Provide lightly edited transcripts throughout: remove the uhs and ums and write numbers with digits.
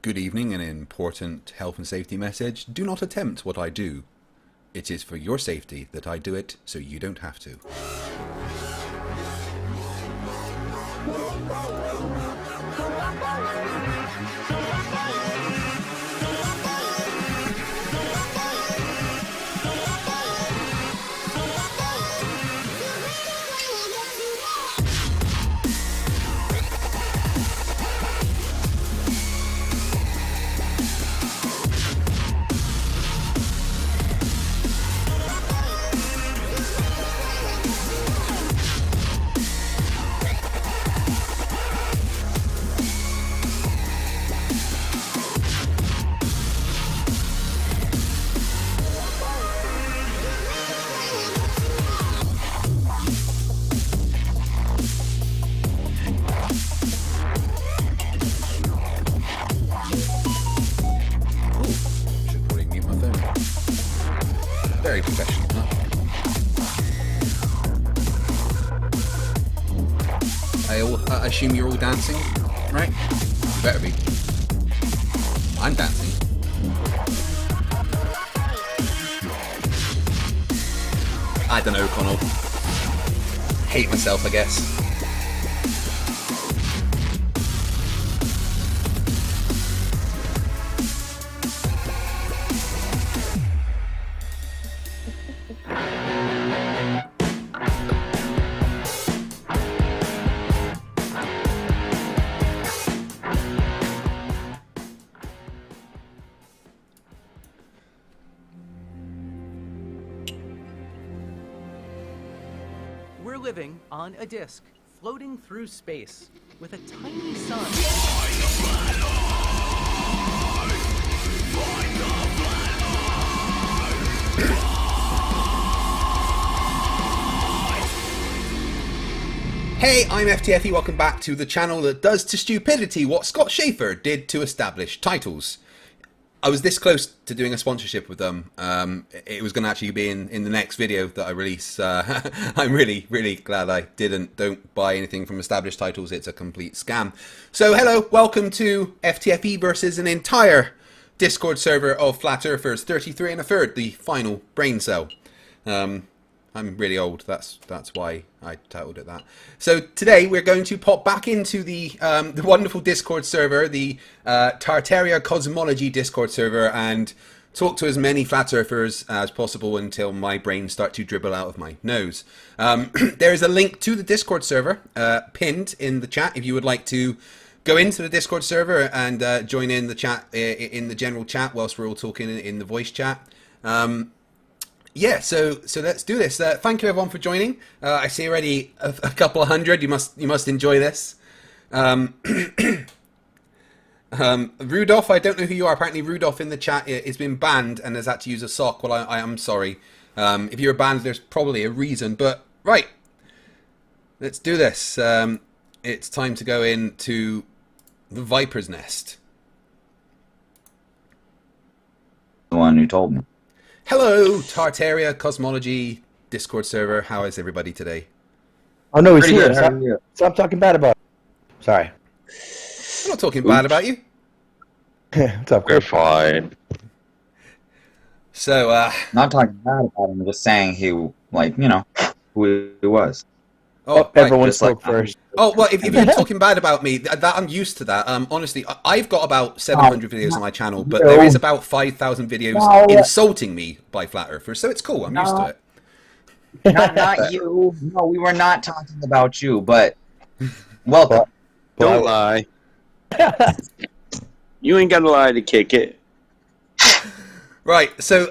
Good evening, an important health and safety message. Do not attempt what I do. It is for your safety that I do it, so you don't have to. Should probably mute my phone. Very professional, huh? I assume you're all dancing, right? You better be. I'm dancing. I don't know, Connell. Hate myself, I guess. We're living on a disk, floating through space, with a tiny sun. Hey, I'm FTFE, welcome back to the channel that does to stupidity what Scott Schaefer did to established titles. I was this close to doing a sponsorship with them. It was going to actually be in the next video that I release. I'm really glad I didn't. Don't buy anything from established titles. It's a complete scam. So hello, welcome to FTFE versus an entire Discord server of Flat Earthers, 33 1/3, the final brain cell. I'm really old, that's why I titled it that. So today we're going to pop back into the wonderful Discord server, the Tartaria Cosmology Discord server, and talk to as many Flat Earthers as possible until my brain starts to dribble out of my nose. There is a link to the Discord server pinned in the chat if you would like to go into the Discord server and join in the chat, in the general chat whilst we're all talking in the voice chat. Yeah, so let's do this. Thank you everyone for joining. I see already a couple of hundred. You must enjoy this. Rudolph, I don't know who you are. Apparently Rudolph in the chat has been banned and has had to use a sock. Well, I am sorry. If you're banned, there's probably a reason. But right, let's do this. It's time to go into the Viper's Nest. The one who told me. Hello, Tartaria Cosmology Discord server. How is everybody today? Oh no, he's Pretty here. good. Stop talking bad about him. Sorry. I'm not talking bad about you. What's up, We're Chris? fine. So, Not talking bad about him, just saying who he was. Everyone just like- spoke first. Oh, well, if you're talking bad about me, that I'm used to that. Honestly, I've got about 700 videos on my channel, but there is about 5,000 videos insulting me by Flat Earthers, so it's cool. I'm used to it. Not you. No, we were not talking about you, but welcome. Don't lie. You ain't gotta lie to kick it. Right, so,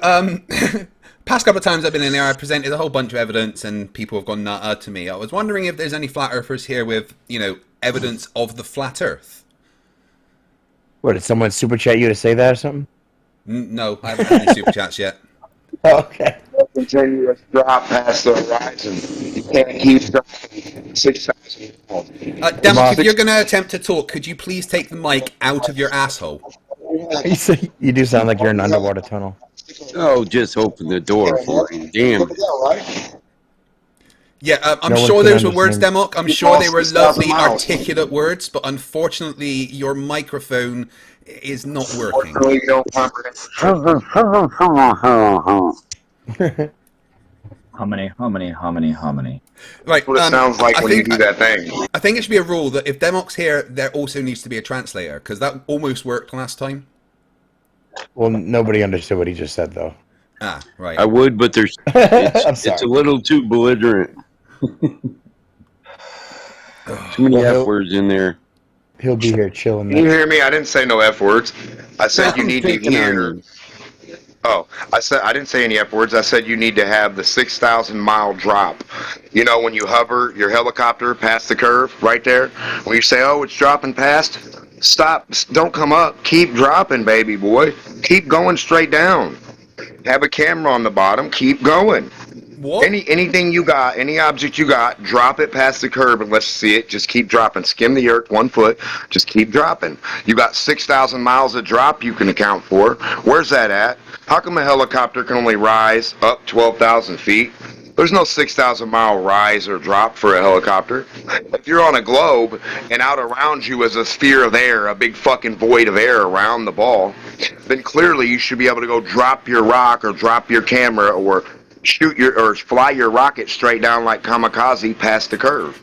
past couple of times I've been in there, I presented a whole bunch of evidence and people have gone nutter to me. I was wondering if there's any Flat Earthers here with, evidence of the Flat Earth. What, did someone super chat you to say that or something? No, I haven't had any super chats yet. Oh, okay. Continuous drop past the horizon. You can't keep dropping 6,000 miles. Demak, if you're going to attempt to talk, could you please take the mic out of your asshole? You do sound like you're in an underwater tunnel. Oh, just open the door for him. Damn it. Yeah, I'm No one sure can those were words, understand. Demok. I'm sure they were lost 6,000 lovely, miles. articulate words, but unfortunately, your microphone is not working. Unfortunately, you don't comprehend. How many? Right. That's what it sounds like I when you think do that thing. I think it should be a rule that if Demok's here, there also needs to be a translator, because that almost worked last time. Well, nobody understood what he just said, though. Ah, right. I would, but there's I'm it's sorry. a little too belligerent. Too many Well, F words in there. He'll be here chilling. Can you hear me? I didn't say no F words. I said you I'm need to picking on hear. you. Oh, I didn't say any F words. I said you need to have the 6,000 mile drop. You know, when you hover your helicopter past the curve right there, when you say, oh, it's dropping past, stop. Don't come up. Keep dropping, baby boy. Keep going straight down. Have a camera on the bottom. Keep going. What? Anything you got, any object you got, drop it past the curb and let's see it. Just keep dropping. Skim the earth 1 foot. Just keep dropping. You got 6,000 miles of drop you can account for. Where's that at? How come a helicopter can only rise up 12,000 feet? There's no 6,000 mile rise or drop for a helicopter. If you're on a globe and out around you is a sphere of air, a big fucking void of air around the ball, then clearly you should be able to go drop your rock or drop your camera or fly your rocket straight down like kamikaze past the curve.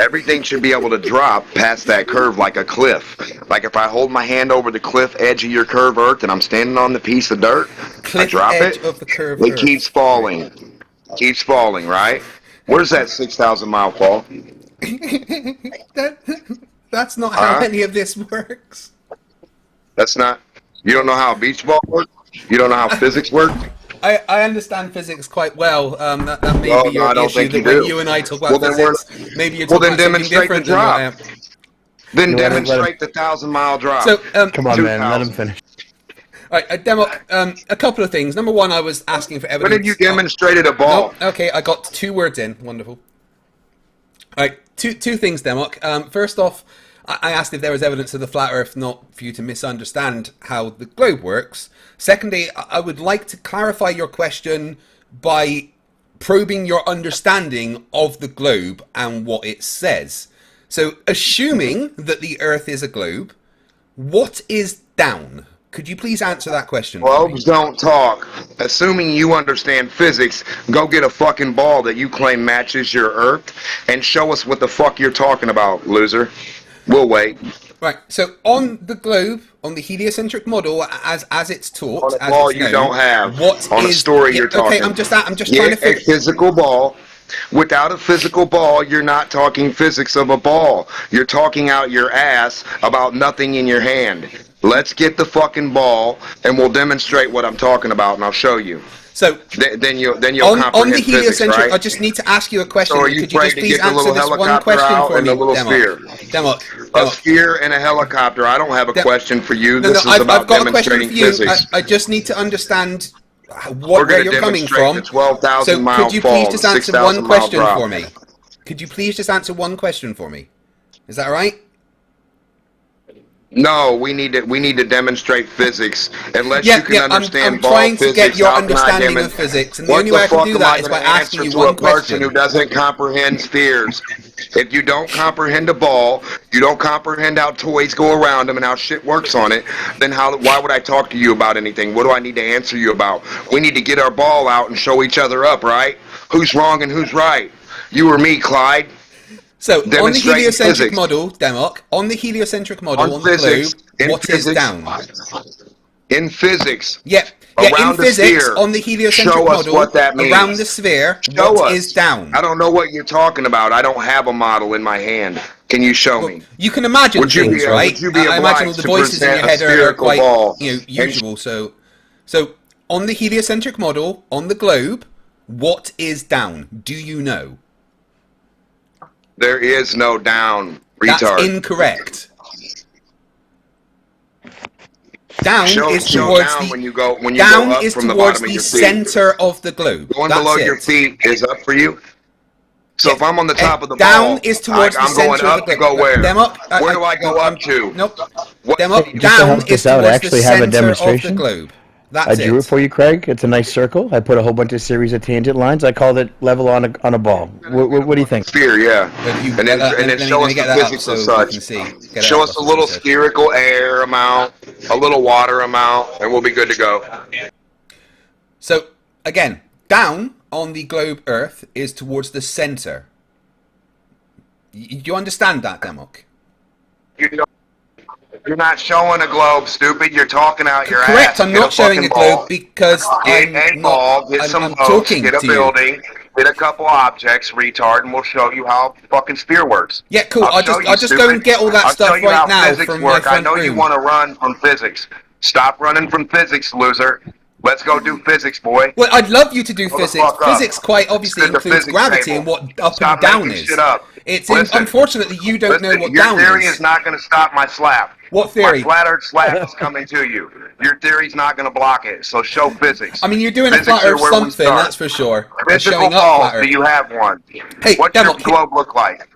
Everything should be able to drop past that curve like a cliff. Like if I hold my hand over the cliff edge of your curve earth and I'm standing on the piece of dirt, I drop edge it, of the curve it earth. keeps falling. Keeps falling, right? Where's that 6,000 mile fall? That's not how any of this works. That's not, you don't know how a beach ball works? You don't know how physics works? I understand physics quite well. That may Well, be no, your I don't issue think that you when do. you and I talk Well, about then physics, maybe you're well, talking then about something demonstrate the different than what I am. drop. Then You know what, demonstrate the 1,000 mile drop. So, Come on, man. Let him 2,000. finish. all right, Demok, a couple of things. Number one, I was asking for When evidence. have you demonstrated a ball? Nope. Okay, I got 2 words in. Wonderful. All right, two things, Demok. First off, I asked if there was evidence of the flat Earth, not for you to misunderstand how the globe works. Secondly, I would like to clarify your question by probing your understanding of the globe and what it says. So, assuming that the Earth is a globe, what is down? Could you please answer that question for me? Globes don't talk. Assuming you understand physics, go get a fucking ball that you claim matches your Earth and show us what the fuck you're talking about, loser. We'll wait. Right, so on the globe, on the heliocentric model, as it's taught, On a as ball it's you known, don't have. what On a is- story yeah, you're talking. Okay, I'm just trying to Get a figure. physical ball. Without a physical ball, you're not talking physics of a ball. You're talking out your ass about nothing in your hand. Let's get the fucking ball, and we'll demonstrate what I'm talking about, and I'll show you. So Then you'll on the comprehend physics, heliocentric, right? I just need to ask you a question. So are you Could you afraid just to please get the answer little this one helicopter question out for and me, the little sphere? Demok. A sphere and a helicopter. I don't have a question for you. No, This is I've about got a question demonstrating for you. Physics. I just need to understand We're where going to you're coming demonstrate from. the 12,000 So mile could you fall, please just answer 6,000 one mile question drop. for me? Could you please just answer one question for me? Is that all right? No, we need to demonstrate physics. Unless you can understand I'm ball trying physics, to get your how can I understanding of physics, and the What only way I can fuck do am that is by gonna asking answer you to one a person question. who doesn't comprehend spheres? If you don't comprehend a ball, you don't comprehend how toys go around them and how shit works on it, then why would I talk to you about anything? What do I need to answer you about? We need to get our ball out and show each other up, right? Who's wrong and who's right? You or me, Clyde? So, on the Demonstrate heliocentric physics. model, Demok, on the heliocentric model, on the physics, globe, what is down? In physics. Yeah, in Around the physics, sphere. on the heliocentric Show us model, what that means. around the sphere, Show what us. is down? I don't know what you're talking about. I don't have a model in my hand. Can you show me? You can imagine Would you things, be- right? would you be I imagine all obliged the to voices in your present head a are spherical quite, ball? usual. So, on the heliocentric model, on the globe, what is down? Do you know? There is no down, That's retard. incorrect. Down Show is down towards when the you go down up is from the towards bottom of the your feet. center of the globe. Going That's below it. your feet is up for you. So if I'm on the top of the down ball, is towards I'm the going center of up the to go globe. where? Demok, Where do I go up to? Nope. What- Demok, Just to down help is this out, towards actually the have a center of the demonstration. globe. That's I drew it it. for you, Craig. It's a nice circle. I put a whole bunch of series of tangent lines. I called it level on a ball. What do you think? Sphere, yeah. If you And get then, that, and let then me show us get the that up physics so and we such. can see. Get it Show up, us a Russell, little so- spherical air amount, a little water amount, and we'll be good to go. So, again, down on the globe Earth is towards the center. You understand that, Demok? You're not showing a globe, stupid. You're talking out your Correct, ass. I'm Get not showing a fucking globe ball. because Get I'm a not. ball, get some I'm boats, talking get a to you. building, get a couple objects, retard, and we'll show you how fucking sphere works. Yeah, cool. I'll show you, just go and get all that I'll stuff show you right how now physics from my work. I front know you room. want to run from physics. Stop running from physics, loser. Let's go do physics, boy. Well, I'd love you to do Hold the physics. fuck up. Physics quite obviously Sit at the includes physics gravity table. and what up Stop and down making is. shit up. It's Listen. unfortunately you don't know what your down theory is. is not going to stop my slap. What theory? My flat Earth slap is coming to you. Your theory's not going to block it. So show physics. I mean, you're doing Physics a flat are Earth where we something, start. that's for sure. Physical Showing up balls, flat Earth. do you have one? Hey, What's your Demo, globe look like?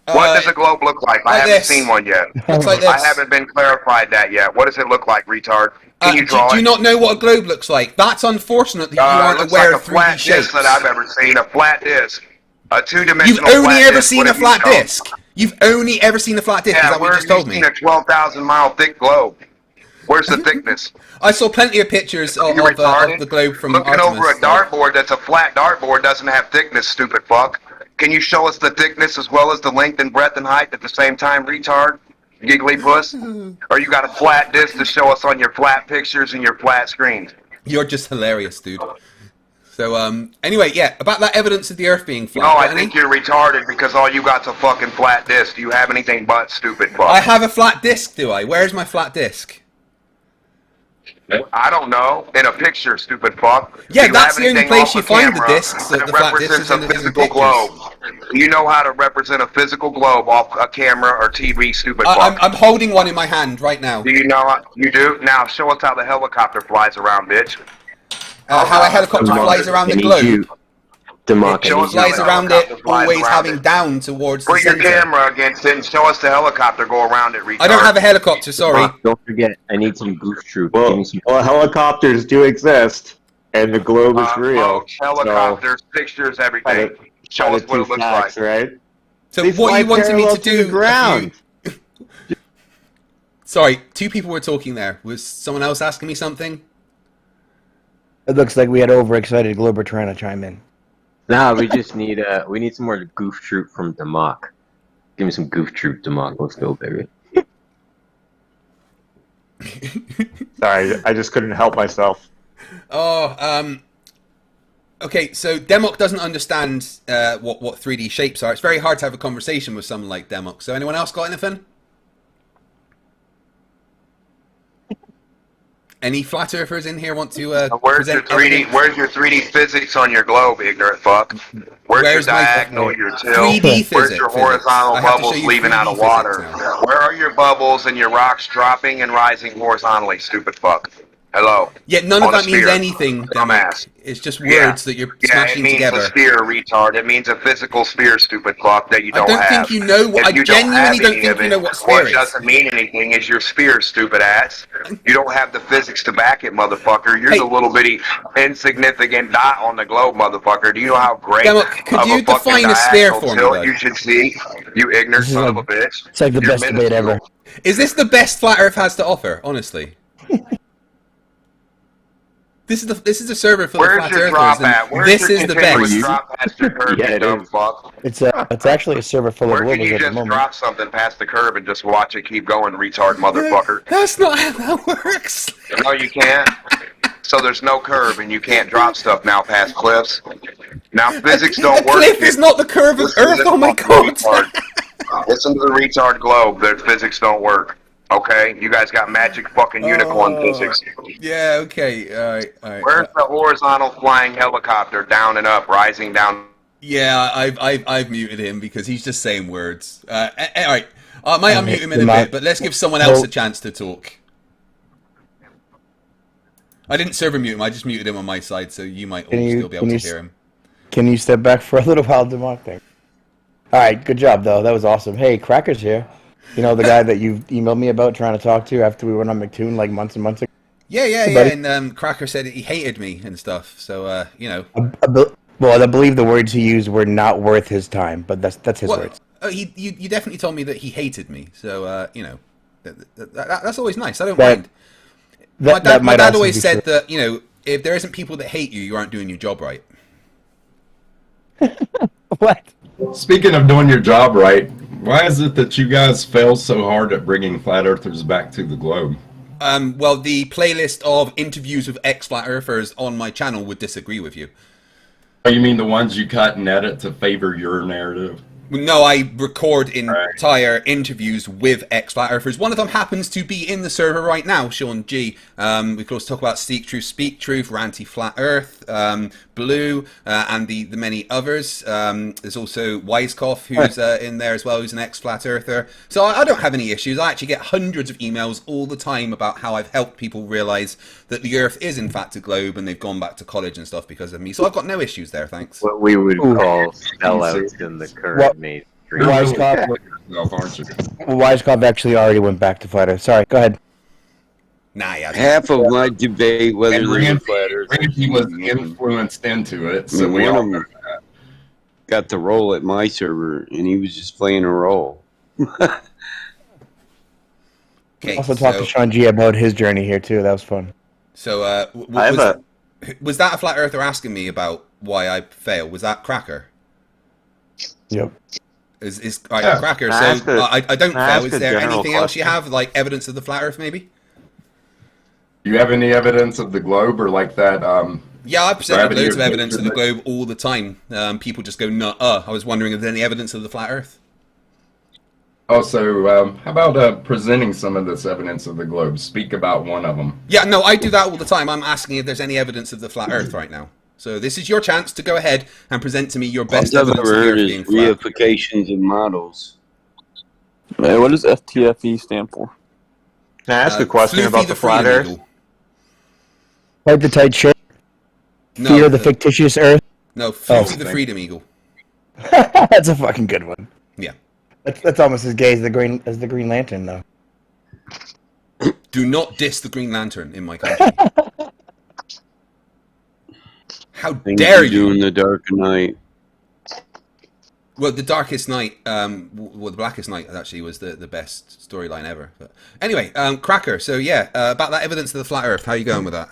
What does a globe look like? I like haven't this. seen one yet. Looks like this. I haven't been clarified that yet. What does it look like, retard? Can you draw do it? you not know what a globe looks like? That's unfortunate that you It aren't looks aware like of a flat 3D shapes. disc that I've ever seen. A flat disc. A two-dimensional You've flat only ever disc. seen What a have you flat shown? disc. You've only ever seen a flat disc. Is Yeah, that what where you have just you told me? seen a 12,000-mile thick globe? Where's the thickness? I saw plenty of pictures of retarded? the globe from Looking Artemis. over a dartboard that's a flat dartboard doesn't have thickness, stupid fuck. Can you show us the thickness as well as the length and breadth and height at the same time, retard? Giggly puss? Or you got a flat disc to show us on your flat pictures and your flat screens? You're just hilarious, dude. So, anyway, yeah, about that evidence of the Earth being flat. No, I got any? think you're retarded because all you got's a fucking flat disc. Do you have anything but stupid fuck? I have a flat disc, do I? Where's my flat disc? I don't know. In a picture, stupid fuck. Yeah, Do you that's have the only anything place off you a find the camera discs, that the flat discs represents is in a the physical pictures. globe? Do you know how to represent a physical globe off a camera or TV, stupid fuck? I'm holding one in my hand right now. Do you know how you do? Now show us how the helicopter flies around, bitch. How a helicopter flies around the globe. Demok, Show It us flies how the around it, helicopter flies always around having it. down towards the Bring your center. camera against it and show us the helicopter go around it, retard. I don't have a helicopter, sorry. don't forget, I need some goof troop. Give Well, me some. helicopters do exist, and the globe is real. Boats, helicopters, pictures, everything. Show us what it looks like. right? So They what fly you wanted me parallel to to do... the ground. Sorry, two people were talking there. Was someone else asking me something? It looks like we had overexcited Glober trying to chime in. Nah, we just need we need some more goof troop from Demok. Give me some goof troop, Demok. Let's go, baby. Sorry, I just couldn't help myself. Oh, okay, so Demok doesn't understand what 3D shapes are. It's very hard to have a conversation with someone like Demok. So anyone else got anything? Any flat earthers in here want to Where's your present 3D? evidence? Where's your 3D physics on your globe, ignorant fuck? Where's Where's your my diagonal, your tilt? 3D Where's physics? your horizontal I have to bubbles show you leaving out 3D of water? physics now. Where are your bubbles and your rocks dropping and rising horizontally, stupid fuck? Hello. Yet none of On a that means sphere. anything, Demok. Dumbass. It's just Yeah. words that you're Yeah, it smashing means together. a sphere, retard. It means a physical sphere, stupid fuck, that you I don't don't have. think you know what- If I you don't genuinely have don't any think of you it, know what sphere What is. doesn't mean anything is your sphere, stupid ass. You don't have the physics to back it, motherfucker. You're Hey. the little bitty insignificant dot on the globe, motherfucker. Do you know how great Demok, could of you a fucking define a sphere diagonal for me, tilt bud? you should see? You ignorant This is son like- of a bitch. It's like the You're best debate ever. minuscule. Is this the best Flat Earth has to offer? Honestly, this is the server for the Where's Flat your Earthers, drop and at? Where's this your is the continuous best. drop past your curb, Yeah, you it dumb is. fuck? It's actually a server full of Where can globals you at the just moment. drop something past the curb and just watch it keep going, retard motherfucker? That's not how that works. No, you can't. So there's no curb and you can't drop stuff now past cliffs. Now physics don't A work. cliff is not the curve of Listen to Earth. this Oh my fucking god. retard. Listen to the retard globe. That physics don't work. Okay, you guys got magic fucking unicorn physics. Yeah. Okay. All right. All right. Where's the horizontal flying helicopter down and up, rising down? Yeah, I've muted him because he's just saying words. All right. I might unmute him in a Demok- bit, but let's give someone else a chance to talk. I didn't server mute him. I just muted him on my side, so you might all Can you- still be able can to you hear him. Can you step back for a little while, Demok? Thanks. All right, good job, though. That was awesome. Hey, Cracker's here. You know, the guy that you emailed me about trying to talk to after we went on McToon like months and months ago? Yeah. And Cracker said he hated me and stuff. So, you know. Well, I believe the words he used were not worth his time, but that's his words. You definitely told me that he hated me. So, you know, that's always nice. I don't mind. My dad always said that, you know, if there isn't people that hate you, you aren't doing your job right. What? Speaking of doing your job right, why is it that you guys fail so hard at bringing flat earthers back to the globe? Well, the playlist of interviews with ex-flat earthers on my channel would disagree with you. Oh, you mean the ones you cut and edit to favor your narrative? No, I record entire interviews with ex-flat earthers. One of them happens to be in the server right now, Sean G. We could also talk about Seek Truth, Speak Truth, Ranty Flat Earth, Blue, and the many others. There's also Wisecoff, who's in there as well, who's an ex-flat earther. So I don't have any issues. I actually get hundreds of emails all the time about how I've helped people realize that the Earth is in fact a globe, and they've gone back to college and stuff because of me. So I've got no issues there, thanks. What we would call sellouts in the current mainstream. Wisecoff actually already went back to flat Earth. Sorry, go ahead. Nah, yeah. Half of my debate whether there's a flat Earth. Randy was influenced into it, so we all know that. Got the role at my server, and he was just playing a role. Okay, Also talked to Sean G about his journey here too. That was fun. So, was that a flat earther asking me about why I fail? Was that Cracker? Yep. Cracker? So I don't fail. Is there anything else you have, like evidence of the flat Earth, maybe? Do you have any evidence of the globe or like that? Yeah, I present loads of evidence of the globe all the time. People just go, "Nuh." I was wondering if there's any evidence of the flat Earth. Also, how about presenting some of this evidence of the globe? Speak about one of them. Yeah, no, I do that all the time. I'm asking if there's any evidence of the flat Earth right now. So this is your chance to go ahead and present to me your best evidence of the Earth being flat. Reifications and models. Man, what does FTFE stand for? Can I ask a question about the flat Earth? Fight the tight ship. No, Fear the fictitious Earth. No, Floofy the Freedom Eagle. That's a fucking good one. Yeah. That's almost as gay as the Green Lantern, though. Do not diss the Green Lantern in my country. How dare you? In the Dark Knight. Well, the Darkest Night, the Blackest Night actually was the best storyline ever. But anyway, Cracker. So yeah, about that evidence of the flat Earth. How are you going with that?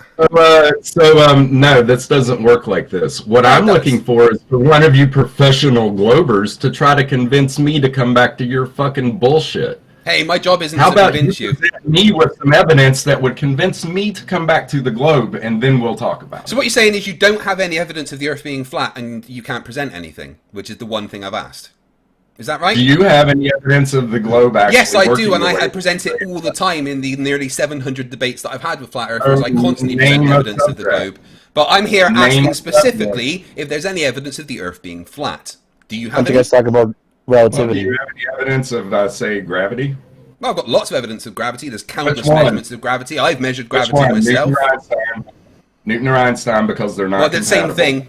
No, this doesn't work like this. What I'm looking for is for one of you professional globers to try to convince me to come back to your fucking bullshit. Hey, my job isn't How to about convince you present me with some evidence that would convince me to come back to the globe, and then we'll talk about it. So what you're saying is you don't have any evidence of the Earth being flat, and you can't present anything, which is the one thing I've asked. Is that right? Do you have any evidence of the globe actually Yes, I do, and working I present it all the time in the nearly 700 debates that I've had with flat Earthers. I constantly present evidence of the globe. But I'm here asking specifically if there's any evidence of the Earth being flat. Do you have any? You guys talk about relativity. Do you have any evidence of, say, gravity? Well, I've got lots of evidence of gravity. There's countless measurements of gravity. I've measured gravity myself. Newton or Einstein, because they're not Well, they're the same thing.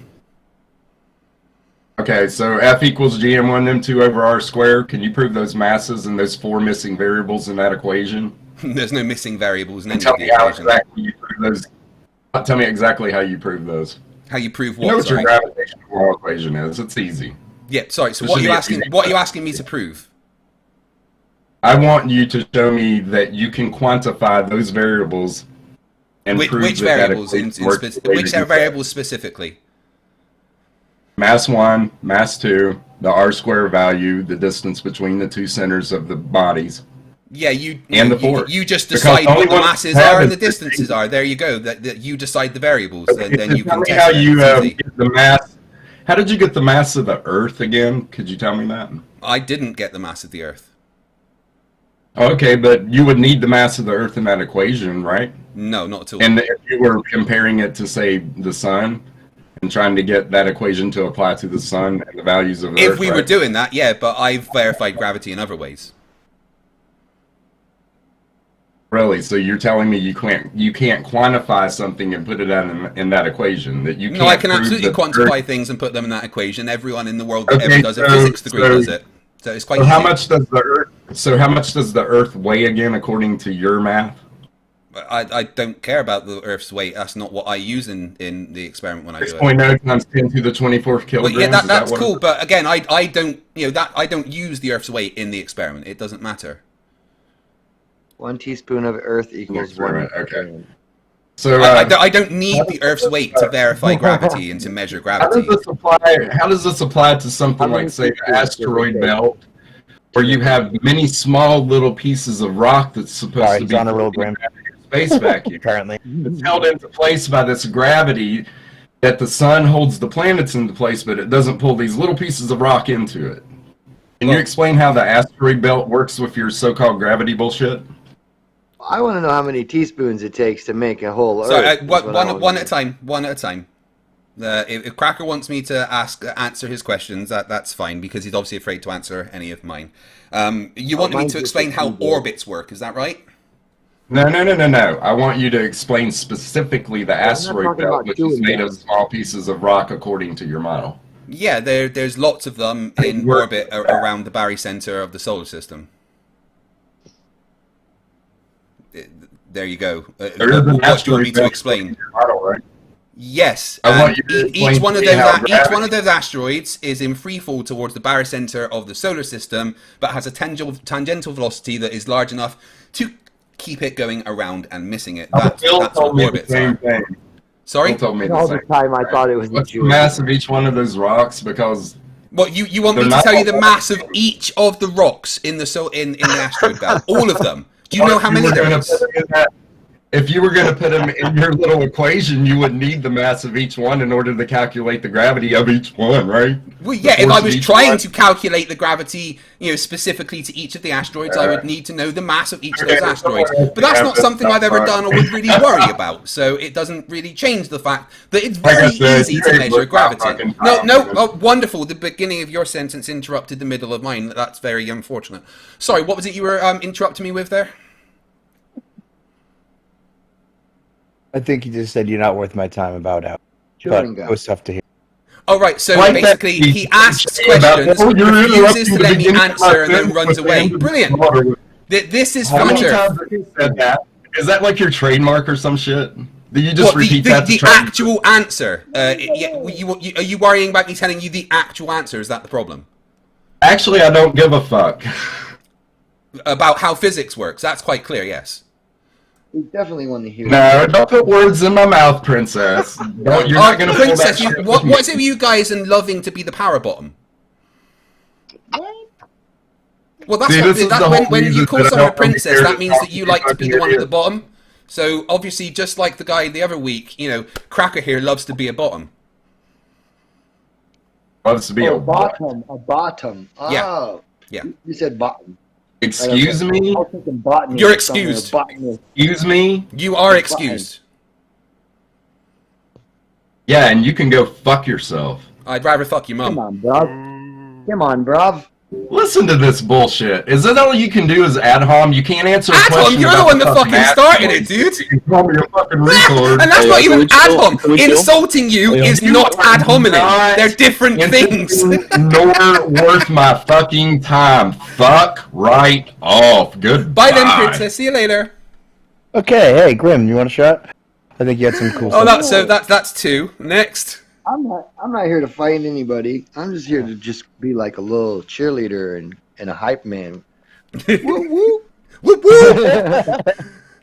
Okay, so F equals GM1 M2 over R squared. Can you prove those masses and those four missing variables in that equation? There's no missing variables in any Tell of the me how equations. exactly you prove those. Tell me exactly how you prove those. How you prove what? You know what your sorry? gravitational law equation is. It's easy. Yeah, sorry. So This what are should you be asking? easy. What are you asking me to prove? I want you to show me that you can quantify those variables and prove Which that variables? Which that variables specifically? Mass 1, mass 2, the R square value, the distance between the two centers of the bodies. Yeah, the force. you just Because decide the only what the one masses that are and the is the distances are. There you go. That you decide the variables, Okay, then you tell can me test how it. you It's easy. get the mass. How did you get the mass of the Earth again? Could you tell me that? I didn't get the mass of the Earth. Okay, but you would need the mass of the Earth in that equation, right? No, not at all. And if you were comparing it to, say, the Sun, and trying to get that equation to apply to the Sun and the values of the Earth, If we were doing that, yeah, but I've verified gravity in other ways. Really? So you're telling me you can't quantify something and put it in that equation? That you can't No, I can prove absolutely that the quantify Earth... things and put them in that equation. Everyone in the world that Okay, ever does a physics degree does it. So it's quite So easy. how much does the Earth? So how much does the Earth weigh again, according to your math? I don't care about the Earth's weight. That's not what I use in the experiment when I do it. 6.0 times 10 to the 24th kilograms. Well, yeah, that's what cool. But again, I don't I don't use the Earth's weight in the experiment. It doesn't matter. 1 teaspoon of Earth equals one. Okay. So I don't need the Earth's weight to verify gravity and to measure gravity. How does this apply to something like, say, the asteroid belt, where you have many small little pieces of rock that's supposed to be on a roll, Graham. Space vacuum? Apparently, it's held into place by this gravity that the sun holds the planets into place, but it doesn't pull these little pieces of rock into it. Can you explain how the asteroid belt works with your so-called gravity bullshit? I want to know how many teaspoons it takes to make a whole Earth. So one at a time. One at a time. If Cracker wants me to answer his questions, that's fine, because he's obviously afraid to answer any of mine. You want me to explain how orbits work? Is that right? No. I want you to explain specifically the asteroid belt, which is made of small pieces of rock, according to your model. Yeah, there's lots of them in orbit around the barycenter of the solar system. There you go. What do you want me to explain? Yes, each one of those asteroids is in free fall towards the barycenter of the solar system, but has a tangential velocity that is large enough to keep it going around and missing it. That's what orbits are. Sorry? All the time I thought it was What's the mass of each one of those rocks? Because you want me to tell you the mass of each of the rocks in the asteroid belt? All of them. Do you know how many there is? If you were going to put them in your little equation, you would need the mass of each one in order to calculate the gravity of each one, right? Well, yeah, if I was trying to calculate the gravity, specifically to each of the asteroids, I would need to know the mass of each of those asteroids. But that's not something I've ever done or would really worry about, so it doesn't really change the fact that it's very easy to measure gravity. No, wonderful. The beginning of your sentence interrupted the middle of mine. That's very unfortunate. Sorry, what was it you were interrupting me with there? I think you just said you're not worth my time about out. But it was tough to hear. Oh, right, so basically he asks questions, refuses to let me answer, and then runs away. Brilliant. This is How many times have you said that? Is that like your trademark or some shit? Do you just repeat that? The actual answer. Are you worrying about me telling you the actual answer? Is that the problem? Actually, I don't give a fuck. About how physics works. That's quite clear, yes. We definitely want to hear. No, don't put words in my mouth, princess. You're not going to pull that shit. What's it with you guys and loving to be the power bottom? Well, that's when you call someone a princess, that means that you like to be the one at the bottom. So obviously, just like the guy the other week, Cracker here loves to be a bottom. Loves to be a bottom. A bottom. Oh. Yeah. You said bottom. Excuse me? You're excused. Excuse me? You are excused. Yeah, and you can go fuck yourself. I'd rather fuck your mum. Come on, bruv. Come on, bruv. Listen to this bullshit. Is that all you can do is ad hom? You can't answer a question. You're the one that fucking started it, dude. You call me a fucking retard. And that's not even ad hom. Insulting you is not ad hominem. They're different things. Nor worth my fucking time. Fuck right off. Goodbye. Bye then, princess. See you later. Okay, hey, Grim, you want a shot? I think you had some cool stuff. That's two. Next. I'm not here to fight anybody. I'm just here to just be like a little cheerleader and a hype man. Woo woo. Woo woo.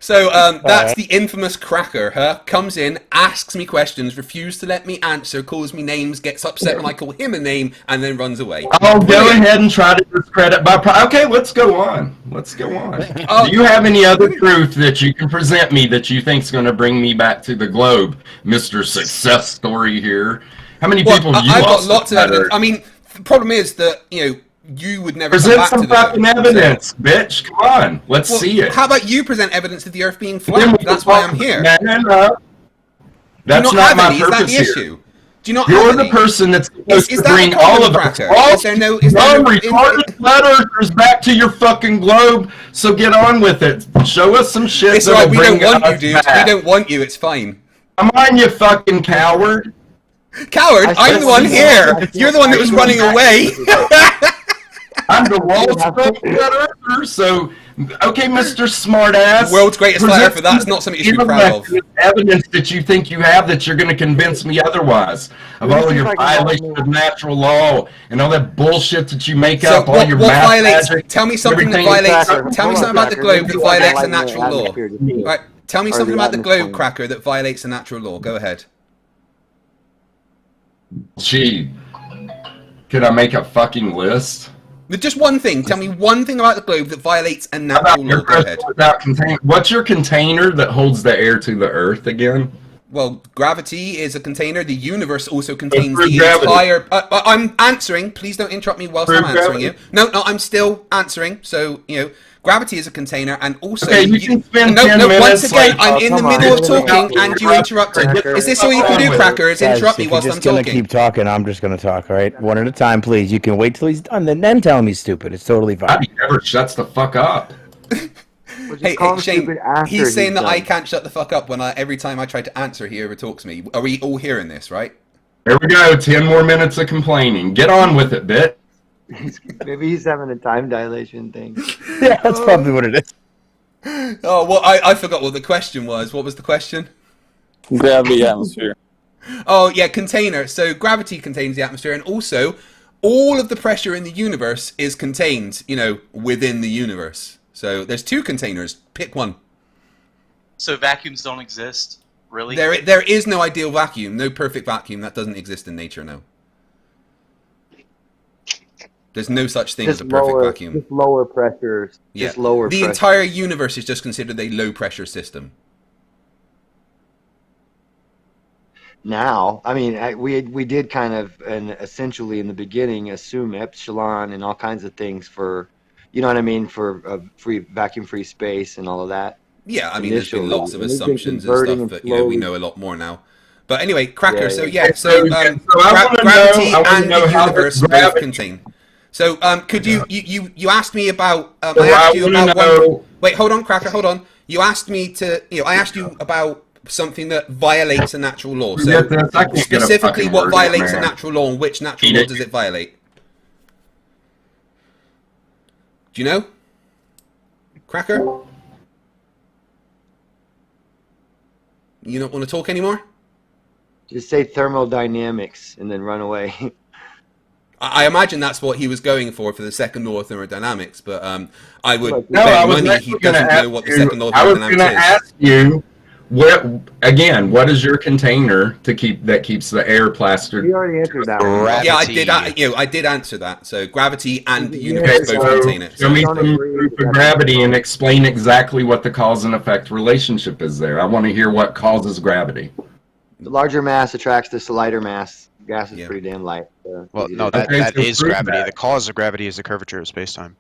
So that's the infamous Cracker, comes in, asks me questions, refuses to let me answer, calls me names, gets upset when I call him a name, and then runs away. I'll go ahead and try to discredit my okay, let's go on. Let's go on. Do you have any other proof that you can present me that you think's going to bring me back to the globe, Mr. Success Story here? How many people have you I've got lots of evidence. I mean, the problem is that, you would never present come back some to the fucking evidence, bitch. Come on, let's see it. How about you present evidence of the Earth being flat? That's why I'm here. No. That's not my purpose. Is that the issue? Do you not You're the person that's supposed to bring all of us retarded flat earthers back to your fucking globe, so get on with it. Show us some shit. It's alright, we don't want you, dude. We don't want you, it's fine. Come on, you fucking coward. Coward? I'm the one here. You're the one that was running away. I'm the world's first flat earther, so Okay, Mr. Smartass. World's greatest liar for that's not something you should be proud of. Evidence that you think you have that you're going to convince me otherwise of all your violations of natural law and all that bullshit that you make up. All your math magic. Tell me something that violates. Tell me something about the globe that violates a natural law. All right. Tell me something about the globe, Cracker, that violates a natural law. Go ahead. Gee, could I make a fucking list? Just one thing. Tell me one thing about the globe that violates a natural law. Go ahead. What's your container that holds the air to the earth again? Well, gravity is a container. The universe also contains the entire... I'm answering. Please don't interrupt me whilst I'm answering you. No, I'm still answering. So, gravity is a container, and also... Okay, you can spend 10 minutes... Once again, I'm in the middle of talking, and you interrupted. Is this all you can do, Cracker, is interrupt me whilst I'm talking? If you're just going to keep talking, I'm just going to talk, all right? One at a time, please. You can wait till he's done, then tell him he's stupid. It's totally fine. He never shuts the fuck up. Hey, Shane, he's saying that I can't shut the fuck up when every time I try to answer, he overtalks me. Are we all hearing this, right? Here we go, 10 more minutes of complaining. Get on with it, bit. Maybe he's having a time dilation thing. Yeah, that's probably what it is. Oh, well, I forgot what the question was. What was the question? Gravity, atmosphere. Oh, yeah, container. So gravity contains the atmosphere, and also all of the pressure in the universe is contained, within the universe. So there's two containers. Pick one. So vacuums don't exist, really? There is no ideal vacuum, no perfect vacuum. That doesn't exist in nature, no. There's no such thing as a perfect vacuum. Just lower pressures. Yeah. Just lower the entire universe is just considered a low pressure system. Now, I mean, we did kind of, and essentially in the beginning, assume epsilon and all kinds of things for... You know what I mean? For vacuum-free space and all of that. Yeah, I mean, there's been lots of assumptions and stuff, but we know a lot more now. But anyway, Cracker. So gravity and the universe both contain. So could you asked me about? I asked you about one. Wait, hold on, Cracker. Hold on. You asked me to. I asked you about something that violates a natural law. So specifically, what violates a natural law and which natural law does it violate? Do you know? Cracker? You don't want to talk anymore? Just say thermodynamics and then run away. I imagine that's what he was going for the second law of thermodynamics, but I would bet money he doesn't know what the second law of thermodynamics is. I was going to ask you, what is your container that keeps the air plastered? You already answered that one. Yeah, I did answer that. So gravity and the universe both contain it. Show me some proof of gravity and explain exactly what the cause and effect relationship is there. I want to hear what causes gravity. The larger mass attracts the lighter mass. Gas is pretty damn light. Well, no, that is gravity. The cause of gravity is the curvature of space-time.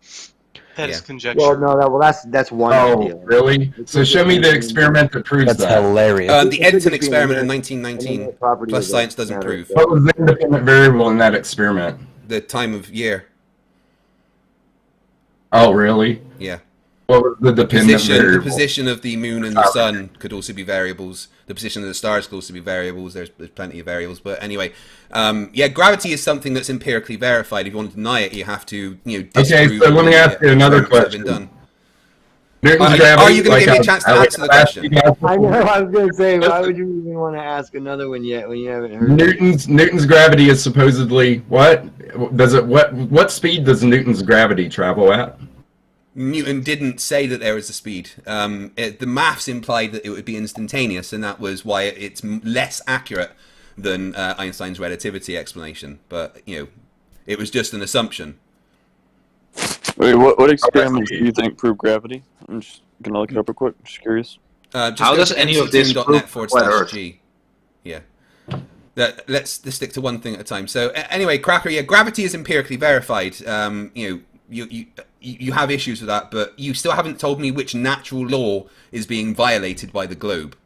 That is conjecture. Well, no, that's one idea. Oh, really? So show me the experiment that proves that. That's hilarious. The Edison experiment in 1919, plus science doesn't prove. What was the independent variable in that experiment? The time of year. Oh, really? Yeah. What was the dependent variable? The position of the moon and the sun could also be variables. The position of the stars could also be variables. There's plenty of variables. But anyway, yeah, gravity is something that's empirically verified. If you want to deny it, you have to, disprove. Okay, so let me ask you another question. Are you going to give me a chance to answer the question? I know. I was going to say, why would you even want to ask another one yet when you haven't heard? Newton's gravity is supposedly what? What speed does Newton's gravity travel at? Newton didn't say that there was a speed. The maths implied that it would be instantaneous, and that was why it's less accurate than Einstein's relativity explanation. But it was just an assumption. Wait, what experiments do you think prove gravity? I'm just gonna look it up real quick. Just curious. How does any of this prove flat Earth? Yeah. Let's stick to one thing at a time. So anyway, Cracker, yeah, gravity is empirically verified. You have issues with that, but you still haven't told me which natural law is being violated by the globe.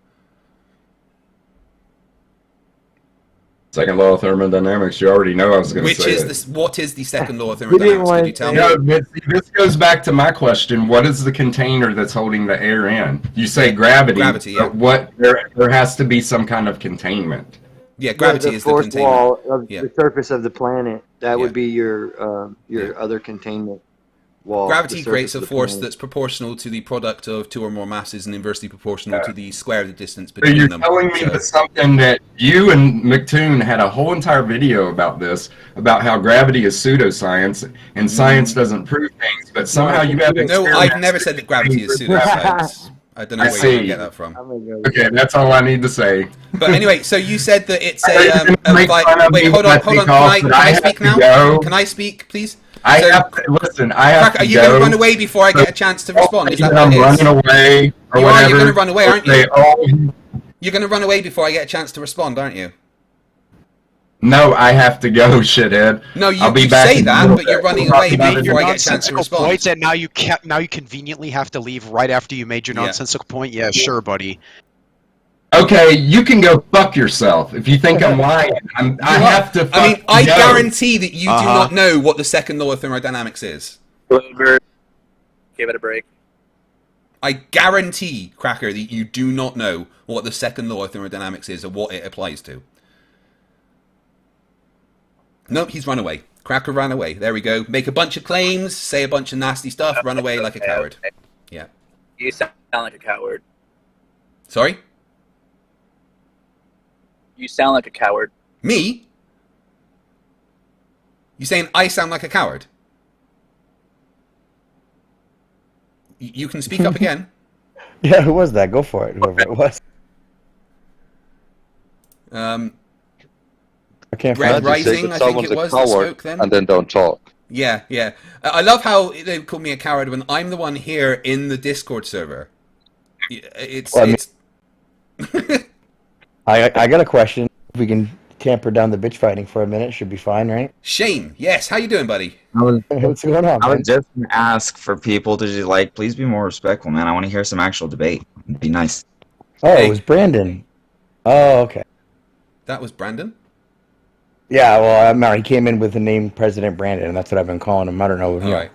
Second law of thermodynamics. You already know I was going to say what is the second law of thermodynamics? Could you tell me? No, this goes back to my question. What is the container that's holding the air in? You say gravity. Gravity, yeah. But there has to be some kind of containment. Yeah, gravity is the fourth containment. wall of the surface of the planet. That would be your other containment. Well, gravity the creates a surface of the force planet- that's proportional to the product of two or more masses and inversely proportional to the square of the distance So between you're them. telling me that something that you and McToon had a whole entire video about this, about how gravity is pseudoscience and science doesn't prove things, but somehow you have No, I've never said that gravity is pseudoscience. I don't know where you get that from. Okay, that's all I need to say. But anyway, so you said that it's Wait, hold on. Can I speak now? Can I speak, please? I have to Are you going to run away before I get a chance to respond? Is that what it is? I'm running away or You are, whatever. you're going to run away, aren't you? They all- You're going to run away before I get a chance to respond, aren't you? No, I have to go, shithead. No, I'll be you back say in a that, little but you're bit. running We'll away talk about it before I in- get a chance to respond. Points, and now you conveniently have to leave right after you made your nonsensical point. Yeah, sure, buddy. Okay, you can go fuck yourself if you think I'm lying. I have to. I mean, I go. guarantee that you do not know what the second law of thermodynamics is. Give it a break. I guarantee, Cracker, that you do not know what the second law of thermodynamics is or what it applies to. Nope, he's run away. Cracker ran away. There we go. Make a bunch of claims, say a bunch of nasty stuff, run away like a coward. Yeah. You sound like a coward. Sorry? You sound like a coward. Me? You saying I sound like a coward? You can speak up again. Yeah, who was that? Go for it, whoever it was. I can't Red find it. Rising, I think it was, that spoke then. And then don't talk. Yeah, yeah. I love how they call me a coward when I'm the one here in the Discord server. It's... Well, I got a question. If we can tamper down the bitch fighting for a minute, should be fine, right? Shane, yes. How you doing, buddy? What's going on, I man? would just ask for people to just, like, please be more respectful, man. I want to hear some actual debate. It'd be nice. Oh, it was Brandon. Oh, okay. That was Brandon? Yeah, well, he came in with the name President Brandon, and that's what I've been calling him. I don't know. All right.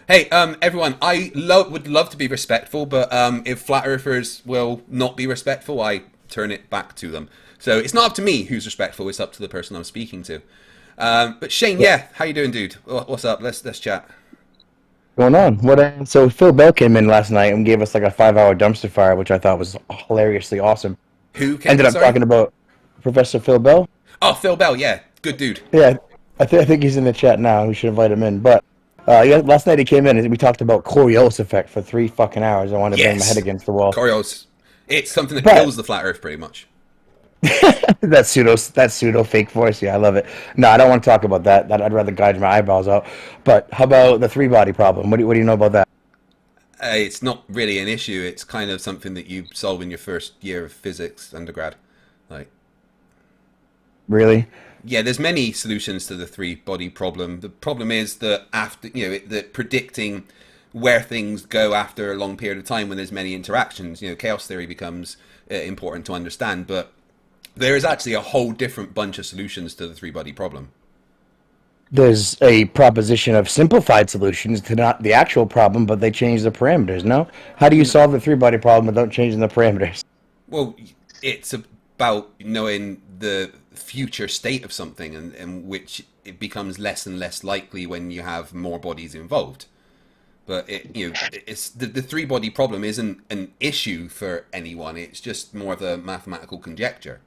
Hey, everyone, I would love to be respectful, but if flat earthers will not be respectful, I turn it back to them. So it's not up to me who's respectful, it's up to the person I'm speaking to. But Shane, yeah, how you doing, dude? What's up? Let's chat. Going on? So Phil Bell came in last night and gave us like a 5-hour dumpster fire, which I thought was hilariously awesome. Who came ended up talking about Professor Phil Bell? Oh, Phil Bell, yeah. Good dude. Yeah, I think he's in the chat now. We should invite him in. But yeah, last night he came in and we talked about Coriolis effect for 3 fucking hours. I wanted to bang my head against the wall. Coriolis. It's something that kills the flat earth pretty much. that pseudo fake voice. Yeah, I love it. No, I don't want to talk about that. I'd rather gouge my eyeballs out. But how about the 3-body problem? What do you know about that? It's not really an issue. It's kind of something that you solve in your first year of physics undergrad. Like, really? Yeah, there's many solutions to the 3-body problem. The problem is that after that predicting where things go after a long period of time when there's many interactions, chaos theory becomes important to understand. But there is actually a whole different bunch of solutions to the 3-body problem. There's a proposition of simplified solutions to not the actual problem, but they change the parameters, no? How do you solve the 3-body problem without changing the parameters? Well, it's about knowing the future state of something and which it becomes less and less likely when you have more bodies involved. But it's the 3-body problem isn't an issue for anyone. It's just more of a mathematical conjecture.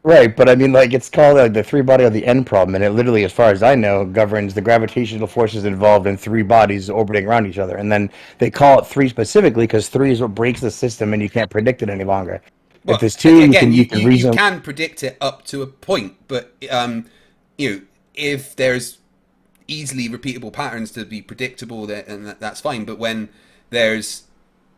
Right, but I mean, like, it's called the 3-body or the N problem, and it literally, as far as I know, governs the gravitational forces involved in 3 bodies orbiting around each other. And then they call it 3 specifically because 3 is what breaks the system, and you can't predict it any longer. Well, if there's 2, again, you can reason. You can predict it up to a point, but if there's easily repeatable patterns to be predictable, that's fine. But when there's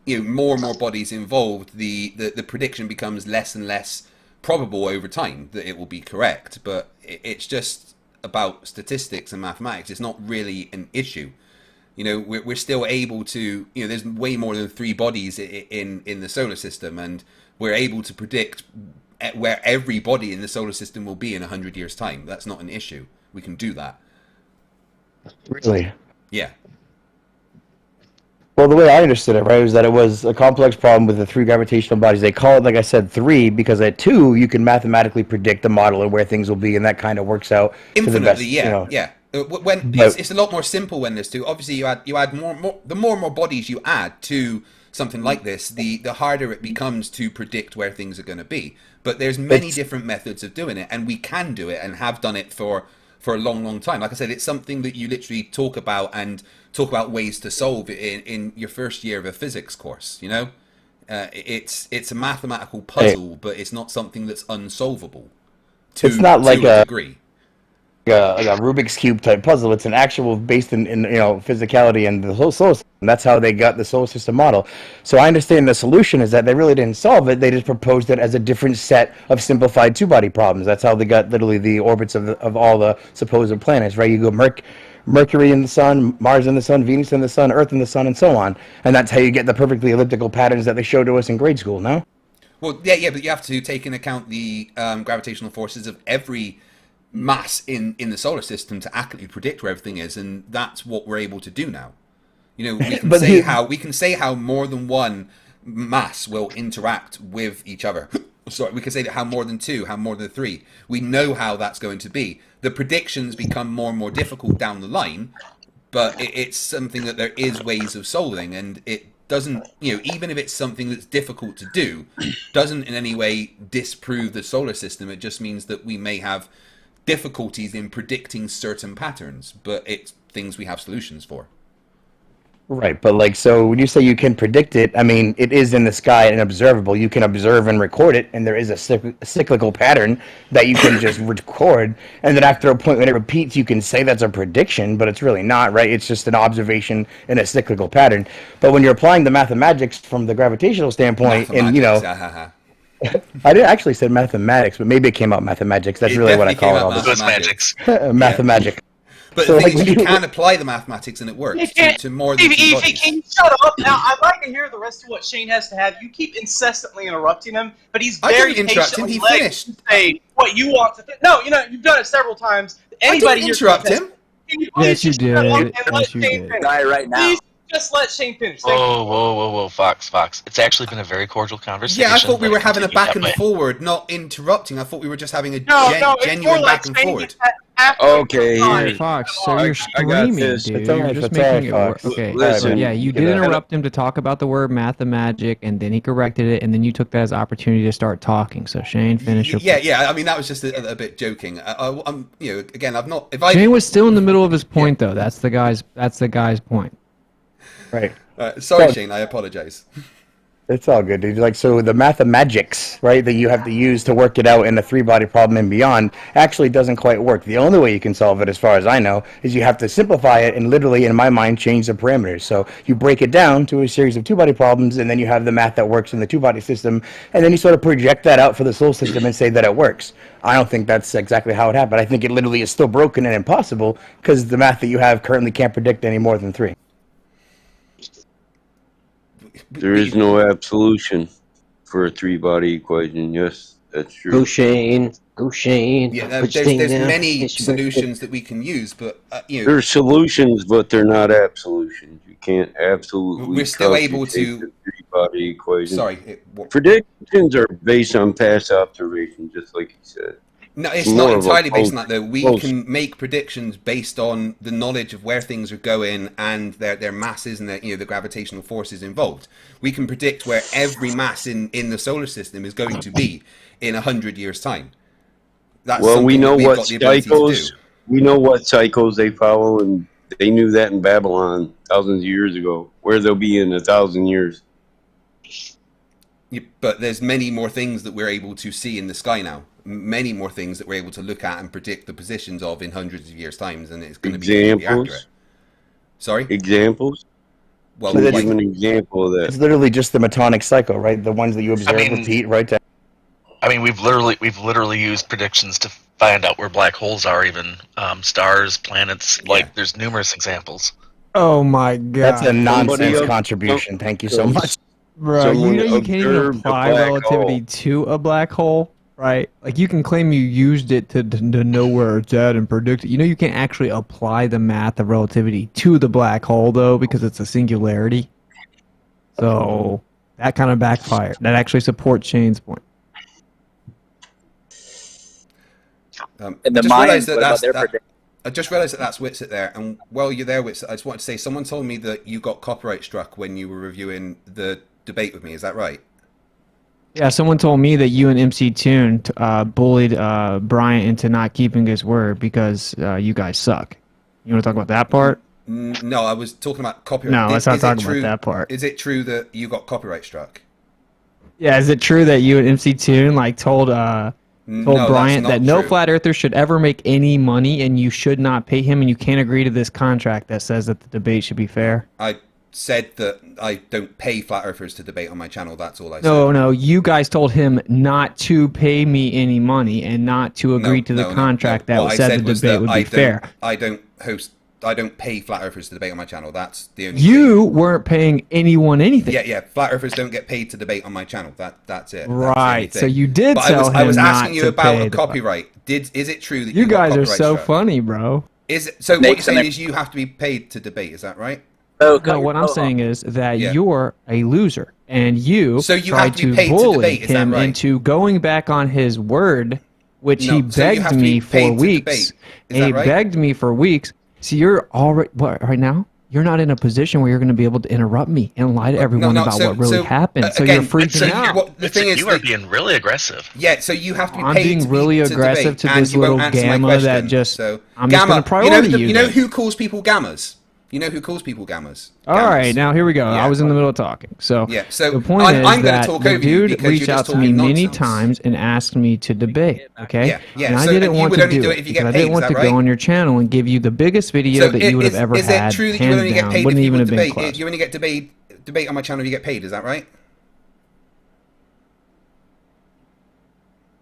more and more bodies involved, the prediction becomes less and less probable over time that it will be correct. But it's just about statistics and mathematics. It's not really an issue. We're still able to, there's way more than 3 bodies in the solar system, and we're able to predict where every body in the solar system will be in 100 years' time. That's not an issue. We can do that. Really? Yeah. Well, the way I understood it, right, was that it was a complex problem with the 3 gravitational bodies. They call it, like I said, 3, because at 2, you can mathematically predict the model and where things will be, and that kind of works out infinitely, to the best. Yeah, yeah. When it's a lot more simple when there's two. Obviously, you add more. The more and more bodies you add to something like this, the harder it becomes to predict where things are going to be. But there's many different methods of doing it, and we can do it and have done it for a long, long time. Like I said, it's something that you literally talk about ways to solve in your first year of a physics course. You know, it's a mathematical puzzle, but it's not something that's unsolvable. It's not like a degree. Like a Rubik's Cube type puzzle. It's an actual based in physicality and the whole solar system. That's how they got the solar system model. So I understand the solution is that they really didn't solve it. They just proposed it as a different set of simplified two-body problems. That's how they got literally the orbits of all the supposed planets, right? You go Mercury in the sun, Mars in the sun, Venus in the sun, Earth in the sun, and so on. And that's how you get the perfectly elliptical patterns that they showed to us in grade school, no? Well, yeah, but you have to take into account the gravitational forces of every mass in the solar system to accurately predict where everything is, and that's what we're able to do now. You know, we can say how more than one mass will interact with each other. Sorry, we can say that how more than two, how more than three. We know how that's going to be. The predictions become more and more difficult down the line, but it's something that there is ways of solving, and it doesn't, even if it's something that's difficult to do, doesn't in any way disprove the solar system. It just means that we may have difficulties in predicting certain patterns, but it's things we have solutions for. Right, but so when you say you can predict it, I mean, it is in the sky and observable. You can observe and record it, and there is a cyclical pattern that you can just record, and then after a point when it repeats, you can say that's a prediction, but it's really not, right? It's just an observation in a cyclical pattern. But when you're applying the mathematics from the gravitational standpoint, and I didn't actually say mathematics, but maybe it came out mathematics. That's really what I call it. All this mathematics. Mathemagic. But the thing is, you can apply the mathematics and it works to more than two bodies. Can you shut up? Now, I'd like to hear the rest of what Shane has to have. You keep incessantly interrupting him, but he's very patient. He finished. To say what you want to think. No, you've done it several times. Anybody I didn't interrupt him. Yes, you did. Yes, you did. Die right now. Please just let Shane finish. Whoa, Fox. It's actually been a very cordial conversation. Yeah, I thought we were having a back and forward, not interrupting. I thought we were just having a genuine back and forward. Okay, Fox, so you're screaming, dude. You're just making it work. Okay, listen, yeah, you did interrupt him to talk about the word mathemagic, and then he corrected it, and then you took that as opportunity to start talking. So Shane, finish your point. Yeah. I mean, that was just a bit joking. I'm, again, I've not. Shane was still in the middle of his point, though. That's the guy's point. Right. Sorry, Shane. I apologize. It's all good, dude. So the mathemagics, right, that you have to use to work it out in a three-body problem and beyond actually doesn't quite work. The only way you can solve it, as far as I know, is you have to simplify it and literally, in my mind, change the parameters. So you break it down to a series of two-body problems, and then you have the math that works in the two-body system, and then you sort of project that out for the solar system and say that it works. I don't think that's exactly how it happened. I think it literally is still broken and impossible because the math that you have currently can't predict any more than three. There is no absolution for a three-body equation. Yes, that's true. Go Shane. Yeah, there's many solutions that we can use, but there's solutions, but they're not absolutions. You can't absolutely. We're still able to the three-body equation. Sorry, predictions are based on past observation, just like you said. No, it's not entirely based on that, though. We can make predictions based on the knowledge of where things are going and their masses and the gravitational forces involved. We can predict where every mass in the solar system is going to be in 100 years' time. That's we know what cycles. We know what cycles they follow, and they knew that in Babylon thousands of years ago. Where they'll be in 1,000 years. Yeah, but there's many more things that we're able to see in the sky now. Many more things that we're able to look at and predict the positions of in hundreds of years' times, and it's going to be accurate. Sorry? Examples? Well, give an example of that. It's literally just the Metonic cycle, right? The ones that you observe, repeat, right down. I mean, we've literally used predictions to find out where black holes are, even stars, planets. There's numerous examples. Oh my god, that's a nonsense contribution. Thank you so much, bro. You can't even apply relativity to a black hole. Right, you can claim you used it to know where it's at and predict it. You can't actually apply the math of relativity to the black hole, though, because it's a singularity. So that kind of backfired. That actually supports Shane's point. And the Mayans, what about their prediction? I just realised that that's Witsit there, and while you're there, Witsit, I just wanted to say someone told me that you got copyright struck when you were reviewing the debate with me. Is that right? Yeah, someone told me that you and MC Toon bullied Bryant into not keeping his word because you guys suck. You want to talk about that part? No, I was talking about copyright. No, let's not talk about that part. Is it true that you got copyright struck? Yeah, is it true that you and MC Toon told Bryant that no flat earther should ever make any money and you should not pay him and you can't agree to this contract that says that the debate should be fair? I said that I don't pay flat earthers to debate on my channel. That's all I said. No, you guys told him not to pay me any money and not to agree to the contract that said the debate would be fair. I don't pay flat earthers to debate on my channel. That's the only You weren't paying anyone anything. Yeah. Flat earthers don't get paid to debate on my channel. That's it. Right. So you did but tell him I was asking you not to about pay a copyright. Is it true that you guys got are copyright so struck? funny, bro? Is it so? What you're saying is you have to be paid to debate. Is that right? No, what I'm saying is that you're a loser, and you tried to bully him into going back on his word, which he begged me for weeks. He begged me for weeks. So you're already right now. You're not in a position where you're going to be able to interrupt me and lie to everyone about what really happened. So you're freaking out. The thing is, you are being really aggressive. Yeah, so you have to be I'm paid being to really aggressive to this little gamma that just. I'm just going to priority you. You know who calls people gammas? You know who calls people gammas? All right, now here we go. I was in the middle of talking. So, so the point is that the dude reached out to me many nonsense. times and asked me to debate. Okay, Yeah. And I So didn't want to do it if you because get I paid, didn't want to go on your channel and give you the biggest video that you would have ever had. Is it true that you only get paid Wouldn't if you even would have been debate? close. You only get debate on my channel. You get paid. Is that right?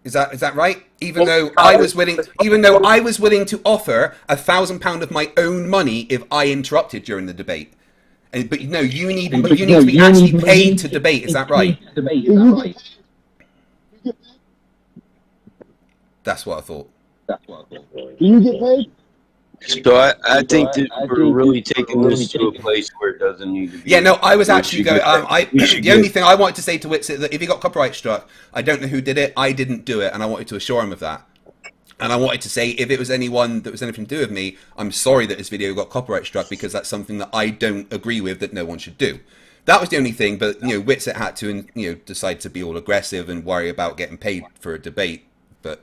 Is that right? Even though I was willing to offer £1,000 of my own money if I interrupted during the debate. But no, you need to be actually paid to debate. Is that right? That's what I thought. Do you get paid? So I think that we're really taking this to a place where it doesn't need to be. Yeah, no, I was actually going. The only thing I wanted to say to Witsit is that if he got copyright struck, I don't know who did it. I didn't do it, and I wanted to assure him of that. And I wanted to say, if it was anyone that was anything to do with me, I'm sorry that this video got copyright struck because that's something that I don't agree with that no one should do. That was the only thing. But Witsit had to decide to be all aggressive and worry about getting paid for a debate. But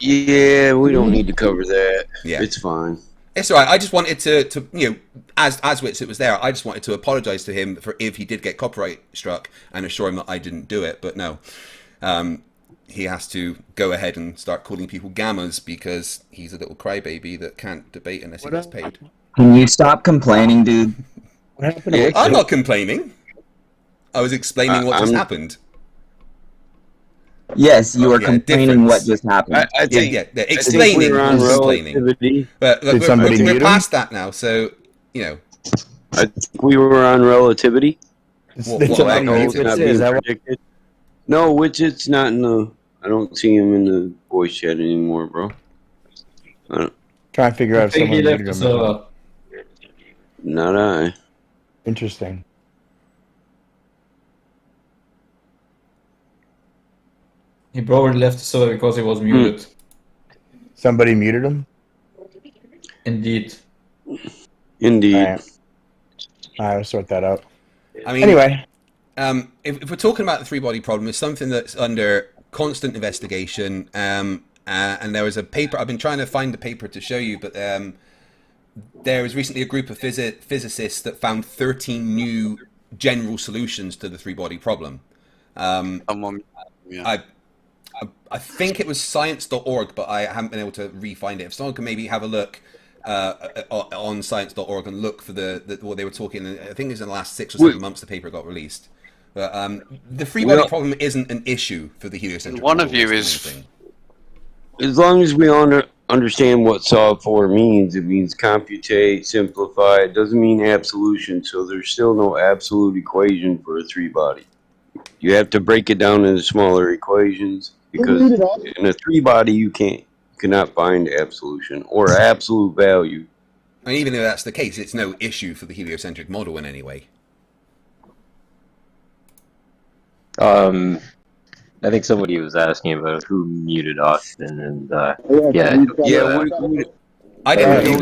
Yeah, we don't need to cover that. Yeah, it's fine. It's all right. I just wanted to as Witsit was there, I just wanted to apologise to him for if he did get copyright struck and assure him that I didn't do it. But no, he has to go ahead and start calling people gammas because he's a little crybaby that can't debate unless he gets paid. Can you stop complaining, dude? What happened? I'm not complaining. I was explaining what just happened. Yes, you are complaining what just happened. I think, explaining. But look, we're past that now, so I think we were on relativity. No, Widget's not in the. I don't see him in the voice chat anymore, bro. Try and figure out if someone muted him. Not I. Interesting. He probably left the server because he was muted. Somebody muted him? Indeed. Indeed. All right, I'll sort that out. I mean, anyway. If we're talking about the three-body problem, it's something that's under constant investigation. And there was a paper, I've been trying to find the paper to show you, but there was recently a group of physicists that found 13 new general solutions to the three-body problem. I think it was science.org, but I haven't been able to re-find it. If someone can maybe have a look on science.org and look for what they were talking, I think it was in the last 6 or 7 months the paper got released. But the free-body problem isn't an issue for the heliocentric One model, of you is is... As long as we understand what solve for means, it means computate, simplify. It doesn't mean absolution, so there's still no absolute equation for a three-body. You have to break it down into smaller equations, because in a three-body you cannot find absolution or absolute value. And even though that's the case, it's no issue for the heliocentric model in any way. I think somebody was asking about who muted Austin, and I didn't mute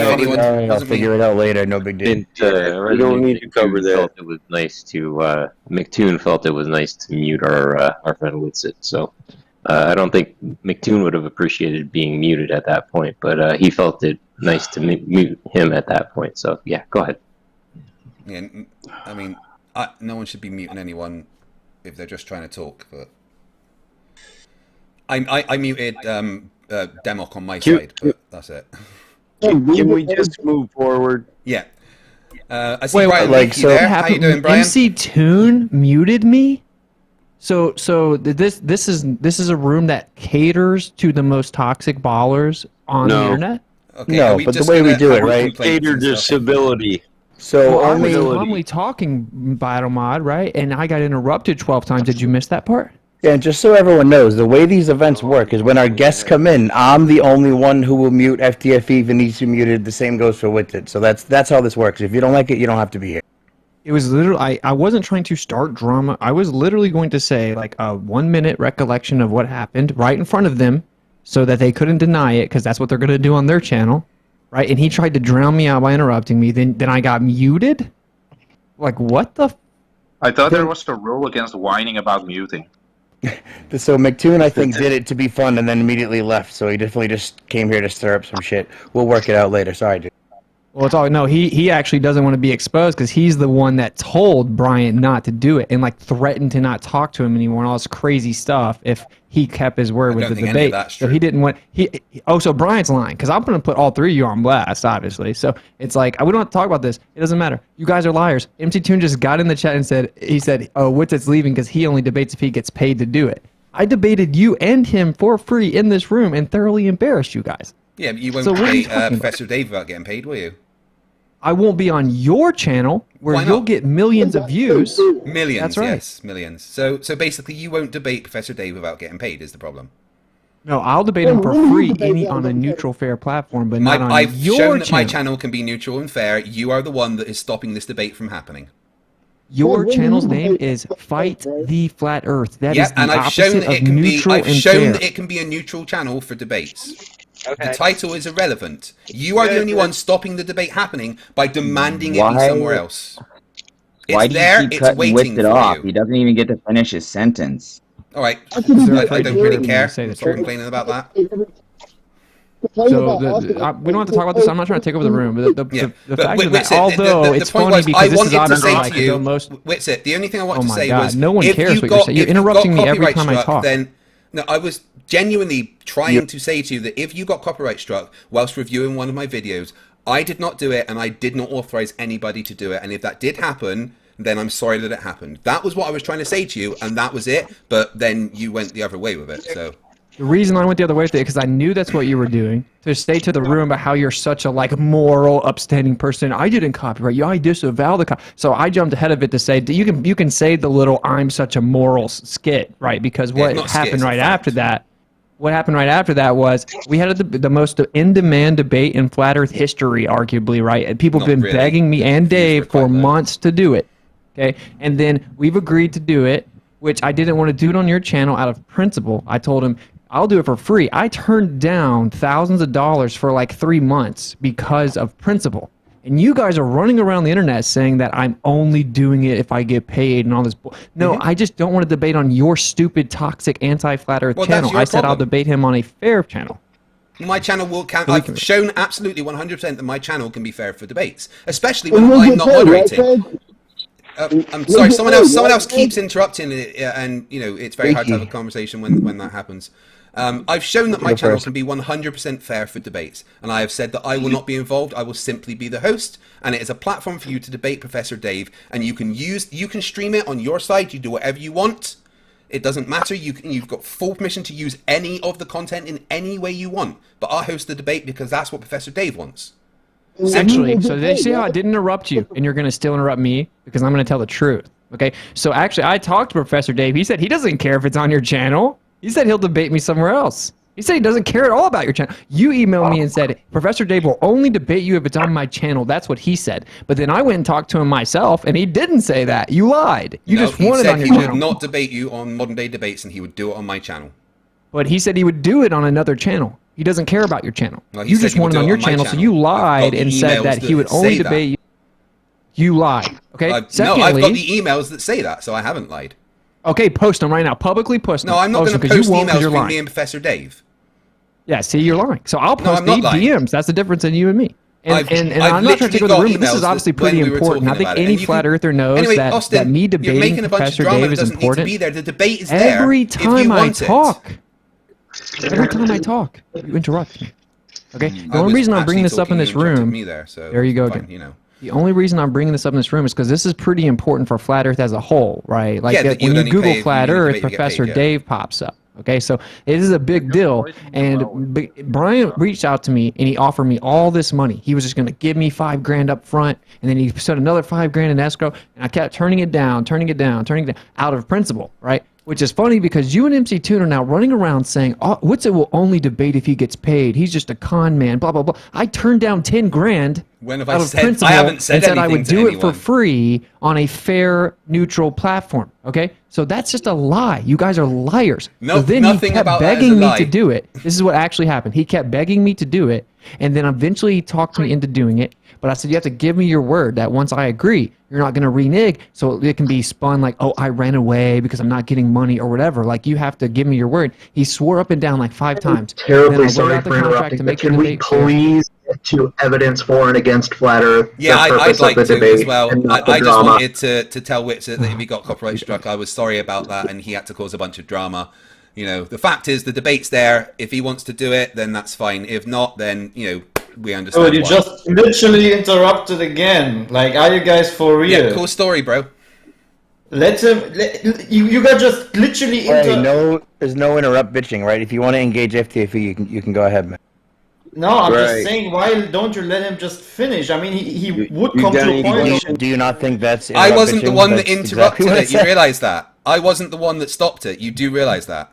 anyone. I'll figure it out later. No big deal. We don't need to cover that. Felt it was nice to McToon felt it was nice to mute our friend Witsit. So I don't think McToon would have appreciated being muted at that point, but he felt it nice to mute him at that point. So yeah, go ahead. Yeah, I mean, no one should be muting anyone if they're just trying to talk. But I muted Demok on my side, but that's it. Can we just move forward? Yeah. I see Brian Leakey there. How you doing, Brian? MC Toon muted me. So this is a room that caters to the most toxic ballers on the internet. Okay, no, but the way we do it, right? Cater to civility. So I was calmly talking, Battle Mod, right? And I got interrupted 12 times. Did you miss that part? Yeah, just so everyone knows, the way these events work is when our guests come in, I'm the only one who will mute FTFE if it needs to be muted. The same goes for Witted. So that's how this works. If you don't like it, you don't have to be here. It was literally, I wasn't trying to start drama. I was literally going to say like a 1 minute recollection of what happened right in front of them so that they couldn't deny it because that's what they're going to do on their channel, right? And he tried to drown me out by interrupting me. Then I got muted? Like, what the? I thought there was a rule against whining about muting. So McToon, I think, did it to be fun and then immediately left. So he definitely just came here to stir up some shit. We'll work it out later. Sorry, dude. Well, it's all no. He actually doesn't want to be exposed because he's the one that told Bryant not to do it and like threatened to not talk to him anymore and all this crazy stuff if he kept his word with the debate. So he didn't want so Bryant's lying because I'm going to put all three of you on blast, obviously. So it's like we don't have to talk about this. It doesn't matter. You guys are liars. MC Toon just got in the chat and said Wittit's leaving because he only debates if he gets paid to do it. I debated you and him for free in this room and thoroughly embarrassed you guys. Yeah, but you won't debate Professor Dave without getting paid, will you? I won't be on your channel where you'll get millions of views. Millions, that's right. Yes, millions. So basically, you won't debate Professor Dave without getting paid. Is the problem? No, I'll debate him for free on a neutral, fair platform, but not on I've your shown that channel. my channel can be neutral and fair. You are the one that is stopping this debate from happening. Your channel's name is Fight the Flat Earth. That is the and I've shown opposite that it of can be. neutral I've and shown fair. that it can be a neutral channel for debates. Okay. The title is irrelevant. You are the only one stopping the debate happening by demanding it be somewhere else. Why do you keep cutting Witted off? He doesn't even get to finish his sentence. All right, I don't really care. Stop complaining about that. So we don't have to talk about this. I'm not trying to take over the room. But the fact is that although it's funny because this is obviously like the most... Witsit, the only thing I wanted to say was... no one cares what you're saying. You're interrupting me every time I talk. Then, no, I was genuinely trying to say to you that if you got copyright struck whilst reviewing one of my videos, I did not do it and I did not authorize anybody to do it. And if that did happen, then I'm sorry that it happened. That was what I was trying to say to you, and that was it. But then you went the other way with it, so... The reason I went the other way is because I knew that's what you were doing. To stay to the room about how you're such a like moral, upstanding person. I didn't copyright you. I disavow the So I jumped ahead of it to say you can say the little "I'm such a moral" skit, right? Because what happened right after that? What happened right after that was we had the most in-demand debate in flat Earth history, arguably, right? And people have been begging me and Dave for months to do it. Okay, and then we've agreed to do it, which I didn't want to do it on your channel out of principle. I told him, I'll do it for free. I turned down thousands of dollars for like 3 months because of principle. And you guys are running around the internet saying that I'm only doing it if I get paid and all this. No, I just don't want to debate on your stupid, toxic, anti-flat Earth channel. I said I'll debate him on a fair channel. My channel will count. I've shown absolutely 100% that my channel can be fair for debates, especially when I'm not moderating. I'm sorry. Someone else keeps interrupting, and you know it's very hard to have a conversation when that happens. I've shown that my channel can be 100% fair for debates, and I have said that I will not be involved. I will simply be the host, and it is a platform for you to debate Professor Dave. And you can stream it on your side. You do whatever you want. It doesn't matter. You've got full permission to use any of the content in any way you want. But I'll host the debate because that's what Professor Dave wants. Actually, so they see how I didn't interrupt you, and you're going to still interrupt me because I'm going to tell the truth. Okay, so actually, I talked to Professor Dave. He said he doesn't care if it's on your channel. He said he'll debate me somewhere else. He said he doesn't care at all about your channel. You emailed me and said, Professor Dave will only debate you if it's on my channel. That's what he said. But then I went and talked to him myself, and he didn't say that. You lied. You just wanted on your channel. He would not debate you on Modern Day Debates, and he would do it on my channel. But he said he would do it on another channel. He doesn't care about your channel. Well, you just wanted on your channel, so you lied and said that he would only debate you. You lied. Okay. No, I've got the emails that say that, so I haven't lied. Okay, post them right now. Publicly post them. No, I'm not going to post emails between me and Professor Dave. Yeah, see, you're lying. So I'll post the DMs. That's the difference in you and me. And I'm not trying to take over the room, but this is obviously pretty important. I think any flat earther knows that me debating Professor Dave is important. The debate is there. Every time I talk, you interrupt me. Okay? The only reason I'm bringing this up in this room, there you go again. The only reason I'm bringing this up in this room is because this is pretty important for Flat Earth as a whole, right? Like when you Google Flat Earth, Professor Dave pops up. Okay, so it is a big deal. And Brian reached out to me and he offered me all this money. He was just going to give me $5 grand up front, and then he set another $5 grand in escrow, and I kept turning it down out of principle, right? Which is funny because you and MC Toon are now running around saying, oh, Witsit will only debate if he gets paid. He's just a con man, blah, blah, blah. I turned down 10 grand when have out I of said, principle I haven't said and said I would do anyone. it for free on a fair, neutral platform. Okay? So that's just a lie. You guys are liars. No, so then nothing he kept about begging that is a me lie. to do it. This is what actually happened. He kept begging me to do it, and then eventually he talked me into doing it. But I said, you have to give me your word that once I agree, you're not going to renege, so it can be spun like, oh, I ran away because I'm not getting money or whatever. Like, you have to give me your word. He swore up and down like 5 times. Terribly sorry for interrupting, but can we please get to evidence for and against Flat Earth? Yeah, I'd like to as well. I just wanted to tell Witsit that if he got copyright struck, I was sorry about that, and he had to cause a bunch of drama. You know, the fact is the debate's there. If he wants to do it, then that's fine. If not, then, you know, we understand. Oh, you just literally interrupted again. Like, are you guys for real? Yeah, cool story, bro. Let him. You got just literally. There's no interrupt bitching, right? If you want to engage FTFE, you can go ahead, man. No, I'm just saying, why don't you let him just finish? I mean, he would come to a point. Do you not think that's? I wasn't the one that interrupted exactly it. You realize that? I wasn't the one that stopped it. You do realize that?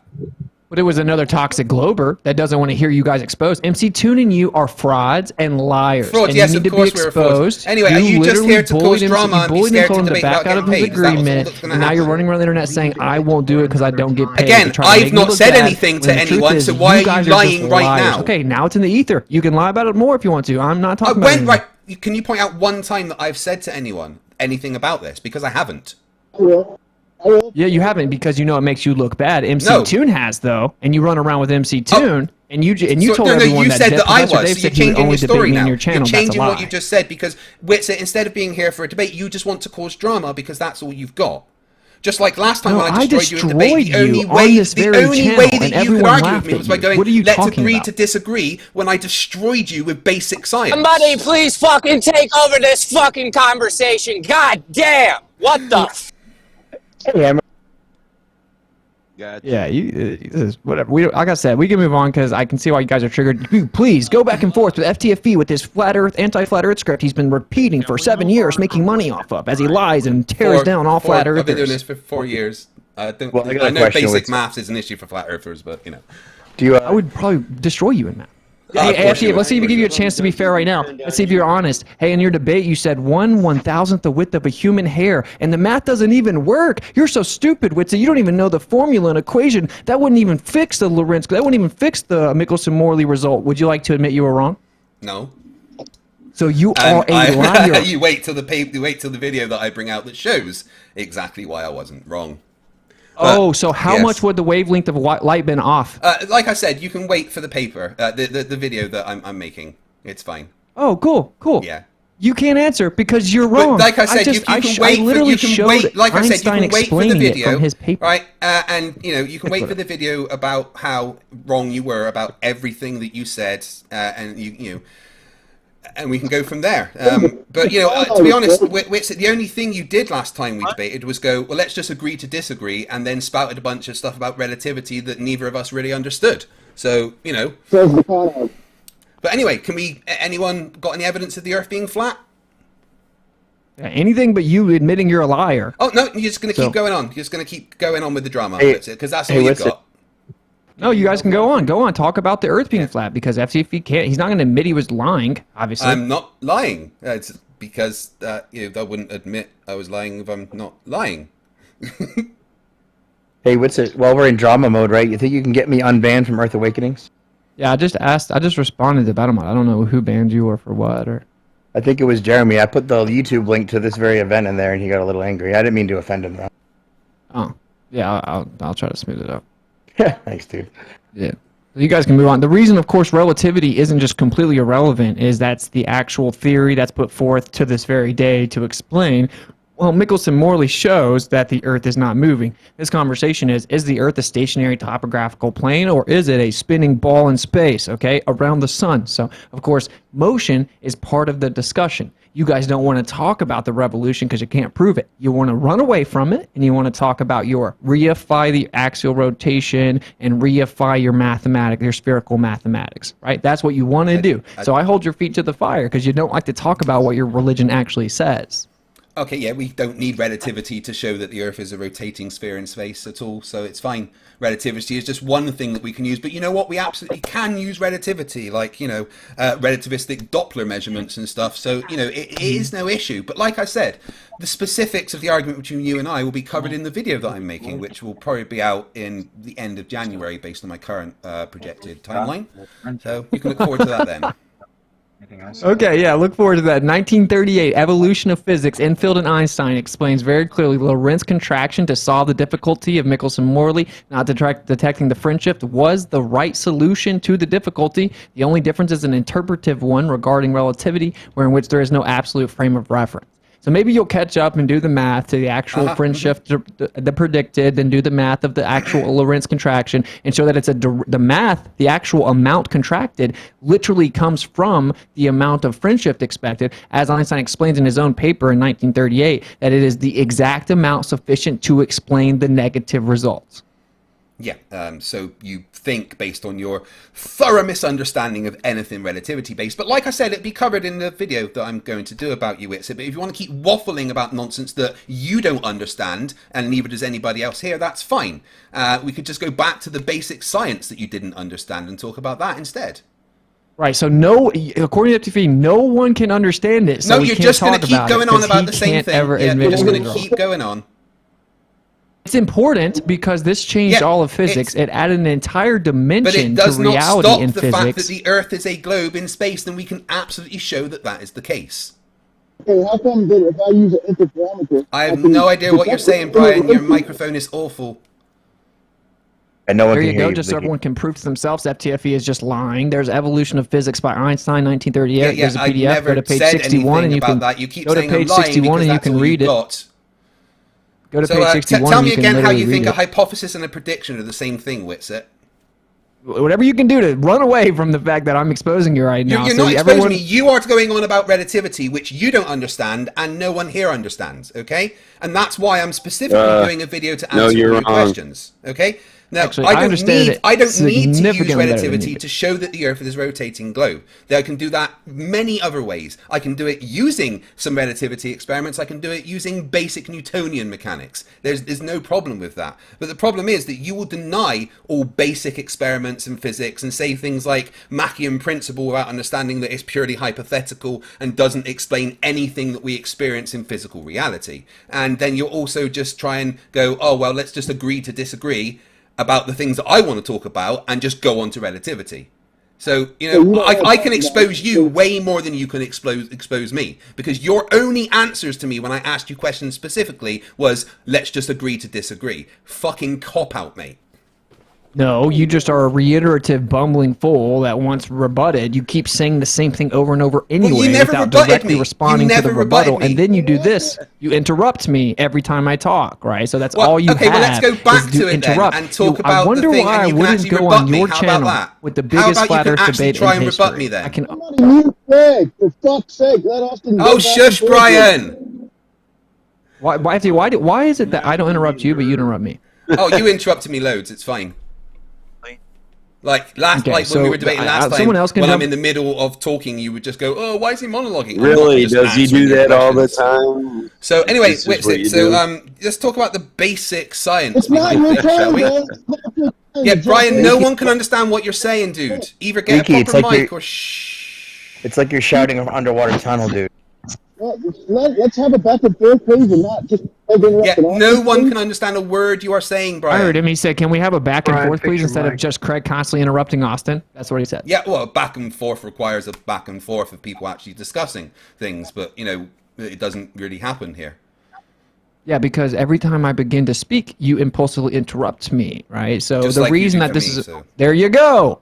But it was another toxic glober that doesn't want to hear you guys exposed. MC Toon and you are frauds and liars. Frauds, and yes, you need of to course be we're frauds. exposed. Anyway, are you just here to cause drama and be scared to debate back out of his agreement, and now you're running around the internet saying, I won't do it because I don't get paid. Again, I've not said anything to anyone, so why are you lying right now? Okay, now it's in the ether. You can lie about it more if you want to. I'm not talking about it. Right, can you point out one time that I've said to anyone anything about this? Because I haven't. Yeah, you haven't because you know it makes you look bad. MC Toon has though, and you run around with MC Toon, and you told everyone you said that I was. Dave so said you're changing your story now. Your channel. You're changing what you just said because Witsit, instead of being here for a debate, you just want to cause drama because that's all you've got. Just like last time when I destroyed you in debate, the only way that you could argue with me was by going, let's agree to disagree, when I destroyed you with basic science. Somebody please fucking take over this fucking conversation. God damn! What the Yeah, whatever. Like I said, we can move on because I can see why you guys are triggered. Please go back and forth with FTFE with this flat Earth, anti-flat Earth script he's been repeating for 7 years, making money off of as he lies and tears down all flat Earthers. I've been doing this for 4 years. I know basic maths is an issue for flat Earthers, but you know. I would probably destroy you in math. Hey, FTF, let's see if we give you a chance to be fair right now. Let's see if you're honest. Hey, in your debate, you said 1/1000th the width of a human hair, and the math doesn't even work. You're so stupid, Witsit. You don't even know the formula and equation. That wouldn't even fix the Lorentz. That wouldn't even fix the Michelson-Morley result. Would you like to admit you were wrong? No. So you are a liar. You wait till the video that I bring out that shows exactly why I wasn't wrong. So how much would the wavelength of light been off? Like I said, you can wait for the paper, the video that I'm making. It's fine. Oh, cool. Yeah. You can't answer because you're wrong. But like I said, you can wait for the video, from his paper. right? And you can wait for the video about how wrong you were about everything that you said, and and we can go from there. But to be honest, the only thing you did last time we debated was go, well, let's just agree to disagree, and then spouted a bunch of stuff about relativity that neither of us really understood. So But anyway, anyone got any evidence of the Earth being flat? Yeah, anything but you admitting you're a liar. Oh no, you're just going to keep going on. You're just going to keep going on with the drama, because that's all you've got. No, you guys can go on. Go on. Talk about the Earth being flat because FTFE can't. He's not going to admit he was lying. Obviously, I'm not lying. It's because I wouldn't admit I was lying if I'm not lying. Hey, what's it? While we're in drama mode, right? You think you can get me unbanned from Earth Awakenings? Yeah, I just responded to Battlemod. I don't know who banned you or for what or. I think it was Jeremy. I put the YouTube link to this very event in there, and he got a little angry. I didn't mean to offend him, though. Oh, yeah. I'll try to smooth it out. Thanks, dude. Yeah. You guys can move on. The reason, of course, relativity isn't just completely irrelevant is that's the actual theory that's put forth to this very day to explain. Well, Michelson-Morley shows that the Earth is not moving. This conversation is the Earth a stationary topographical plane or is it a spinning ball in space, okay, around the sun? So, of course, motion is part of the discussion. You guys don't want to talk about the revolution because you can't prove it. You want to run away from it, and you want to talk about reify the axial rotation and reify your spherical mathematics, right? That's what you want to do. So I hold your feet to the fire because you don't like to talk about what your religion actually says. Okay, yeah, we don't need relativity to show that the Earth is a rotating sphere in space at all, so it's fine. Relativity is just one thing that we can use, but you know what? We absolutely can use relativity, like, relativistic Doppler measurements and stuff, so, it is no issue. But like I said, the specifics of the argument between you and I will be covered in the video that I'm making, which will probably be out in the end of January based on my current projected timeline. So you can look forward to that then. Okay, yeah, look forward to that. 1938, Evolution of Physics, Enfield and Einstein explains very clearly Lorentz contraction to solve the difficulty of Michelson-Morley not detecting the fringe shift was the right solution to the difficulty. The only difference is an interpretive one regarding relativity, where in which there is no absolute frame of reference. So maybe you'll catch up and do the math to the actual fringe shift, the predicted, then do the math of the actual Lorentz contraction and show that it's the math, the actual amount contracted, literally comes from the amount of fringe shift expected, as Einstein explains in his own paper in 1938, that it is the exact amount sufficient to explain the negative results. Yeah, so you think based on your thorough misunderstanding of anything relativity-based. But like I said, it'd be covered in the video that I'm going to do about you, But if you want to keep waffling about nonsense that you don't understand, and neither does anybody else here, that's fine. We could just go back to the basic science that you didn't understand and talk about that instead. Right, so according to FTFE, no one can understand it. So no, you're just going to keep going on about the same thing. Yeah, you're just going to keep going on. It's important because this changed all of physics. It added an entire dimension to reality in physics. But it does not stop the fact that the Earth is a globe in space, then we can absolutely show that that is the case. Hey, how come that if I use an interferometer... I have no idea what you're saying, Brian. Your microphone is awful. And no one there can you go, just so everyone can prove to themselves FTFE is just lying. There's Evolution of Physics by Einstein, 1938. There's a PDF. Go to page 61 and you can go to page 61 and you can read it. Go to page 61. Tell me again how you think a hypothesis and a prediction are the same thing, Whitset. Whatever you can do to run away from the fact that I'm exposing you right now. You're not exposing me. You are going on about relativity, which you don't understand, and no one here understands, okay? And that's why I'm specifically doing a video to answer your questions, okay? Now, actually, I don't need to use relativity to show that the Earth is a rotating globe. I can do that many other ways. I can do it using some relativity experiments. I can do it using basic Newtonian mechanics. There's no problem with that. But the problem is that you will deny all basic experiments in physics and say things like Machian principle without understanding that it's purely hypothetical and doesn't explain anything that we experience in physical reality. And then you'll also just try and go, oh, well, let's just agree to disagree about the things that I want to talk about and just go on to relativity. So, I can expose you way more than you can expose me, because your only answers to me when I asked you questions specifically was, let's just agree to disagree. Fucking cop-out, mate. No, you just are a reiterative, bumbling fool that once rebutted, you keep saying the same thing over and over anyway without directly responding to the rebuttal. And then you do this. You interrupt me every time I talk, right? So that's all you have. Okay, well, let's go back to it then and talk about the thing, and you can actually rebut me. How about that? With the biggest flat Earth debate try in and history. rebut me then? For fuck's sake, let Austin... Oh, shush, Brian! Why is it that I don't interrupt you, but you interrupt me? Oh, you interrupted me loads. It's fine. Like when we were debating last time, when I'm in the middle of talking, you would just go, "Oh, why is he monologuing?" Really? Does he do that all the time? So anyway, let's talk about the basic science. It's not your turn, man. Yeah, Brian, no one can understand what you're saying, dude. Either get a proper mic or shh. It's like you're shouting of underwater tunnel, dude. Let's have a back and forth, please, and not just... Yeah, no one can understand a word you are saying, Brian. I heard him. He said, "Can we have a back and forth, please, instead of just Craig constantly interrupting Austin?" That's what he said. Yeah, well, back and forth requires a back and forth of people actually discussing things, but, you know, it doesn't really happen here. Yeah, because every time I begin to speak, you impulsively interrupt me, right? So Just the like reason you do that this for me, is... so. There you go,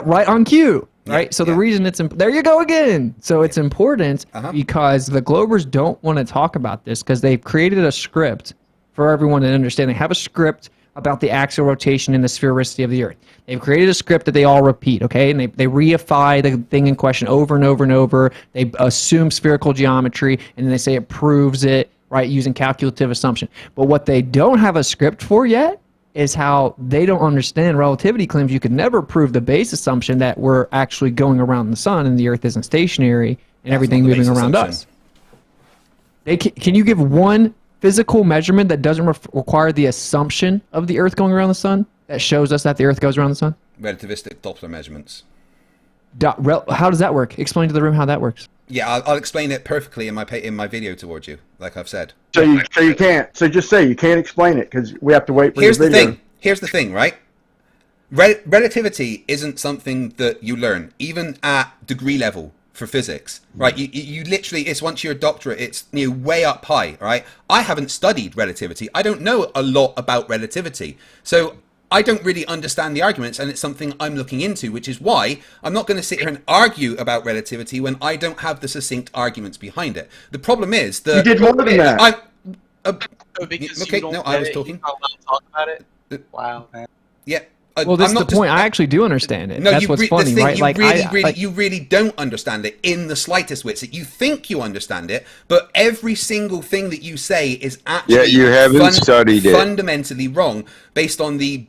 right on cue. Right, so the reason it's there you go again. So it's important because the Globers don't want to talk about this because they've created a script for everyone to understand. They have a script about the axial rotation and the sphericity of the Earth. They've created a script that they all repeat, okay, and they reify the thing in question over and over and over. They assume spherical geometry and then they say it proves it, right, using calculative assumption. But what they don't have a script for yet is how they don't understand relativity claims you could never prove the base assumption that we're actually going around the sun and the Earth isn't stationary and everything moving around us. Can you give one physical measurement that doesn't require the assumption of the Earth going around the sun that shows us that the Earth goes around the sun? Relativistic Doppler measurements. How does that work? Explain to the room how that works. Yeah, I'll explain it perfectly in my video towards you, like I've said. So you can't. So just say you can't explain it because we have to wait for the video. Here's the thing, right? Relativity isn't something that you learn, even at degree level for physics, right? You literally, it's once you're a doctorate, it's way up high, right? I haven't studied relativity. I don't know a lot about relativity, so I don't really understand the arguments, and it's something I'm looking into, which is why I'm not going to sit here and argue about relativity when I don't have the succinct arguments behind it. The problem is that... You did more than that. Okay, no, I was talking. Talk about it? Wow, man. Yeah. Well, this is the point. I actually do understand it. No, that's what's funny, right? You really don't understand it in the slightest whit. You think you understand it, but every single thing that you say is actually you haven't studied it. Fundamentally wrong based on the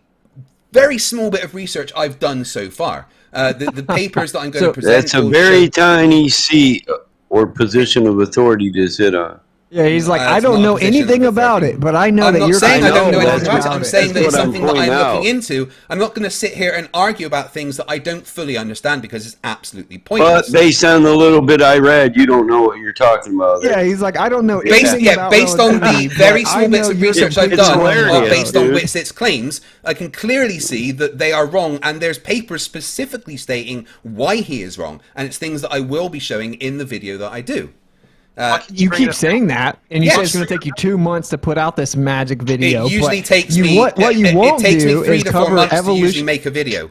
very small bit of research I've done so far. The papers that I'm going to present. That's a very tiny seat or position of authority to sit on. Yeah, he's like, I don't know anything about it, but I know that you're... I'm not saying I don't know anything about it. I'm saying that it's something that I'm looking into. I'm not going to sit here and argue about things that I don't fully understand because it's absolutely pointless. But based on the little bit I read, you don't know what you're talking about. Yeah, he's like, I don't know anything about based on the very small bits of research I've done, based on Witsit's claims, I can clearly see that they are wrong, and there's papers specifically stating why he is wrong, and it's things that I will be showing in the video that I do. You keep saying that, and you say it's going to take you 2 months to put out this magic video. It usually takes me. What you won't it takes do me 3 is to 4 cover months evolution. to usually make a video.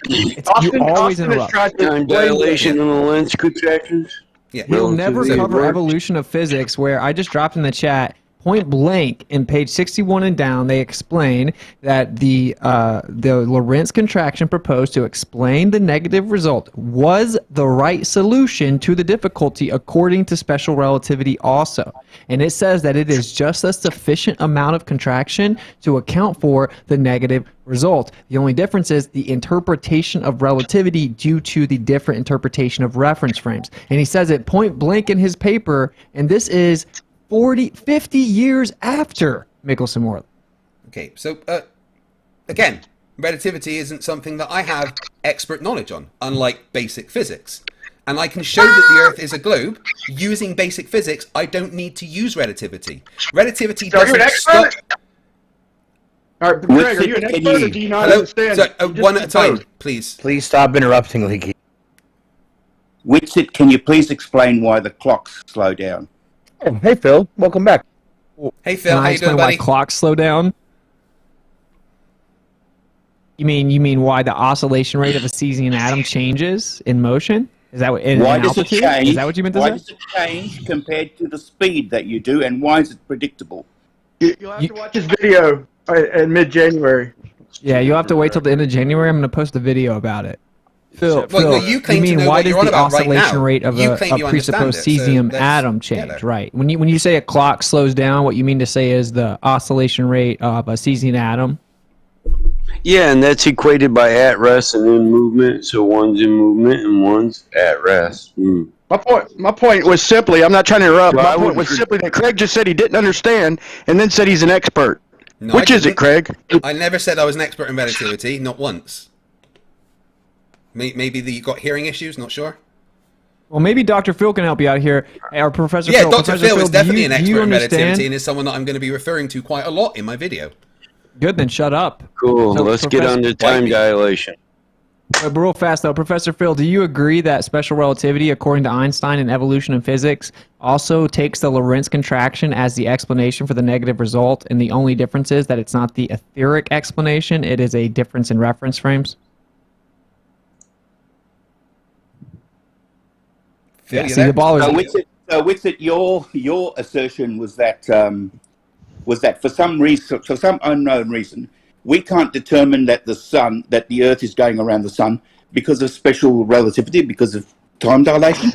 You always interrupt. Time dilation and the lens contractions. Yeah. You'll never cover evolution of physics, where I just dropped in the chat. Point blank in page 61 and down, they explain that the Lorentz contraction proposed to explain the negative result was the right solution to the difficulty according to special relativity also. And it says that it is just a sufficient amount of contraction to account for the negative result. The only difference is the interpretation of relativity due to the different interpretation of reference frames. And he says it point blank in his paper, and this is 50 years after Michelson-Morley. Okay, so again, relativity isn't something that I have expert knowledge on, unlike basic physics. And I can show that the Earth is a globe using basic physics. I don't need to use relativity. Relativity doesn't stop. All right, Greg, are you an expert or do you not understand? So, one at a time, please. Please stop interrupting, Leaky. Witsit, can you please explain why the clocks slow down? Oh, hey, Phil. Welcome back. Hey, Phil. Can I explain why clocks slow down? You mean why the oscillation rate of a cesium atom changes in motion? Is that what? Why does it change? Is that what you meant to say? Why does it change compared to the speed that you do, and why is it predictable? You'll have to watch this video in mid-January. Yeah, you'll have to wait till the end of January. I'm going to post a video about it. Phil, you claim to know why what does you're on the about right oscillation now. rate of a presupposed cesium atom change? Right. When you say a clock slows down, what you mean to say is the oscillation rate of a cesium atom. Yeah, and that's equated by at rest and in movement. So one's in movement and one's at rest. My point was simply, I'm not trying to interrupt. My point was simply that Craig just said he didn't understand, and then said he's an expert. No, Which is it, Craig? I never said I was an expert in relativity, not once. Maybe you got hearing issues, not sure. Well, maybe Dr. Phil can help you out here, or Professor Yeah, Phil. Dr. Phil is definitely an do expert you in relativity understand? and is someone that I'm going to be referring to quite a lot in my video. Good, then shut up. Cool. So, Let's get under time dilation. But real fast though, Professor Phil, do you agree that special relativity, according to Einstein and evolution and physics, also takes the Lorentz contraction as the explanation for the negative result, and the only difference is that it's not the etheric explanation, it is a difference in reference frames? Yeah, see, the ball is... So Wixit, your assertion was that for some reason, for some unknown reason, we can't determine that the Earth is going around the sun because of special relativity, because of time dilation.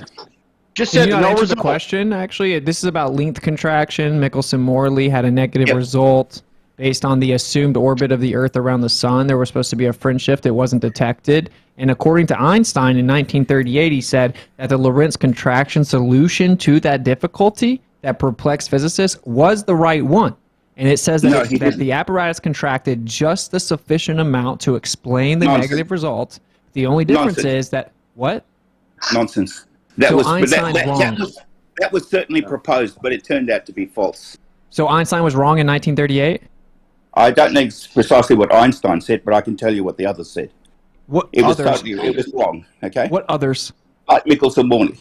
Just said no answer the question. Actually, this is about length contraction. Michelson-Morley had a negative result based on the assumed orbit of the Earth around the sun. There was supposed to be a fringe shift. It wasn't detected. And according to Einstein in 1938, he said that the Lorentz contraction solution to that difficulty that perplexed physicists was the right one. And it says that, that the apparatus contracted just the sufficient amount to explain the negative result. The only difference is that... What? Nonsense. That So was Einstein's wrong. that was certainly proposed, but it turned out to be false. So Einstein was wrong in 1938? I don't know precisely what Einstein said, but I can tell you what the others said. What it was others? totally, it was wrong. Okay. What others? Like Michelson-Morley.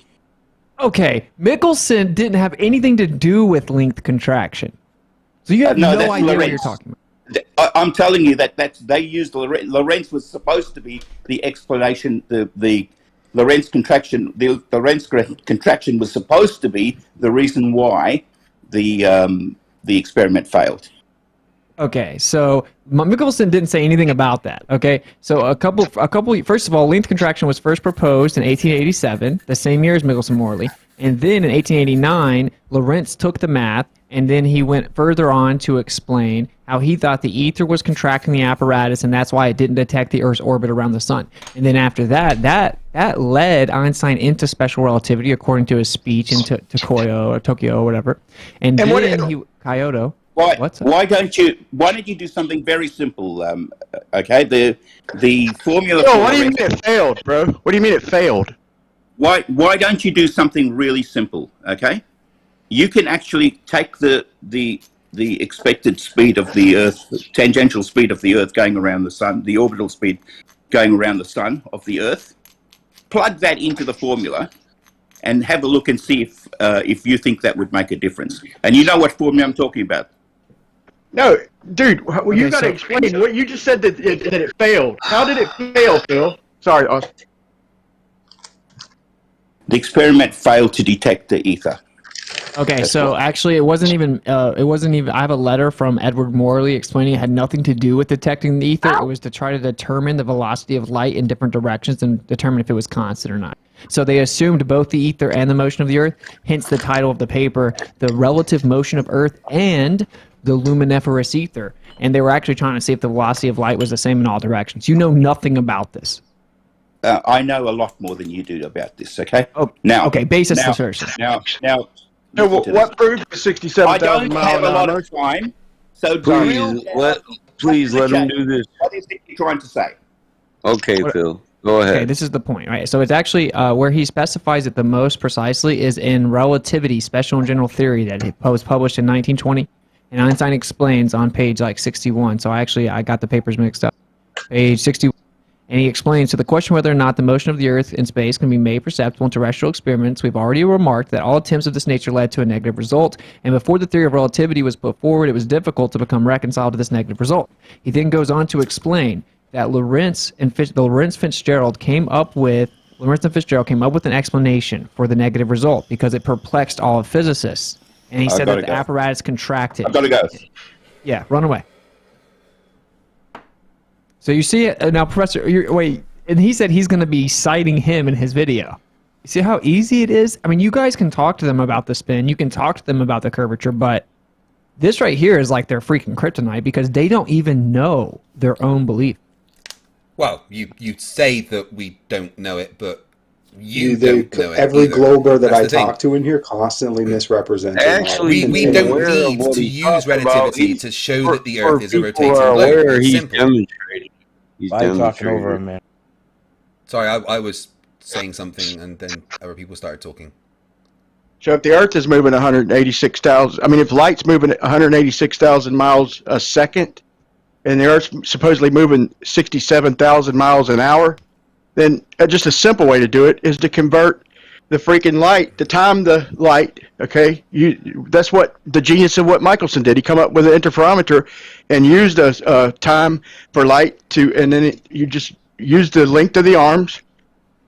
Okay, Michelson didn't have anything to do with length contraction. So you have no idea Lorentz. what you're talking about. I'm telling you that they used Lorentz was supposed to be the explanation. The Lorentz contraction. The Lorentz contraction was supposed to be the reason why the experiment failed. Okay, so Michelson didn't say anything about that. Okay, so a couple. First of all, length contraction was first proposed in 1887, the same year as Michelson-Morley, and then in 1889, Lorentz took the math, and then he went further on to explain how he thought the ether was contracting the apparatus, and that's why it didn't detect the Earth's orbit around the sun. And then after that, that led Einstein into special relativity, according to his speech in Tokyo or whatever. And then Kyoto. Why don't you do something very simple? Okay, the formula. No, what do you mean it failed, bro? What do you mean it failed? Why don't you do something really simple? Okay, you can actually take the expected speed of the Earth, tangential speed of the Earth going around the sun, the orbital speed going around the sun of the Earth, plug that into the formula, and have a look and see if you think that would make a difference. And you know what formula I'm talking about. No, dude, well, you got to explain what you just said that it failed. How did it fail, Phil? Sorry, Austin. The experiment failed to detect the ether. Okay, so actually it wasn't even, I have a letter from Edward Morley explaining it had nothing to do with detecting the ether. It was to try to determine the velocity of light in different directions and determine if it was constant or not. So they assumed both the ether and the motion of the Earth, hence the title of the paper, The Relative Motion of Earth and the Luminiferous Ether. And they were actually trying to see if the velocity of light was the same in all directions. You know nothing about this. I know a lot more than you do about this, okay? Oh, now, okay, basis assertion. Now, so what proved 67,000 miles I don't have a lot of time, so please let him do this. What is it you're trying to say? Okay, Phil, go ahead. Okay, this is the point, right? So it's actually where he specifies it the most precisely is in Relativity, Special and General Theory, that was published in 1920, and Einstein explains on page like 61. So I got the papers mixed up. Page 61. And he explains, so the question whether or not the motion of the Earth in space can be made perceptible in terrestrial experiments, we've already remarked that all attempts of this nature led to a negative result, and before the theory of relativity was put forward, it was difficult to become reconciled to this negative result. He then goes on to explain that Lorentz and Fitzgerald came up with an explanation for the negative result because it perplexed all of physicists. And he said that the apparatus contracted. I've got to go. Yeah, run away. So you see it now, Professor. Wait, and he said he's going to be citing him in his video. You see how easy it is? I mean, you guys can talk to them about the spin. You can talk to them about the curvature, but This right here is like their freaking kryptonite because they don't even know their own belief. Well, you say that we don't know it, but you don't know it every either. glober that That's I the talk to in here constantly misrepresents Actually, we don't need to use relativity to show that the Earth is a rotating globe. It's simple. Demonstrating. He's I'm talking demonstrating. over him, man. Sorry, I was saying something and then other people started talking. So if the Earth is moving 186,000, I mean, if light's moving at 186,000 miles a second, and the Earth's supposedly moving 67,000 miles an hour, then just a simple way to do it is to convert the freaking light, to time the light. Okay, that's what the genius of what Michelson did. He come up with an interferometer and used a time for light and then you just use the length of the arms.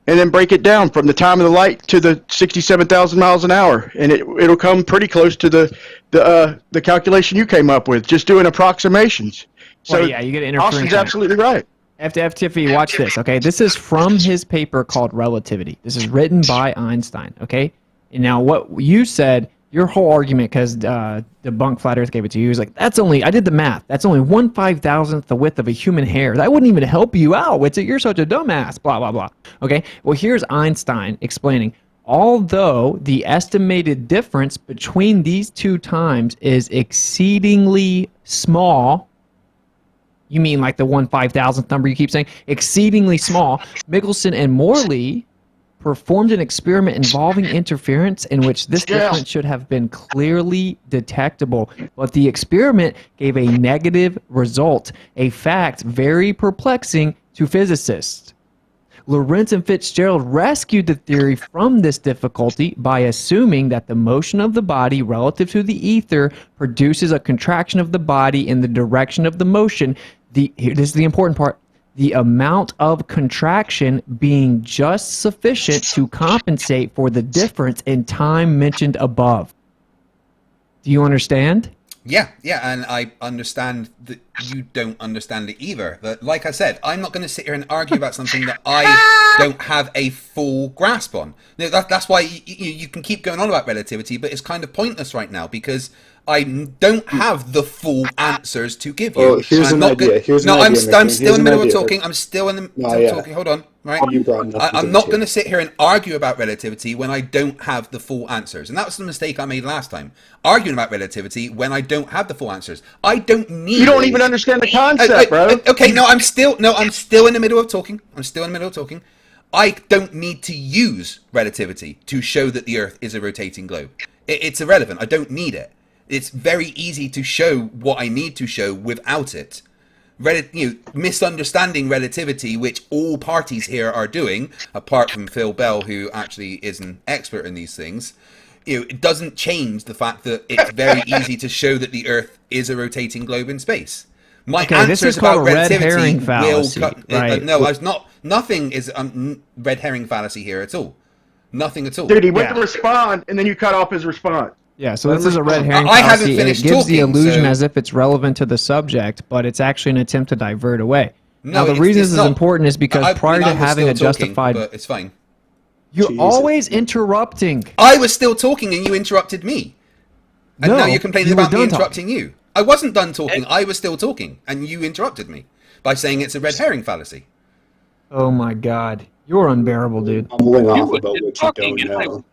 And then break it down from the time of the light to the 67,000 miles an hour, and it'll come pretty close to the calculation you came up with, just doing approximations. So well, yeah, you get interference. Austin's absolutely right. FTFE, watch this. Okay, this is from his paper called Relativity. This is written by Einstein. Okay, and now what you said, your whole argument, because Debunk Flat Earth gave it to you, is like, that's only, I did the math, that's only 1/5000th the width of a human hair. That wouldn't even help you out. You're such a dumbass, blah, blah, blah. Okay, well, here's Einstein explaining, although the estimated difference between these two times is exceedingly small, you mean like the 1/5000th number you keep saying? Exceedingly small, Michelson and Morley performed an experiment involving interference in which this difference should have been clearly detectable, but the experiment gave a negative result, a fact very perplexing to physicists. Lorentz and Fitzgerald rescued the theory from this difficulty by assuming that the motion of the body relative to the ether produces a contraction of the body in the direction of the motion. This is the important part. The amount of contraction being just sufficient to compensate for the difference in time mentioned above. Do you understand? Yeah, and I understand that you don't understand it either. But like I said, I'm not going to sit here and argue about something that I don't have a full grasp on. That's why you can keep going on about relativity, but it's kind of pointless right now because I don't have the full answers to give you. Well, here's an idea. I'm still in the middle of talking. I'm still in the middle of talking. Hold on. Right? I'm not going to sit here and argue about relativity when I don't have the full answers. And that was the mistake I made last time. Arguing about relativity when I don't have the full answers. I don't need. You don't even understand the concept, bro. Okay, I'm still in the middle of talking. I don't need to use relativity to show that the Earth is a rotating globe. It's irrelevant. I don't need it. It's very easy to show what I need to show without it. Misunderstanding relativity, which all parties here are doing, apart from Phil Bell, who actually is an expert in these things, it doesn't change the fact that it's very easy to show that the Earth is a rotating globe in space. My answers about relativity will cut. Right? No, it's not. Nothing is red herring fallacy here at all. Nothing at all. Dude, he went to respond, and then you cut off his response. Yeah, so this is a red herring fallacy. I haven't finished talking. It gives the illusion as if it's relevant to the subject, but it's actually an attempt to divert away. Now, the reason this is important is because prior to having a justified... But it's fine. You're always interrupting. I was still talking and you interrupted me. And now you're complaining about me interrupting you. I wasn't done talking. I was still talking and you interrupted me by saying it's a red herring fallacy. Oh my God. You're unbearable, dude. Mumbling off about what you don't know.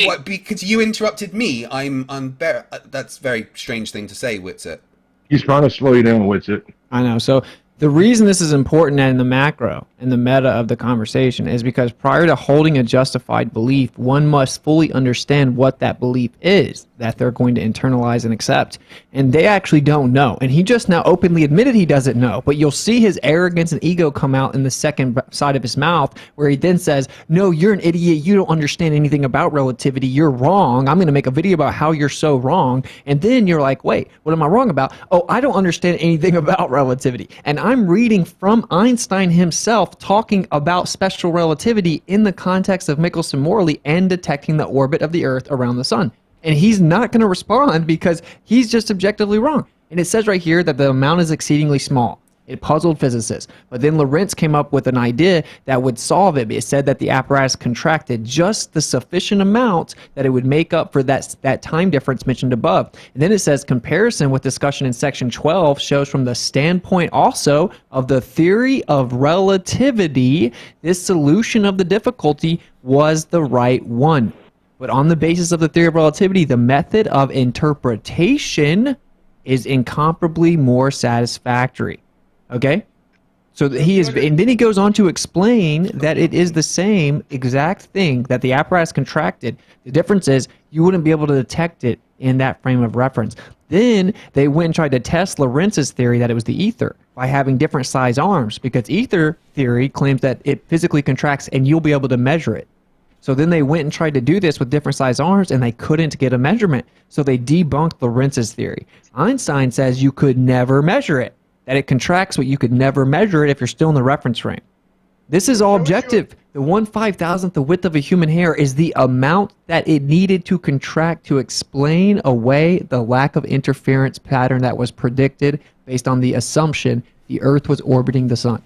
What, because you interrupted me, I'm unbearable. That's a very strange thing to say, Witsit. He's trying to slow you down, Witsit. I know. So the reason this is important in the macro and the meta of the conversation is because prior to holding a justified belief, one must fully understand what that belief is that they're going to internalize and accept. And they actually don't know. And he just now openly admitted he doesn't know. But you'll see his arrogance and ego come out in the second side of his mouth where he then says, no, you're an idiot. You don't understand anything about relativity. You're wrong. I'm going to make a video about how you're so wrong. And then you're like, wait, what am I wrong about? Oh, I don't understand anything about relativity. And I'm reading from Einstein himself talking about special relativity in the context of Michelson-Morley and detecting the orbit of the Earth around the sun. And he's not going to respond because he's just objectively wrong. And it says right here that the amount is exceedingly small. It puzzled physicists. But then Lorentz came up with an idea that would solve it. It said that the apparatus contracted just the sufficient amount that it would make up for that time difference mentioned above. And then it says comparison with discussion in section 12 shows from the standpoint also of the theory of relativity, this solution of the difficulty was the right one. But on the basis of the theory of relativity, the method of interpretation is incomparably more satisfactory. Okay? So and then he goes on to explain that it is the same exact thing that the apparatus contracted. The difference is you wouldn't be able to detect it in that frame of reference. Then they went and tried to test Lorentz's theory that it was the ether by having different size arms, because ether theory claims that it physically contracts and you'll be able to measure it. So then they went and tried to do this with different size arms, and they couldn't get a measurement. So they debunked Lorentz's theory. Einstein says you could never measure it, that it contracts, but you could never measure it if you're still in the reference frame. This is all objective. The 1/5000th the width of a human hair is the amount that it needed to contract to explain away the lack of interference pattern that was predicted based on the assumption the Earth was orbiting the sun.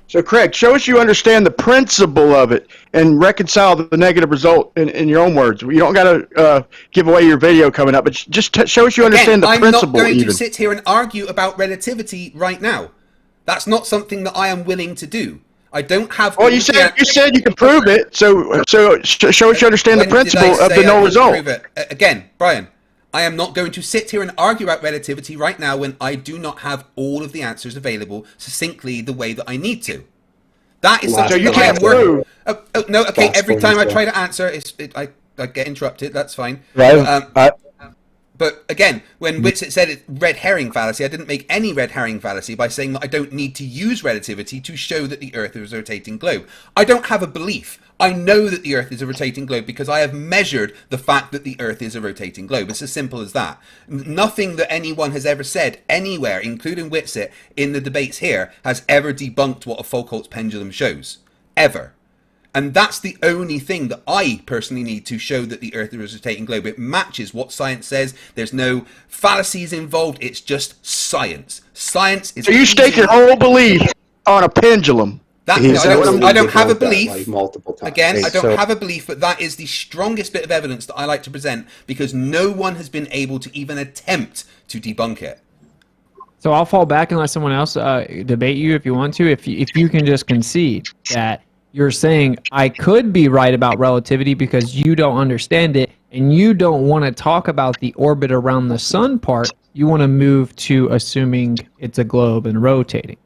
So, Craig, show us you understand the principle of it and reconcile the negative result in your own words. You don't got to give away your video coming up, but just show us you understand the principle. I'm not going to sit here and argue about relativity right now. That's not something that I am willing to do. I don't have. Well, you said you can prove it. So show us you understand the principle of the no result. Again, Brian, I am not going to sit here and argue about relativity right now when I do not have all of the answers available succinctly the way that I need to. That is something that I am working. No, okay. Every time I try to answer, I get interrupted. That's fine. Right. But again, when Whitsitt said it, red herring fallacy, I didn't make any red herring fallacy by saying that I don't need to use relativity to show that the Earth is a rotating globe. I don't have a belief. I know that the Earth is a rotating globe because I have measured the fact that the Earth is a rotating globe. It's as simple as that. Nothing that anyone has ever said anywhere, including Whitsitt, in the debates here, has ever debunked what a Foucault's pendulum shows. Ever. And that's the only thing that I personally need to show that the Earth is a rotating globe. It matches what science says. There's no fallacies involved. It's just science. Science is... So you stake your whole belief on a pendulum. I don't have a belief. Again, I don't have a belief, but that is the strongest bit of evidence that I like to present because no one has been able to even attempt to debunk it. So I'll fall back and let someone else debate you if you want to. If you can just concede that you're saying I could be right about relativity because you don't understand it and you don't want to talk about the orbit around the sun part. You want to move to assuming it's a globe and rotating.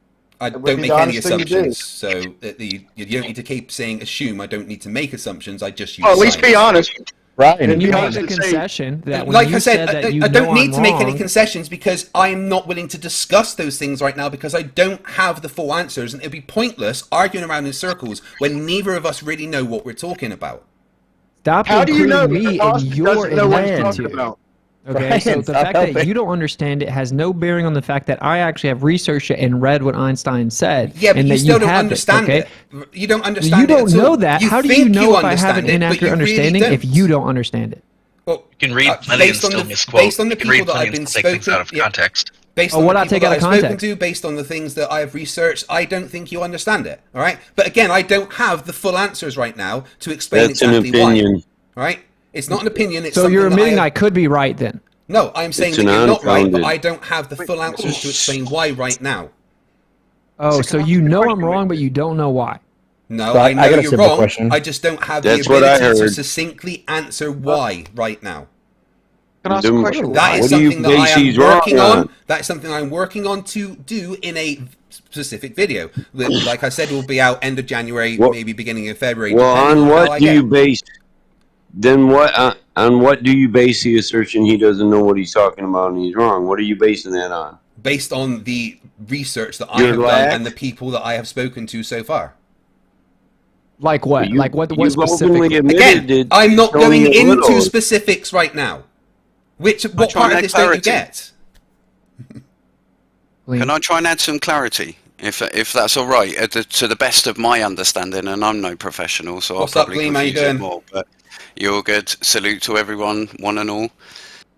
I don't make any assumptions, so you don't need to keep saying assume. I don't need to make assumptions. I just use at least be honest. Right. And you made the concession that when like you I said, that you I don't know need I'm to make any wrong, concessions because I'm not willing to discuss those things right now because I don't have the full answers and it'd be pointless arguing around in circles when neither of us really know what we're talking about. Stop How do you know including me that in your doesn't know what he's advantage talking here. about? Okay, Brian, so the stop fact that helping. you don't understand it has no bearing on the fact that I actually have researched it and read what Einstein said. Yeah, but and you that still don't have understand it. it. You don't understand You it don't at all. know that. How do you think know if I have understand an it, but inaccurate you really understanding don't. if you don't understand it? Well, You can read plenty and based on still the misquote. based on the You can read people that plenty I've been and still take things spoken, out of context. based Oh, on what the I people take that out I've of spoken context? to, based on the things that I've researched, I don't think you understand it. All right, but again, I don't have the full answers right now to explain That's an exactly why. opinion. All right, it's not an opinion. It's So something you're that admitting I I could be right then? No, I'm saying It's that an you're not right, but unfounded- I don't have the full answers to explain why right now. Oh, so you know I'm wrong, but you don't know why. No, So I know I got a you're simple wrong. question. I just don't have That's the what I ability to heard. succinctly answer why right now. Can I ask a question? That is What do you something that I base am these wrong working on? on. That is something I'm working on to do in a specific video. Like I said, will be out end of January, Well- maybe beginning of February. Well, depending on how I what do get. you base? Then what? On what do you base the assertion he doesn't know what he's talking about and he's wrong? What are you basing that on? Based on the research that I Your have done lack? and the people that I have spoken to so far. Like what? Like what You've specifically? openly admitted Again, that I'm not showing going it into little. specifics right now. What trying part to of add this don't you clarity. get? Can I try and add some clarity, if that's all right, to the best of my understanding? And I'm no professional, so What's I'll up, probably Gleam? How you confuse it doing? more. But you're good. Salute to everyone, one and all.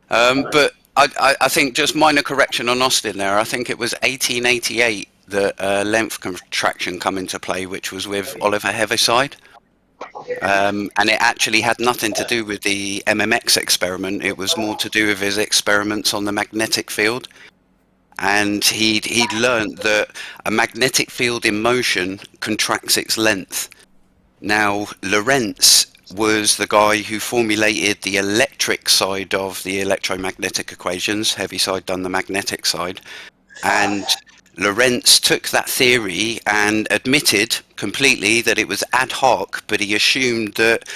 But I think just minor correction on Austin there. I think it was 1888 that length contraction come into play, which was with Oliver Heaviside. And it actually had nothing to do with the MMX experiment. It was more to do with his experiments on the magnetic field. And he'd learned that a magnetic field in motion contracts its length. Now, Lorentz was the guy who formulated the electric side of the electromagnetic equations. Heaviside done the magnetic side. And Lorentz took that theory and admitted completely that it was ad hoc, but he assumed that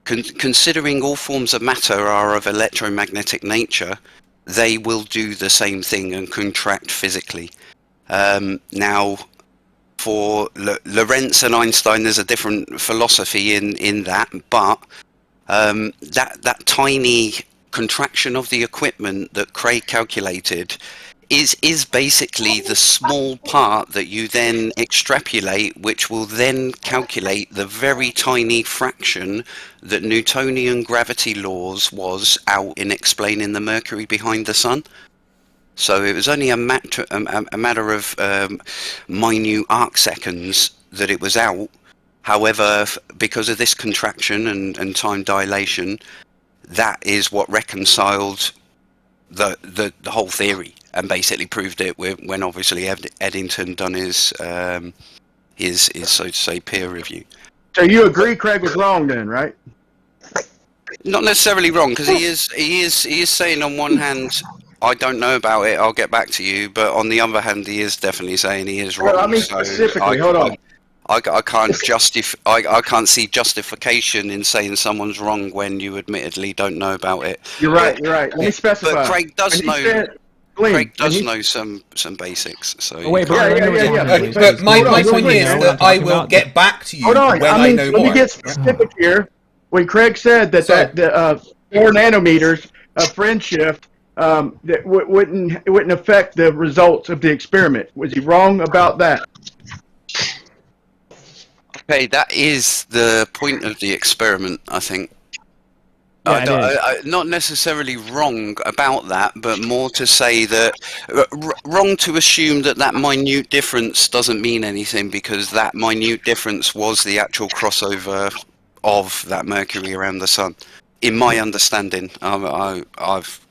considering all forms of matter are of electromagnetic nature, they will do the same thing and contract physically. Now, for Lorentz and Einstein, there's a different philosophy in that, but that tiny contraction of the equipment that Craig calculated is basically the small part that you then extrapolate, which will then calculate the very tiny fraction that Newtonian gravity laws was out in explaining the Mercury behind the sun. So it was only a matter of minute arc seconds that it was out. However, because of this contraction and time dilation, that is what reconciled the whole theory and basically proved it when obviously Eddington done his so to say peer review. So you agree Craig was wrong then, right? Not necessarily wrong, because he is saying on one hand, I don't know about it, I'll get back to you, but on the other hand, he is definitely saying he is wrong. Well, I mean specifically, hold on. I can't see justification in saying someone's wrong when you admittedly don't know about it. You're right. Let me specify. But Craig does know. Craig does know some basics. So But my point is that I will get back to you when I know more. Let me get specific here. When Craig said that the 4 nanometers of friendship that wouldn't affect the results of the experiment, was he wrong about that? Okay, that is the point of the experiment, I think. Not necessarily wrong about that, but more to say that wrong to assume that minute difference doesn't mean anything, because that minute difference was the actual crossover of that Mercury around the sun. In my understanding, I've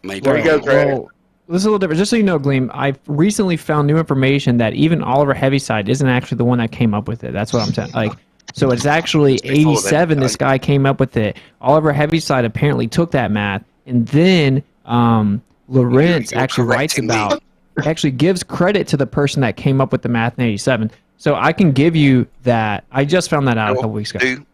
made. There you go, Craig. This is a little different. Just so you know, Gleam, I've recently found new information that even Oliver Heaviside isn't actually the one that came up with it. That's what I'm saying. So it's actually 87. This guy came up with it. Oliver Heaviside apparently took that math, and then Lorentz actually actually gives credit to the person that came up with the math in 87. So I can give you that. I just found that out a couple weeks ago.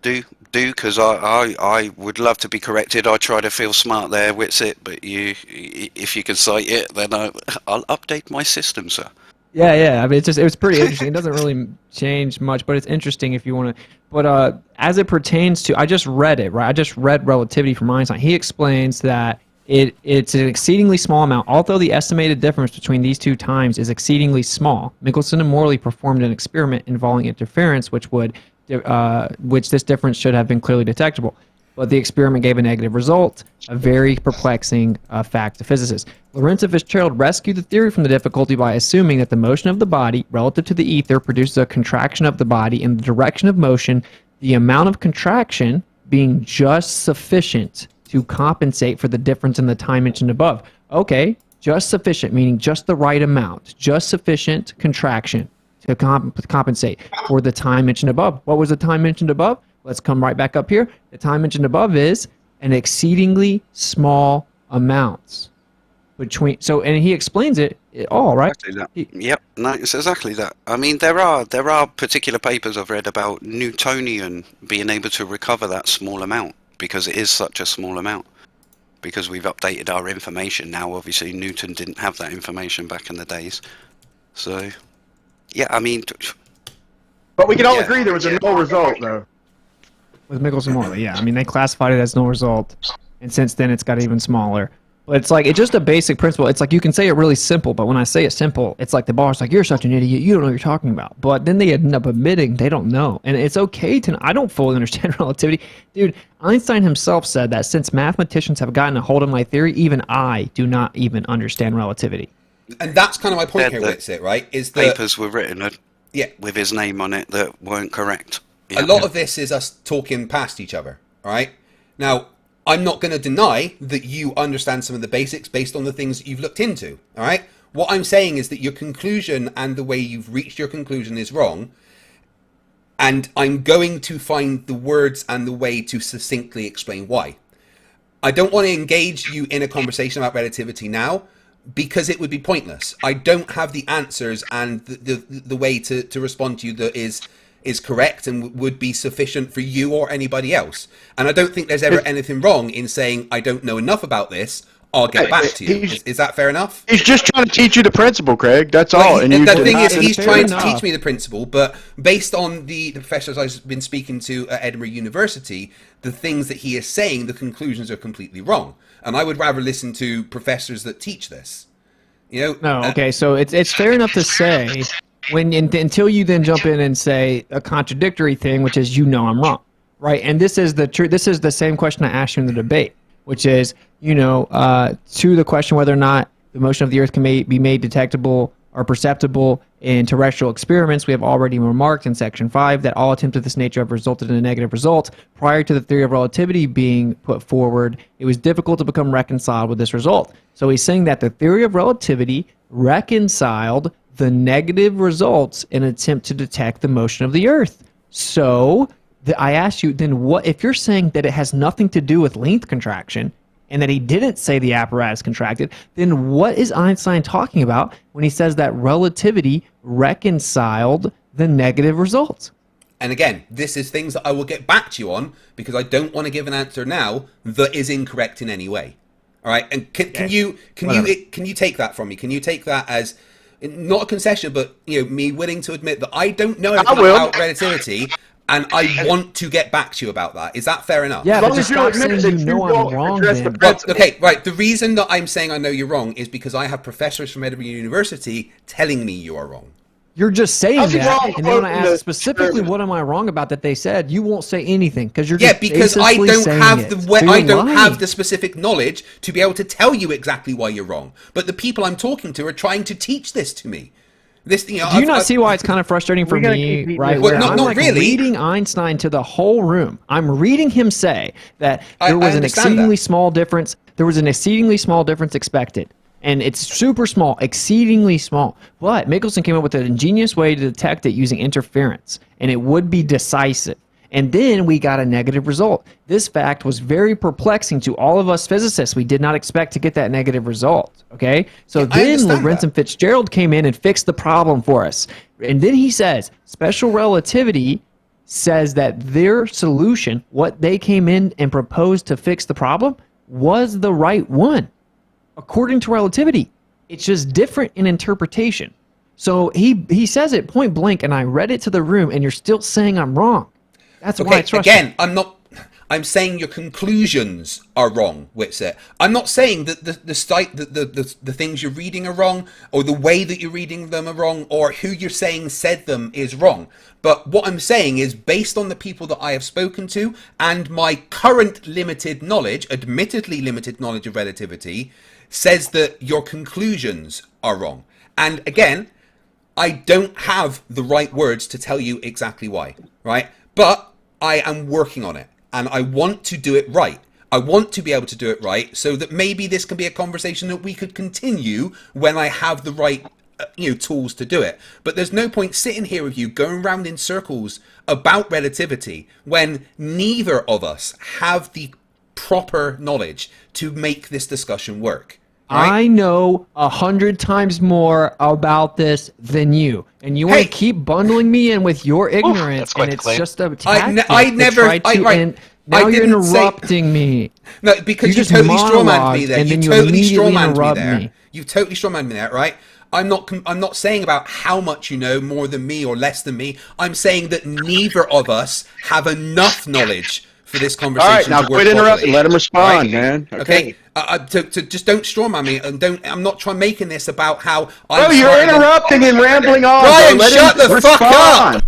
Do, because I would love to be corrected. I try to feel smart there, Witsit, but if you can cite it, then I'll update my system, sir. Yeah. I mean, it was pretty interesting. It doesn't really change much, but it's interesting if you want to. But as it pertains to, I just read it, right? I just read Relativity from Einstein. He explains that it's an exceedingly small amount, although the estimated difference between these two times is exceedingly small. Michelson and Morley performed an experiment involving interference, which this difference should have been clearly detectable. But the experiment gave a negative result, a very perplexing fact to physicists. Lorentz and Fitzgerald rescued the theory from the difficulty by assuming that the motion of the body relative to the ether produces a contraction of the body in the direction of motion, the amount of contraction being just sufficient to compensate for the difference in the time mentioned above. Okay, just sufficient, meaning just the right amount, just sufficient contraction to compensate for the time mentioned above. What was the time mentioned above? Let's come right back up here. The time mentioned above is an exceedingly small amounts between. So, and he explains it all, right? Exactly that. Yep, no, it's exactly that. I mean, there are particular papers I've read about Newtonian being able to recover that small amount, because it is such a small amount. Because we've updated our information now. Obviously, Newton didn't have that information back in the days. So, yeah, I mean. But we can all agree there was a null result, though. With Michelson and Morley, yeah. I mean, they classified it as no result, and since then it's got even smaller. But it's like, it's just a basic principle. It's like you can say it really simple, but when I say it simple, it's like the bar's like, you're such an idiot, you don't know what you're talking about. But then they end up admitting they don't know. And it's okay to, I don't fully understand relativity. Dude, Einstein himself said that since mathematicians have gotten a hold of my theory, even I do not even understand relativity. And that's kind of my point here, Witsit, right? Is that papers were written with his name on it that weren't correct. A lot of this is us talking past each other, all right? Now, I'm not going to deny that you understand some of the basics based on the things that you've looked into, all right? What I'm saying is that your conclusion and the way you've reached your conclusion is wrong, and I'm going to find the words and the way to succinctly explain why. I don't want to engage you in a conversation about relativity now, because it would be pointless. I don't have the answers and the way to respond to you that is correct and would be sufficient for you or anybody else. And I don't think there's ever anything wrong in saying, I don't know enough about this, I'll get back to you. Is that fair enough? He's just trying to teach you the principle, Craig. That's all. And the thing is, he's trying to teach me the principle, but based on the professors I've been speaking to at Edinburgh University, the things that he is saying, the conclusions are completely wrong. And I would rather listen to professors that teach this. You know? No, okay, so it's fair enough to say until you then jump in and say a contradictory thing, which is I'm wrong, right? And this is the same question I asked you in the debate, which is to the question whether or not the motion of the Earth can be made detectable or perceptible in terrestrial experiments. We have already remarked in Section 5 that all attempts of this nature have resulted in a negative result. Prior to the theory of relativity being put forward, it was difficult to become reconciled with this result. So he's saying that the theory of relativity reconciled the negative results in an attempt to detect the motion of the Earth. So I asked you, then what if you're saying that it has nothing to do with length contraction and that he didn't say the apparatus contracted, then what is Einstein talking about when he says that relativity reconciled the negative results? And again, this is things that I will get back to you on because I don't want to give an answer now that is incorrect in any way. All right, and can you take that from me? Can you take that as not a concession, but me willing to admit that I don't know anything about relativity, and I want to get back to you about that? Is that fair enough? Yeah, but just stop saying I'm wrong then. Okay, right. The reason that I'm saying I know you're wrong is because I have professors from Edinburgh University telling me you are wrong. You're just saying that, and then when I ask specifically what am I wrong about that they said, you won't say anything because you're just because I don't have the specific knowledge to be able to tell you exactly why you're wrong. But the people I'm talking to are trying to teach this to me. Do you not see why it's kind of frustrating for me, right? Well, not really. Reading Einstein to the whole room. I'm reading him say that there was an exceedingly small difference. There was an exceedingly small difference expected. And it's super small, exceedingly small. But Michelson came up with an ingenious way to detect it using interference, and it would be decisive. And then we got a negative result. This fact was very perplexing to all of us physicists. We did not expect to get that negative result, okay? So then Lorentz and Fitzgerald came in and fixed the problem for us. And then he says, special relativity says that their solution, what they came in and proposed to fix the problem, was the right one. According to relativity, it's just different in interpretation. So he says it point blank, and I read it to the room, and you're still saying I'm wrong. That's why it's frustrating. Again, I'm saying your conclusions are wrong, Witsit. I'm not saying that the things you're reading are wrong, or the way that you're reading them are wrong, or who you're saying said them is wrong. But what I'm saying is, based on the people that I have spoken to and my current limited knowledge, admittedly limited knowledge of relativity, says that your conclusions are wrong. And again, I don't have the right words to tell you exactly why, right? But I am working on it, and I want to do it right. I want to be able to do it right so that maybe this can be a conversation that we could continue when I have the right tools to do it. But there's no point sitting here with you going around in circles about relativity when neither of us have the proper knowledge to make this discussion work. Right? I know 100 times more about this than you, and you want to keep bundling me in with your ignorance, and it's just a tactic now you're interrupting me. No, because you totally strawmanned me there. You totally strawmanned me there. You totally strawmanned me there, right? I'm not saying about how much you know more than me or less than me. I'm saying that neither of us have enough knowledge for this conversation. All right, now quit interrupting. Let him respond, man. Okay. To just don't strawman me, and I'm not making this about how. You're interrupting and rambling on. Brian, shut the fuck up.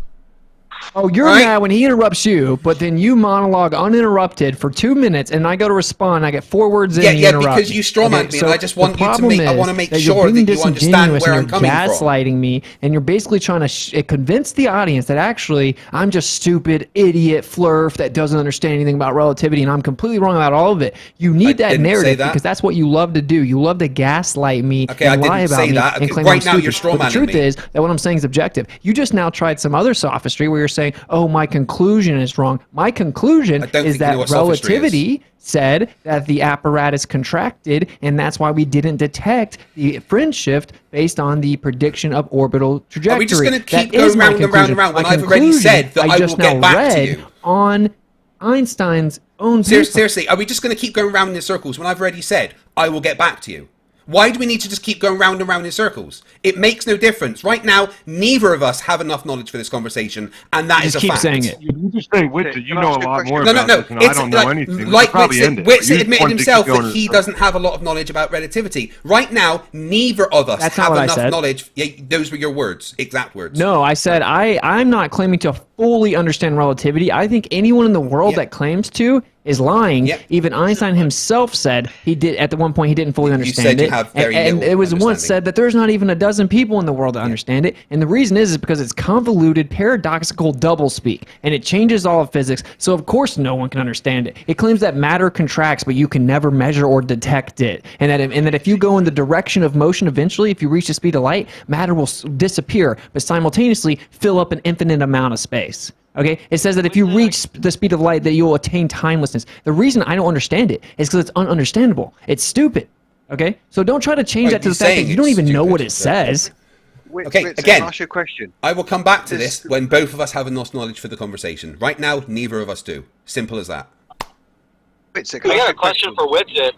Oh, you're mad when he interrupts you, but then you monologue uninterrupted for 2 minutes, and I go to respond. I get 4 words in. Yeah, because you strawmanned me, and I just want you to make. I want to make sure that you understand where I'm coming from. You're gaslighting me, and you're basically trying to convince the audience that actually I'm just stupid, idiot, Flerf that doesn't understand anything about relativity, and I'm completely wrong about all of it. You need that narrative because that's what you love to do. You love to gaslight me and lie about me and claim I'm stupid. But the truth is that what I'm saying is objective. You just now tried some other sophistry where you're saying, oh, my conclusion is wrong. My conclusion is that relativity said that the apparatus contracted, and that's why we didn't detect the fringe shift based on the prediction of orbital trajectory. Are we just going to keep going round and round and round when I've already said that I will get back to you? On Einstein's own Seriously, are we just going to keep going round in circles when I've already said I will get back to you? Why do we need to just keep going round and round in circles? It makes no difference. Right now, neither of us have enough knowledge for this conversation, and that is a fact. Keep saying it. You just say, Witsit, you know a lot more about this, and I don't know anything. Like Witsit admitted himself that he doesn't have a lot of knowledge about relativity. Right now, neither of us have enough knowledge. Yeah, those were your words, exact words. No, I said I'm not claiming to fully understand relativity. I think anyone in the world that claims to is lying. Even Einstein himself said he did at the one point he didn't fully understand it. And it was once said that there's not even a dozen people in the world that understand it. And the reason is because it's convoluted, paradoxical doublespeak, and it changes all of physics. So of course no one can understand it. It claims that matter contracts, but you can never measure or detect it. And that if you go in the direction of motion, eventually, if you reach the speed of light, matter will disappear, but simultaneously fill up an infinite amount of space. Okay, it says that if you reach the speed of light, that you'll attain timelessness. The reason I don't understand it is because it's ununderstandable. It's stupid. Okay, so don't try to change that to the fact that you don't even know what it says. Okay, again, ask your question. I will come back to this when both of us have enough knowledge for the conversation. Right now, neither of us do. Simple as that. I got a question for Witsit.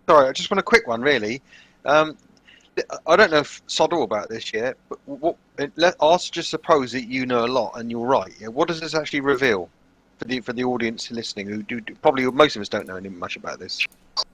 Sorry, I just want a quick one, really. I don't know if Sod all about this yet, but let's just suppose that you know a lot and you're right. Yeah? What does this actually reveal for the audience listening, who probably most of us don't know much about this?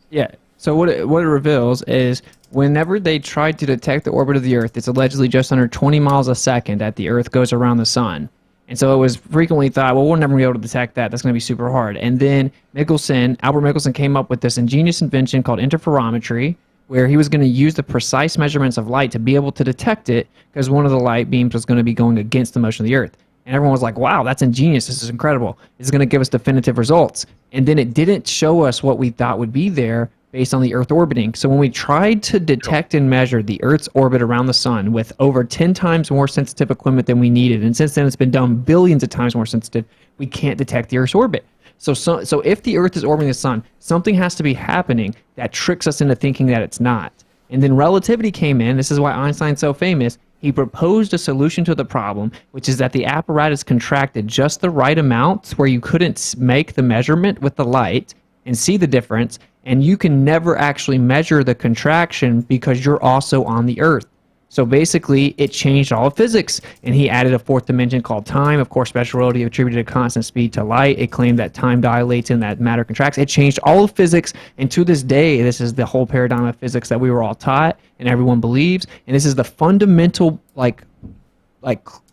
Yeah. So what it reveals is whenever they tried to detect the orbit of the Earth, it's allegedly just under 20 miles a second that the Earth goes around the sun. And so it was frequently thought, well, we'll never be able to detect that. That's going to be super hard. And then Albert Michelson came up with this ingenious invention called interferometry, where he was going to use the precise measurements of light to be able to detect it, because one of the light beams was going to be going against the motion of the Earth. And everyone was like, wow, that's ingenious. This is incredible. This is going to give us definitive results. And then it didn't show us what we thought would be there based on the Earth orbiting. So when we tried to detect and measure the Earth's orbit around the sun with over 10 times more sensitive equipment than we needed, and since then it's been done billions of times more sensitive, we can't detect the Earth's orbit. So if the Earth is orbiting the sun, something has to be happening that tricks us into thinking that it's not. And then relativity came in. This is why Einstein's so famous. He proposed a solution to the problem, which is that the apparatus contracted just the right amount where you couldn't make the measurement with the light and see the difference, and you can never actually measure the contraction because you're also on the Earth. So basically, it changed all of physics, and he added a fourth dimension called time. Of course, special relativity attributed a constant speed to light. It claimed that time dilates and that matter contracts. It changed all of physics, and to this day, this is the whole paradigm of physics that we were all taught and everyone believes, and this is the fundamental like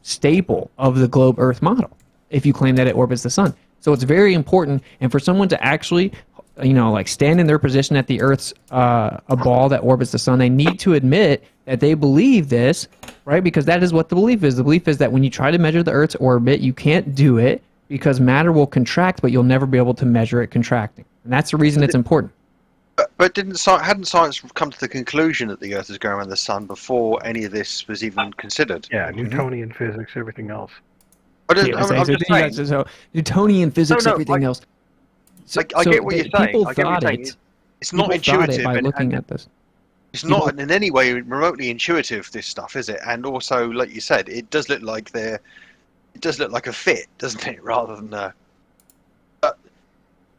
staple of the globe Earth model, if you claim that it orbits the sun. So it's very important, and for someone to actually stand in their position at the Earth's a ball that orbits the sun, they need to admit that they believe this, right? Because that is what the belief is. The belief is that when you try to measure the Earth's orbit, you can't do it because matter will contract, but you'll never be able to measure it contracting. And that's the reason it's important. But hadn't science come to the conclusion that the Earth is going around the sun before any of this was even considered? Yeah, Newtonian physics, everything else. Newtonian physics, everything else. So, I get what you're saying. People thought it's not intuitive by looking at this. It's not in any way remotely intuitive, this stuff, is it? And also, like you said, it does look like it does look like a fit, doesn't it? Rather than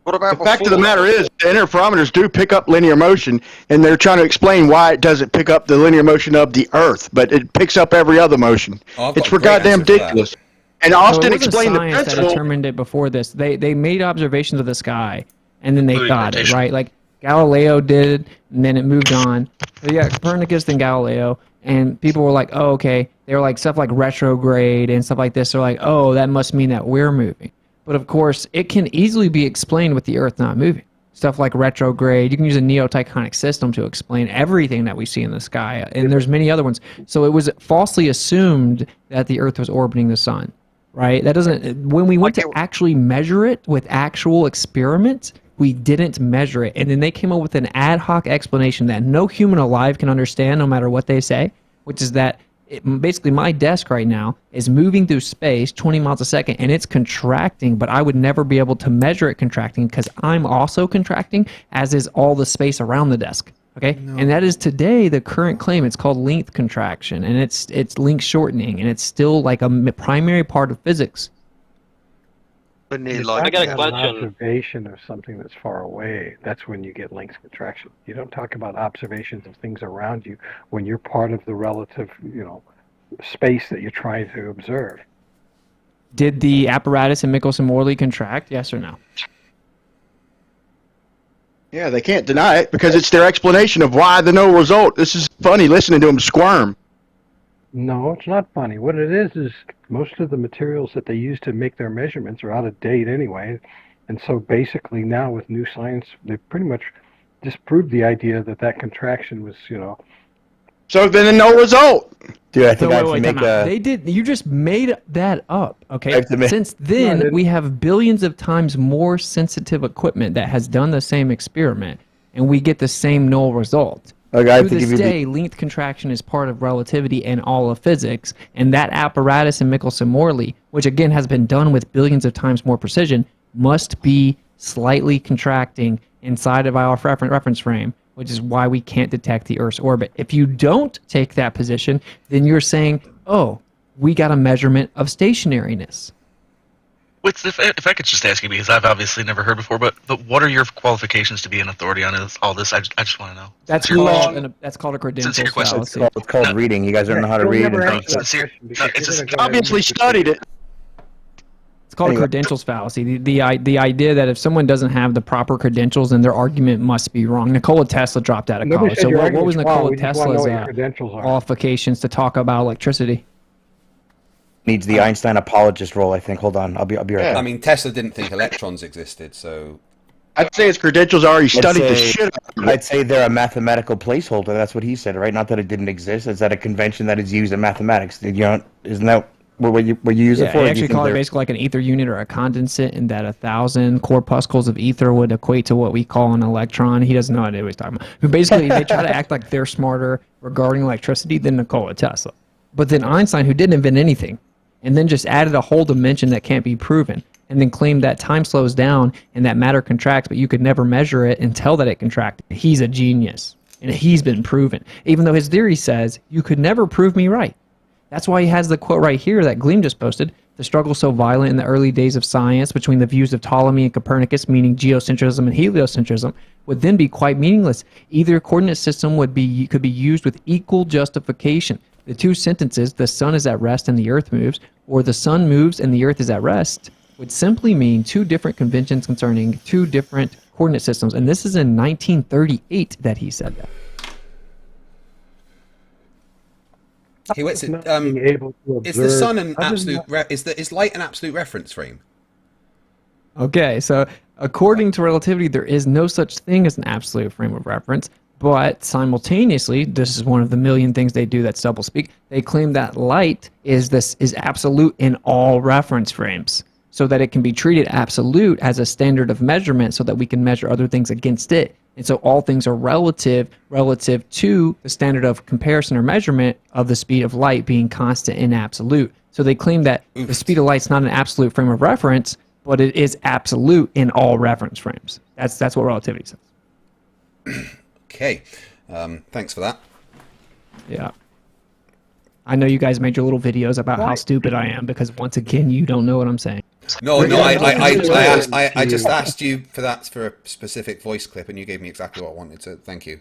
what about the fact of the matter is, the interferometers do pick up linear motion, and they're trying to explain why it doesn't pick up the linear motion of the Earth, but it picks up every other motion. It's for goddamn ridiculous. And Austin explained the principle. That determined it before this. They made observations of the sky, and then they thought it, right? Like Galileo did, and then it moved on. So yeah, Copernicus, then Galileo, and people were like, oh, okay, They're like stuff like retrograde and stuff like this. They're like, oh, that must mean that we're moving. But of course, it can easily be explained with the Earth not moving. Stuff like retrograde, you can use a neo-tectonic system to explain everything that we see in the sky, and there's many other ones. So it was falsely assumed that the Earth was orbiting the sun, right? That doesn't. When we went to actually measure it with actual experiments, we didn't measure it, and then they came up with an ad hoc explanation that no human alive can understand, no matter what they say, which is that basically my desk right now is moving through space 20 miles a second, and it's contracting, but I would never be able to measure it contracting because I'm also contracting, as is all the space around the desk. Okay, and that is today the current claim. It's called length contraction, and it's length shortening, and it's still like a primary part of physics. I got a question. Observation of something that's far away, that's when you get length contraction. You don't talk about observations of things around you when you're part of the relative, space that you're trying to observe. Did the apparatus in Michelson-Morley contract? Yes or no? Yeah, they can't deny it because it's their explanation of why the no result. This is funny listening to them squirm. No, it's not funny. What it is most of the materials that they use to make their measurements are out of date anyway. And so basically now with new science, they pretty much disproved the idea that contraction was, So then a no result. Dude, I think I have to make a... They did. You just made that up, okay? Since then, we have billions of times more sensitive equipment that has done the same experiment, and we get the same null result. Okay, to this day, length contraction is part of relativity and all of physics, and that apparatus in Michelson-Morley, which again has been done with billions of times more precision, must be slightly contracting inside of our reference frame, which is why we can't detect the Earth's orbit. If you don't take that position, then you're saying, oh, we got a measurement of stationariness. If I could just ask you, because I've obviously never heard before, but what are your qualifications to be an authority on all this? I just want to know. That's called a credentials fallacy. It's called reading. You guys don't know how to read. Obviously studied it. It's called a credentials fallacy. The idea that if someone doesn't have the proper credentials, then their argument must be wrong. Nikola Tesla dropped out of college. So what was Nikola Tesla's qualifications to talk about electricity? Needs the Einstein apologist role, I think. Hold on, I'll be right back. I mean, Tesla didn't think electrons existed, so... I'd say his credentials already studied the shit out of it. I'd say they're a mathematical placeholder. That's what he said, right? Not that it didn't exist. It's that a convention that is used in mathematics. Isn't that what you use it for? They actually call it basically like an ether unit or a condensate, and that 1,000 corpuscles of ether would equate to what we call an electron. He doesn't know what he's talking about. But basically, they try to act like they're smarter regarding electricity than Nikola Tesla. But then Einstein, who didn't invent anything, and then just added a whole dimension that can't be proven, and then claimed that time slows down and that matter contracts, but you could never measure it and tell that it contracted. He's a genius, and he's been proven, even though his theory says, you could never prove me right. That's why he has the quote right here that Gleam just posted, the struggle so violent in the early days of science between the views of Ptolemy and Copernicus, meaning geocentrism and heliocentrism, would then be quite meaningless. Either coordinate system could be used with equal justification. The two sentences, the sun is at rest and the earth moves, or the sun moves and the earth is at rest, would simply mean two different conventions concerning two different coordinate systems. And this is in 1938 that he said that. Is the sun an absolute? Is light an absolute reference frame? Okay, so according to relativity, there is no such thing as an absolute frame of reference. But simultaneously, this is one of the million things they do that's doublespeak. They claim that light is absolute in all reference frames, so that it can be treated absolute as a standard of measurement, so that we can measure other things against it. And so all things are relative to the standard of comparison or measurement of the speed of light being constant and absolute. So they claim that the speed of light is not an absolute frame of reference, but it is absolute in all reference frames. That's what relativity says. Okay, thanks for that. Yeah. I know you guys made your little videos about how stupid I am, because once again, you don't know what I'm saying. No, I just asked you for a specific voice clip, and you gave me exactly what I wanted, so thank you.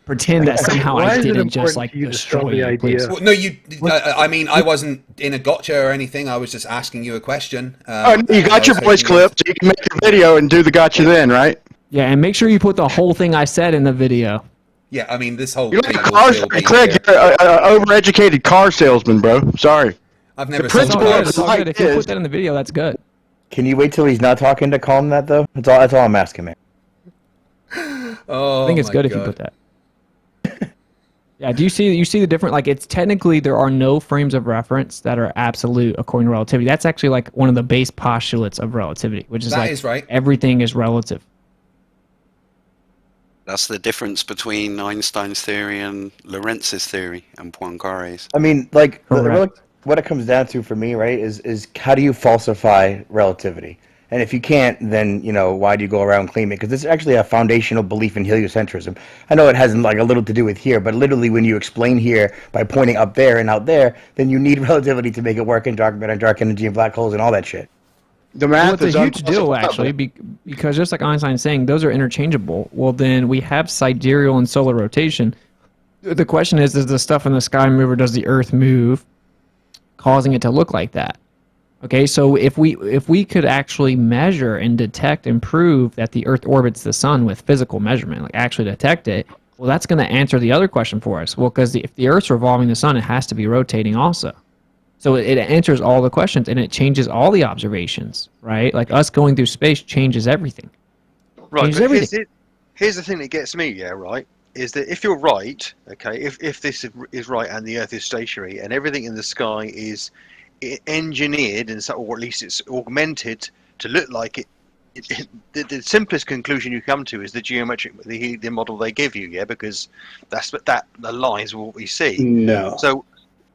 Pretend that somehow I didn't just like destroy you, please. Well, no, I mean, I wasn't in a gotcha or anything. I was just asking you a question. You got your voice clip, so you can make your video and do the gotcha then, right? Yeah, and make sure you put the whole thing I said in the video. Yeah, I mean, this whole You're thing like a will car, still be Craig, you're an overeducated car salesman, bro. Sorry. I've never The sold principle cars. of It's all good. life If you is put that in the video, that's good. Can you wait till he's not talking to call him that though? That's all I'm asking, man. Oh, I think it's my good if you God. put that. Yeah, do you see the different, like, it's technically there are no frames of reference that are absolute according to relativity. That's actually like one of the base postulates of relativity, which is That like is right. everything is relative. That's the difference between Einstein's theory and Lorentz's theory and Poincaré's. I mean, like, Correct. what it comes down to for me, right, is how do you falsify relativity? And if you can't, then, you know, why do you go around claiming it? Because this is actually a foundational belief in heliocentrism. I know it has like a little to do with here, but literally when you explain here by pointing up there and out there, then you need relativity to make it work in dark matter and dark energy and black holes and all that shit. the Well, math it's is a huge deal, unfalsifiable. actually, because just like Einstein's saying, those are interchangeable. Well, then we have sidereal and solar rotation. The question is, does the stuff in the sky move or does the Earth move, causing it to look like that? Okay, so if we could actually measure and detect and prove that the Earth orbits the sun with physical measurement, like actually detect it, well, that's going to answer the other question for us. Well, because if the Earth's revolving the sun, it has to be rotating also. So it answers all the questions, and it changes all the observations, right? Like us going through space changes everything. Right, Changes but everything. here's the thing that gets me, yeah, right, is that if you're right, okay, if this is right and the Earth is stationary and everything in the sky is engineered, and so, or at least it's augmented to look like it, the simplest conclusion you come to is the geometric, the model they give you, yeah, because that aligns with what we see. No. So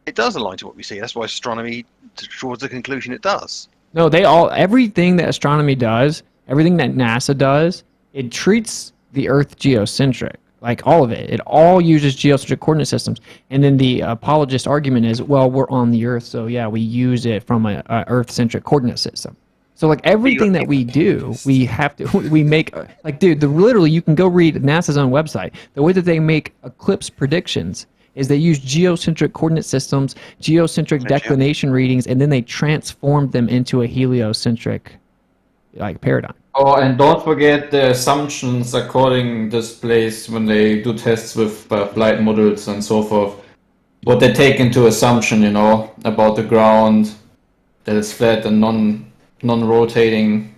it does align to what we see. That's why astronomy draws the conclusion it does. No, everything that astronomy does, everything that NASA does, it treats the Earth geocentric. Like all of it. It all uses geocentric coordinate systems. And then the apologist argument is, well, we're on the Earth, so yeah, we use it from a Earth-centric coordinate system. So like everything that we do, we have to, we make, like, dude, literally you can go read NASA's own website. The way that they make eclipse predictions is they use geocentric coordinate systems, geocentric declination readings, and then they transformed them into a heliocentric like paradigm. Oh, and don't forget the assumptions according this place when they do tests with flight models and so forth. What they take into assumption, you know, about the ground, that it's flat and non-rotating.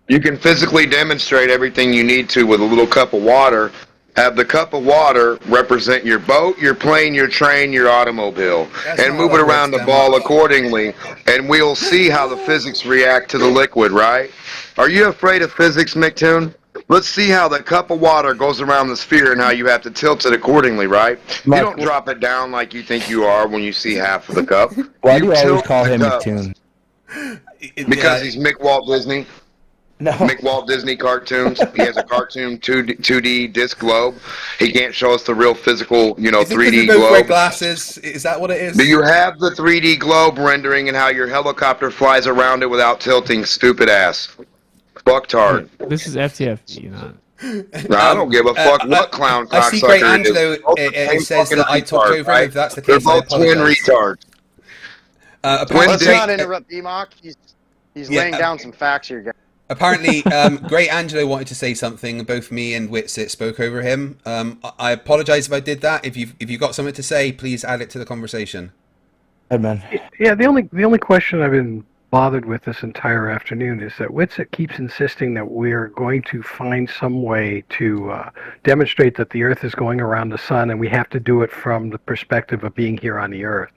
You can physically demonstrate everything you need to with a little cup of water. Have the cup of water represent your boat, your plane, your train, your automobile, and move it around the ball accordingly, and we'll see how the physics react to the liquid, right? Are you afraid of physics, Nicktoon? Let's see how the cup of water goes around the sphere and how you have to tilt it accordingly, right? You don't drop it down like you think you are when you see half of the cup. Why do you always call him Nicktoon? Because he's Mick Walt Disney. No. Mick Walt Disney cartoons. He has a cartoon 2D disc globe. He can't show us the real physical, 3D Wear globe. glasses. Is that what it is? Do you have the 3D globe rendering and how your helicopter flies around it without tilting, stupid ass? Fucktard. This is FTFE, not. No, I don't give a fuck what clown I see cocksucker Great it Angelo is. says that I talked over him. If that's the They're case, I both twin apologize. retards. Let's not interrupt Enoch. He's laying down some facts here, guys. Apparently, Great Angelo wanted to say something. Both me and Witsit spoke over him. I apologize if I did that. If you've got something to say, please add it to the conversation. Hey, man. Yeah, the only question I've been bothered with this entire afternoon is that Witsit keeps insisting that we're going to find some way to demonstrate that the Earth is going around the sun, and we have to do it from the perspective of being here on the Earth.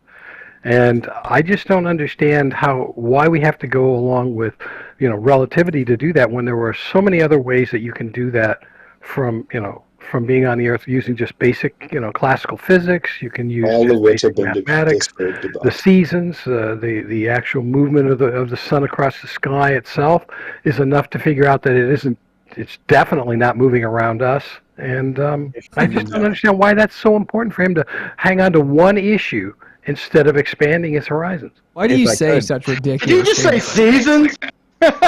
And I just don't understand why we have to go along with, relativity to do that when there were so many other ways that you can do that from being on the Earth using just basic, classical physics. You can use all of which have been mathematics, the seasons, the actual movement of the sun across the sky itself is enough to figure out that it's definitely not moving around us. And I just don't understand why that's so important for him to hang on to one issue instead of expanding his horizons. Why do you say such ridiculous Did you just say seasons?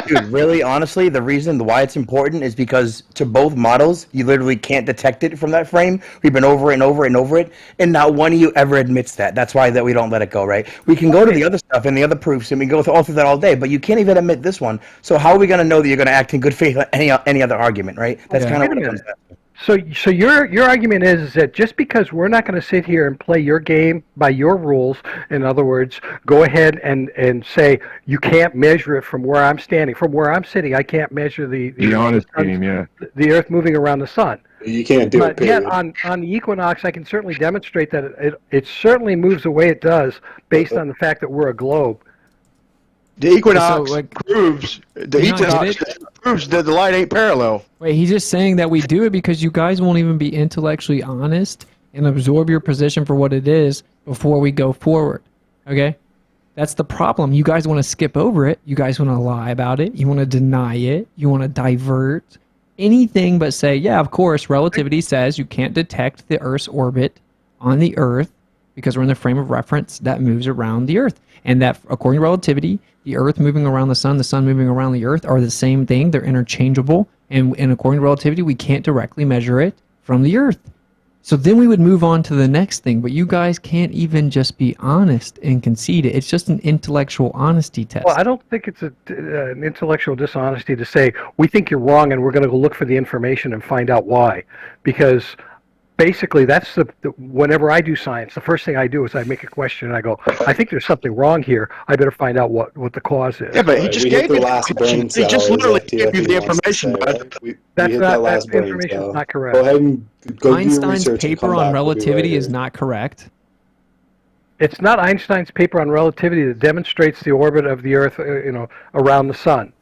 Dude, really, honestly, the reason why it's important is because to both models, you literally can't detect it from that frame. We've been over it and over it and over it, and not one of you ever admits that. That's why we don't let it go, right? We can go to the other stuff and the other proofs, and we go all through that all day, but you can't even admit this one. So how are we going to know that you're going to act in good faith on any other argument, right? That's kind of what it comes down to. So your argument is that just because we're not going to sit here and play your game by your rules, in other words, go ahead and say you can't measure it from where I'm standing, from where I'm sitting, I can't measure the honest game, yeah. The Earth moving around the sun. You can't do it. But yet on the equinox, I can certainly demonstrate that it certainly moves the way it does based on the fact that we're a globe. The equinox proves that the light ain't parallel. Wait, he's just saying that we do it because you guys won't even be intellectually honest and absorb your position for what it is before we go forward. Okay? That's the problem. You guys want to skip over it. You guys want to lie about it. You want to deny it. You want to divert. Anything but say, yeah, of course, relativity says you can't detect the Earth's orbit on the Earth because we're in the frame of reference that moves around the Earth. And that, according to relativity, the Earth moving around the sun moving around the Earth are the same thing. They're interchangeable. And according to relativity, we can't directly measure it from the Earth. So then we would move on to the next thing. But you guys can't even just be honest and concede it. It's just an intellectual honesty test. Well, I don't think it's an intellectual dishonesty to say, we think you're wrong and we're going to go look for the information and find out why. Because basically, that's whenever I do science, the first thing I do is I make a question and I go, I think there's something wrong here. I better find out what the cause is. Yeah, but he just gave the last brain cell. He just literally gave you the information. That information is not correct. Go ahead and go Einstein's do research and paper come on back. relativity is not correct. It's not Einstein's paper on relativity that demonstrates the orbit of the Earth, around the sun.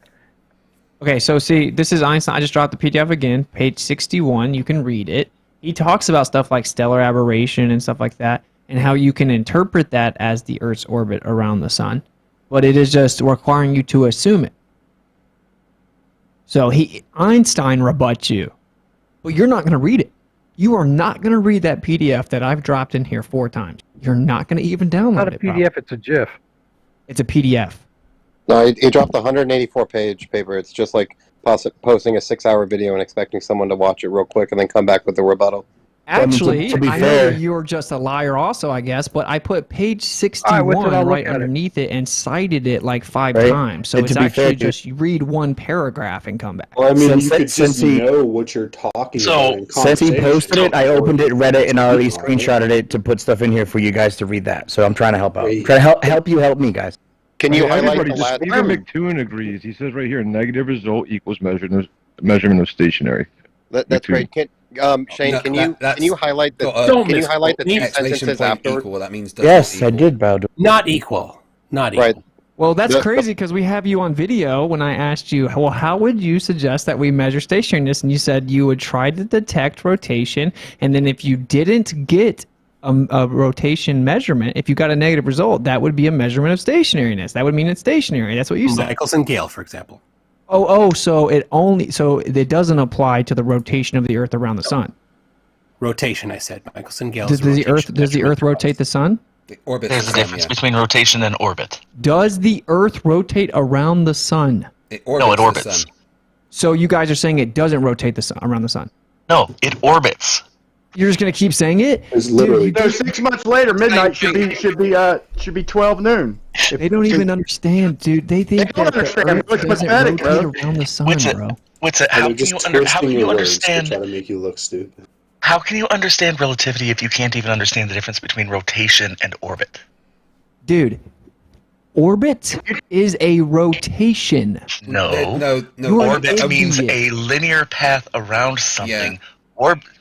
Okay, so see, this is Einstein. I just dropped the PDF again, page 61. You can read it. He talks about stuff like stellar aberration and stuff like that, and how you can interpret that as the Earth's orbit around the sun. But it is just requiring you to assume it. So Einstein rebuts you, but you're not going to read it. You are not going to read that PDF that I've dropped in here 4 times. You're not going to even download it. It's not a PDF, it's a GIF. It's a PDF. No, he dropped a 184-page paper. It's just like posting a 6-hour video and expecting someone to watch it real quick and then come back with a rebuttal. Actually, I know you're just a liar also, I guess, but I put page 61 right underneath it and cited it like 5 times. So it's actually just you read one paragraph and come back. Well, I mean, you could just know what you're talking about. Since he posted it, I opened it, read it, and I already screenshotted it to put stuff in here for you guys to read that. So I'm trying to help out. Trying to help you help me, guys. Can you highlight the last? Even McToon agrees. He says right here, negative result equals measurement of stationary. That's great. Shane, can you highlight the two sentences afterward? Equal, that means yes, I did, Bowder. Not equal. Not equal. Right. Well, that's crazy because we have you on video when I asked you, well, how would you suggest that we measure stationariness? And you said you would try to detect rotation, and then if you didn't get a rotation measurement, if you got a negative result, that would be a measurement of stationariness. That would mean it's stationary. That's what you said. Michelson-Gale, for example. So it doesn't apply to the rotation of the Earth around the sun. Rotation, I said. Michelson-Gale. Does the Earth rotate the sun? The orbit. There's a difference between rotation and orbit. Does the Earth rotate around the sun? It orbits. The sun. So you guys are saying it doesn't rotate the sun around the sun? No, it orbits. You're just gonna keep saying it? It's literally. So 6 months later, midnight should be 12 noon. They don't even understand, dude. They think that the Earth doesn't rotate around the sun, bro. How can you understand? To try to make you look stupid. How can you understand relativity if you can't even understand the difference between rotation and orbit? Dude, orbit is a rotation. No. Orbit means a linear path around something. Yeah.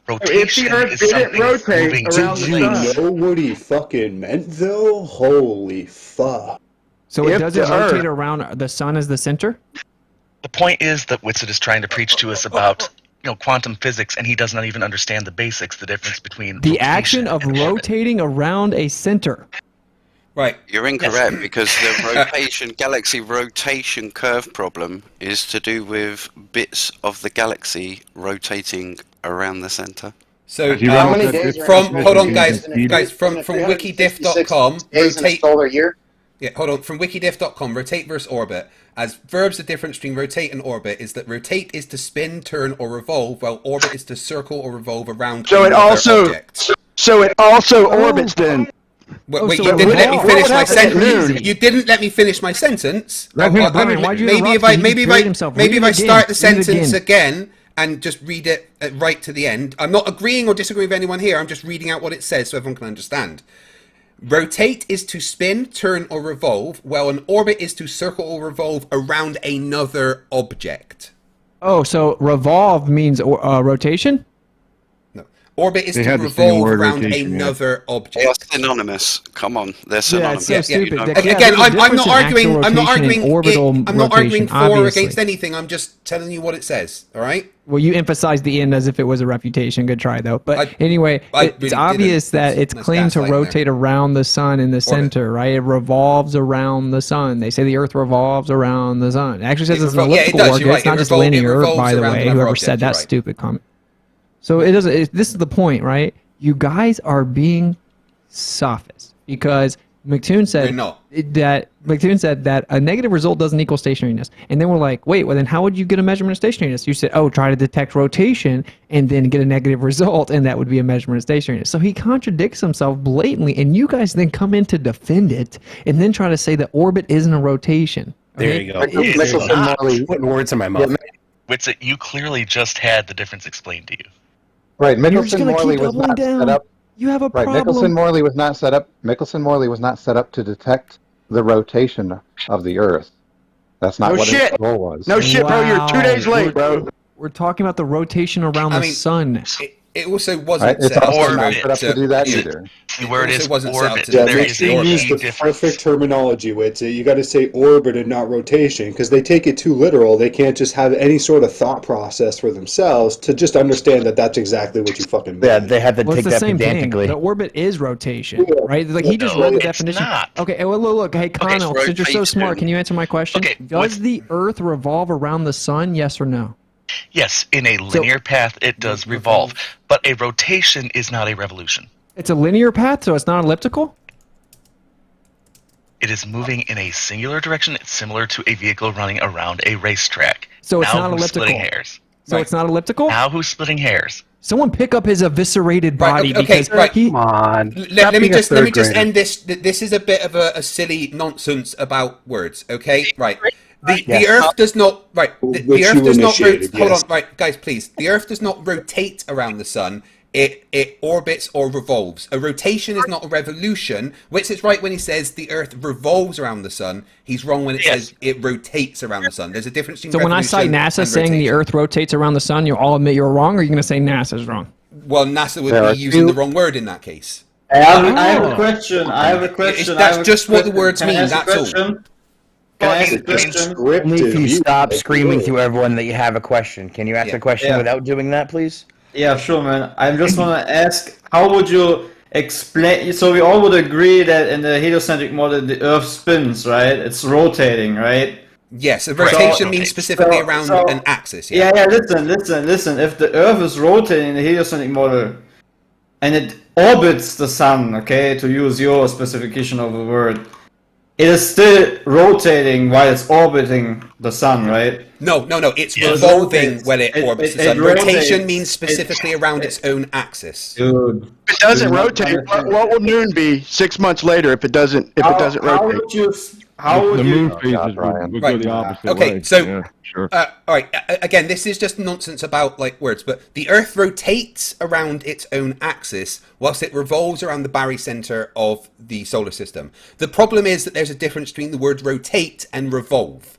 Rotation is something moving. Did you know what he fucking meant though? Holy fuck! So it doesn't rotate around the sun as the center? The point is that Whitsitt is trying to preach to us about quantum physics, and he does not even understand the basics, the difference between the action of rotating around a center. Right. You're incorrect because the galaxy rotation curve problem is to do with bits of the galaxy rotating around the center. So hold on, guys, from wikidiff.com, rotate. Solar year. Yeah, hold on. From wikidiff.com, rotate versus orbit. As verbs, the difference between rotate and orbit is that rotate is to spin, turn, or revolve, while orbit is to circle or revolve around another object. So it also orbits then. Wait, you didn't let me finish my sentence. You didn't let me finish my sentence. Maybe if I start the sentence again and just read it right to the end. I'm not agreeing or disagreeing with anyone here. I'm just reading out what it says so everyone can understand. Rotate is to spin, turn, or revolve, while an orbit is to circle or revolve around another object. Oh, so revolve means rotation? Orbit is to revolve around another object. They are synonymous. Come on, they're synonymous. Yeah, it's so stupid. Again, I'm not arguing. I'm not arguing for or obviously. against anything. I'm just telling you what it says. All right. Well, you emphasized the end as if it was a refutation. Good try, though. But anyway, it's obvious that it's claimed to rotate around the sun in the center, right? It revolves around the sun. They say the Earth revolves around the sun. It actually says it's an elliptical orbit. It's not just linear, by the way. Whoever said that stupid comment. So it doesn't. This is the point, right? You guys are being sophists because McToon said that a negative result doesn't equal stationariness, and then we're like, wait, well then how would you get a measurement of stationariness? You said, oh, try to detect rotation and then get a negative result, and that would be a measurement of stationariness. So he contradicts himself blatantly, and you guys then come in to defend it, and then try to say that orbit isn't a rotation. There you go. Putting words in my mouth. Witsit, you clearly just had the difference explained to you. Right, Michelson-Morley was not set up. You have a problem. Michelson-Morley was not set up. Michelson-Morley was not set up to detect the rotation of the Earth. That's not what his goal was. No shit, bro. You're 2 days late, bro. We're talking about the rotation around the sun. It also wasn't set up to do that either. The word is orbit. Yeah, they use the perfect terminology, Witsit. You got to say orbit and not rotation, because they take it too literal. They can't just have any sort of thought process for themselves to just understand that that's exactly what you fucking mean. Yeah, they have to take the that same pedantically. thing. The orbit is rotation, right? Like he just read the definition. Okay, well, look. Hey, Connell, since you're so smart, can you answer my question? Okay, does the Earth revolve around the sun? Yes or no? Yes, in a linear path, it does revolve, but a rotation is not a revolution. It's a linear path, so it's not elliptical? It is moving in a singular direction. It's similar to a vehicle running around a racetrack. So it's now not elliptical. Splitting hairs. So it's not elliptical? Now who's splitting hairs? Someone pick up his eviscerated body because he... Come on. Let me just end this. This is a bit of a silly nonsense about words, okay? Right. The Earth does not the Earth does not rotate. Hold on, right, guys, please. The Earth does not rotate around the sun. It orbits or revolves. A rotation is not a revolution. Witsit right when he says the Earth revolves around the sun. He's wrong when it says it rotates around the sun. There's a difference between. So when I cite NASA saying the Earth rotates around the sun, you'll all admit you're wrong, or are you going to say NASA's wrong? Well, NASA would be using the wrong word in that case. I have a question. That's just what the words mean. That's all. Only if you stop screaming to everyone that you have a question. Can you ask a question without doing that, please? Yeah, sure, man. I just want to ask, how would you explain... So we all would agree that in the heliocentric model, the Earth spins, right? It's rotating, right? Yes, a rotation means specifically around an axis. Yeah, listen. If the Earth is rotating in the heliocentric model, and it orbits the sun, okay, to use your specification of the word, it is still rotating while it's orbiting the sun, right? No. It's revolving when it orbits the sun. Rotation means specifically around its own axis. Dude. If it doesn't rotate, what will noon be 6 months later if it doesn't rotate? How would the you... moon phases would go the opposite way. Okay, so yeah, sure. all right. Again, this is just nonsense about words, but the Earth rotates around its own axis whilst it revolves around the barycenter of the solar system. The problem is that there's a difference between the words rotate and revolve.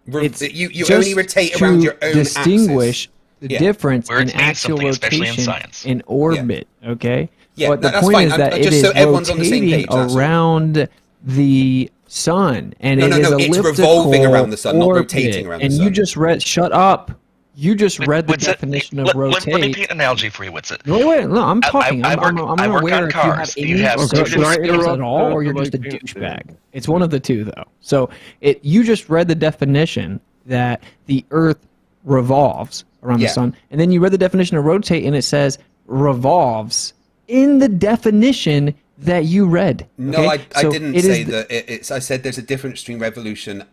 You only rotate around your own axis. Distinguish the difference in actual rotation and orbit. Yeah. Okay. Yeah, but the that's point fine. is that it just is so everyone's on the same rotating page, around the sun, and no, it's revolving around the sun, not rotating around the sun. And you just read. Shut up. You just read the definition of rotate. Let me paint an analogy for you, Witsit. Wait, no, I'm talking. I'm on unaware if cars. you have any social skills at all, or you're just a douchebag. It's one of the two, though. So you just read the definition that the Earth revolves around the sun, and then you read the definition of rotate, and it says revolves in the definition that you read. No, I didn't say that. I said there's a difference between revolution,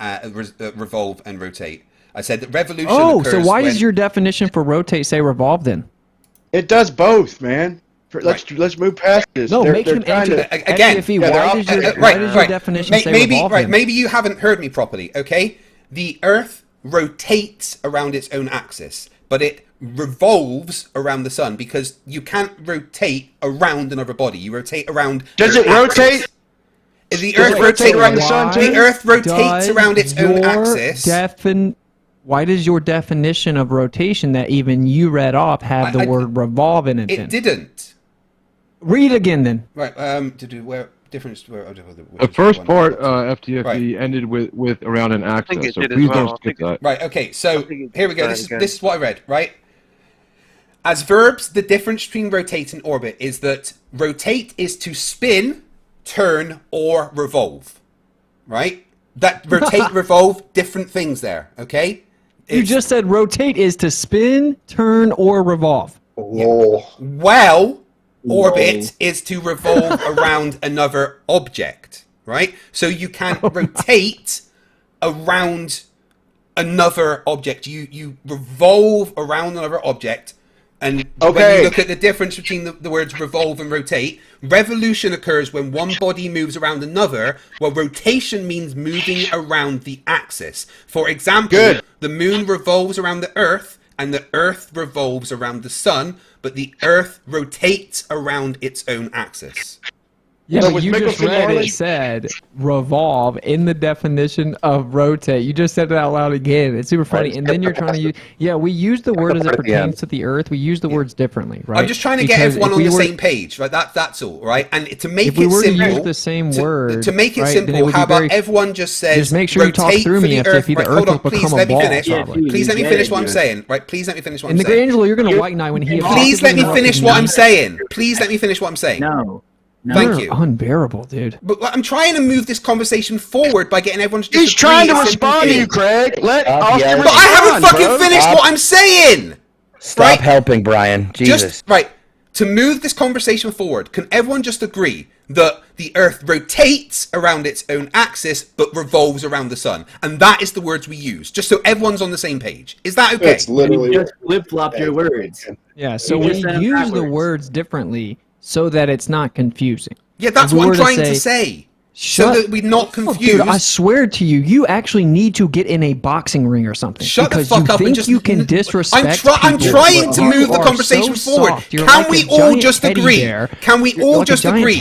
revolve, and rotate. I said that revolution. Oh, so why does your definition for rotate say revolve then? It does both, man. Let's move past this. No, make him answer again. Why does your definition say revolve? Maybe you haven't heard me properly. Okay, the Earth rotates around its own axis, but it revolves around the sun, because you can't rotate around another body. You rotate around. Does it rotate? The Earth rotates around the sun. The Earth rotates around its own axis. Why does your definition of rotation that even you read off have the word revolve in it? It didn't. Read again then. Right. To do where difference. The first part, FTFE, ended with around an axis. So please don't skip that. Right. Okay. So here we go. This is what I read. Right. As verbs, the difference between rotate and orbit is that rotate is to spin, turn, or revolve. Right? That rotate, revolve, different things there. Okay? You just said rotate is to spin, turn, or revolve. Yeah. Well, orbit is to revolve around another object. Right? So you can rotate around another object. You revolve around another object. And when you look at the difference between the words revolve and rotate, revolution occurs when one body moves around another, while rotation means moving around the axis. For example, the moon revolves around the Earth, and the Earth revolves around the sun, but the Earth rotates around its own axis. Yeah, but you just read it said revolve in the definition of rotate. You just said it out loud again. It's super funny. And then you're trying to use... Yeah, we use the word as it pertains to the Earth. We use the words differently, right? I'm just trying to get everyone on the same page. Right? That's all, right? And to make it simple... If we were to use the same word... To make it simple, how about everyone just says... Just make sure you talk through me, FTFE. The Earth will become a ball, probably. Please let me finish what I'm saying. Right? Please let me finish what I'm saying. In the Angelo, you're going to white knight when he... Please let me finish what I'm saying. Please let me finish what I'm saying. No. Thank you. Unbearable, dude. But I'm trying to move this conversation forward by getting everyone to disagree. He's trying to respond to you, Craig. Let Austin respond, but I haven't fucking finished what I'm saying. Stop helping, Brian. Jesus. To move this conversation forward, can everyone just agree that the Earth rotates around its own axis but revolves around the sun? And that is the words we use, just so everyone's on the same page. Is that okay? That's literally you just flip-flopped your words. Yeah, so we use the words differently so that it's not confusing. Yeah, that's what I'm trying to say. So that we're not confused. Dude, I swear to you, you actually need to get in a boxing ring or something. Shut the fuck up and just... you can disrespect I'm trying to move the conversation forward. Can we all just agree? Can we all just agree?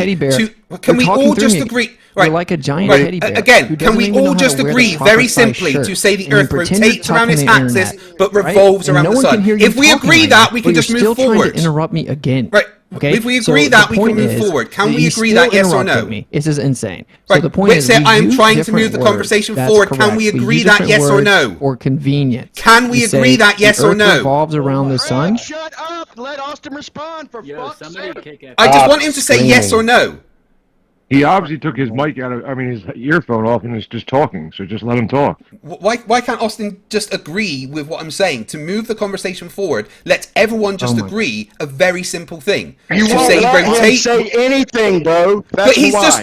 Can we all just agree? Right. You're like a giant teddy bear. Again, can we all just agree very simply to say the Earth rotates around its axis but revolves around the sun? If we agree that, we can just move forward. You're still trying to interrupt me again. Right. Okay. If we agree that, we can move forward. Can we agree that, yes or no? This is insane. Right. So the point is, I'm trying to move the conversation forward. Can we agree that, yes or no? Or convenient. Can we agree that, yes or no? Revolves around the sun. Shut up! Let Austin respond for fuck's sake. I just want him to say yes or no. He obviously took his mic out of, his earphone off and is just talking, so just let him talk. Why can't Austin just agree with what I'm saying? To move the conversation forward, let everyone just agree a very simple thing. You won't let him say anything, bro. But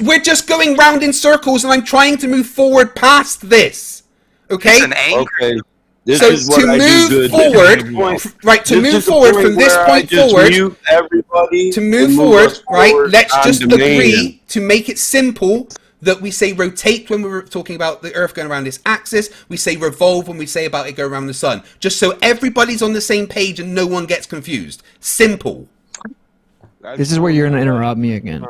we're just going round in circles and I'm trying to move forward past this. Okay? Okay. So to move forward, right? To move forward from this point forward, to move forward, right? Let's just agree to make it simple that we say rotate when we're talking about the Earth going around its axis. We say revolve when we say about it going around the sun. Just so everybody's on the same page and no one gets confused. Simple. This is where you're going to interrupt me again.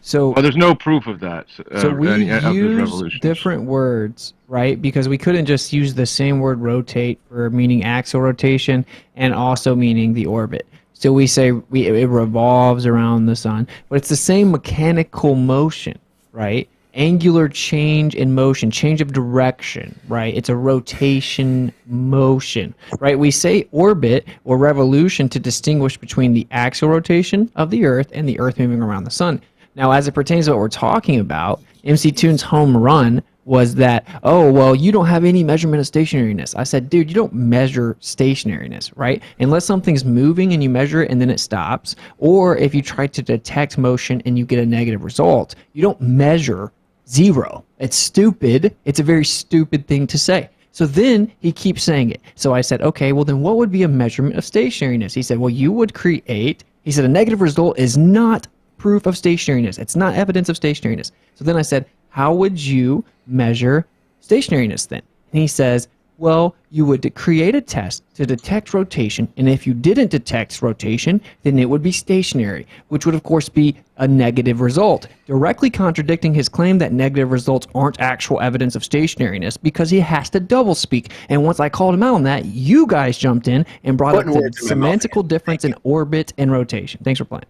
So there's no proof of that. So we use different words, right? Because we couldn't just use the same word rotate for meaning axial rotation and also meaning the orbit. So we say it revolves around the sun, but it's the same mechanical motion, right? Angular change in motion, change of direction, right? It's a rotation motion, right? We say orbit or revolution to distinguish between the axial rotation of the Earth and the Earth moving around the sun. Now, as it pertains to what we're talking about, MC Toon's home run was that, oh, well, you don't have any measurement of stationariness. I said, dude, you don't measure stationariness, right? Unless something's moving and you measure it and then it stops, or if you try to detect motion and you get a negative result, you don't measure zero. It's stupid. It's a very stupid thing to say. So then he keeps saying it. So I said, okay, well, then what would be a measurement of stationariness? He said, well, you would create, he said, a negative result is not proof of stationariness. It's not evidence of stationariness. So then I said, how would you measure stationariness then? And he says, Well, you would create a test to detect rotation, and if you didn't detect rotation, then it would be stationary, which would of course be a negative result, directly contradicting his claim that negative results aren't actual evidence of stationariness because he has to doublespeak. And once I called him out on that, you guys jumped in and brought up the semantical difference in orbit and rotation. Thanks for playing.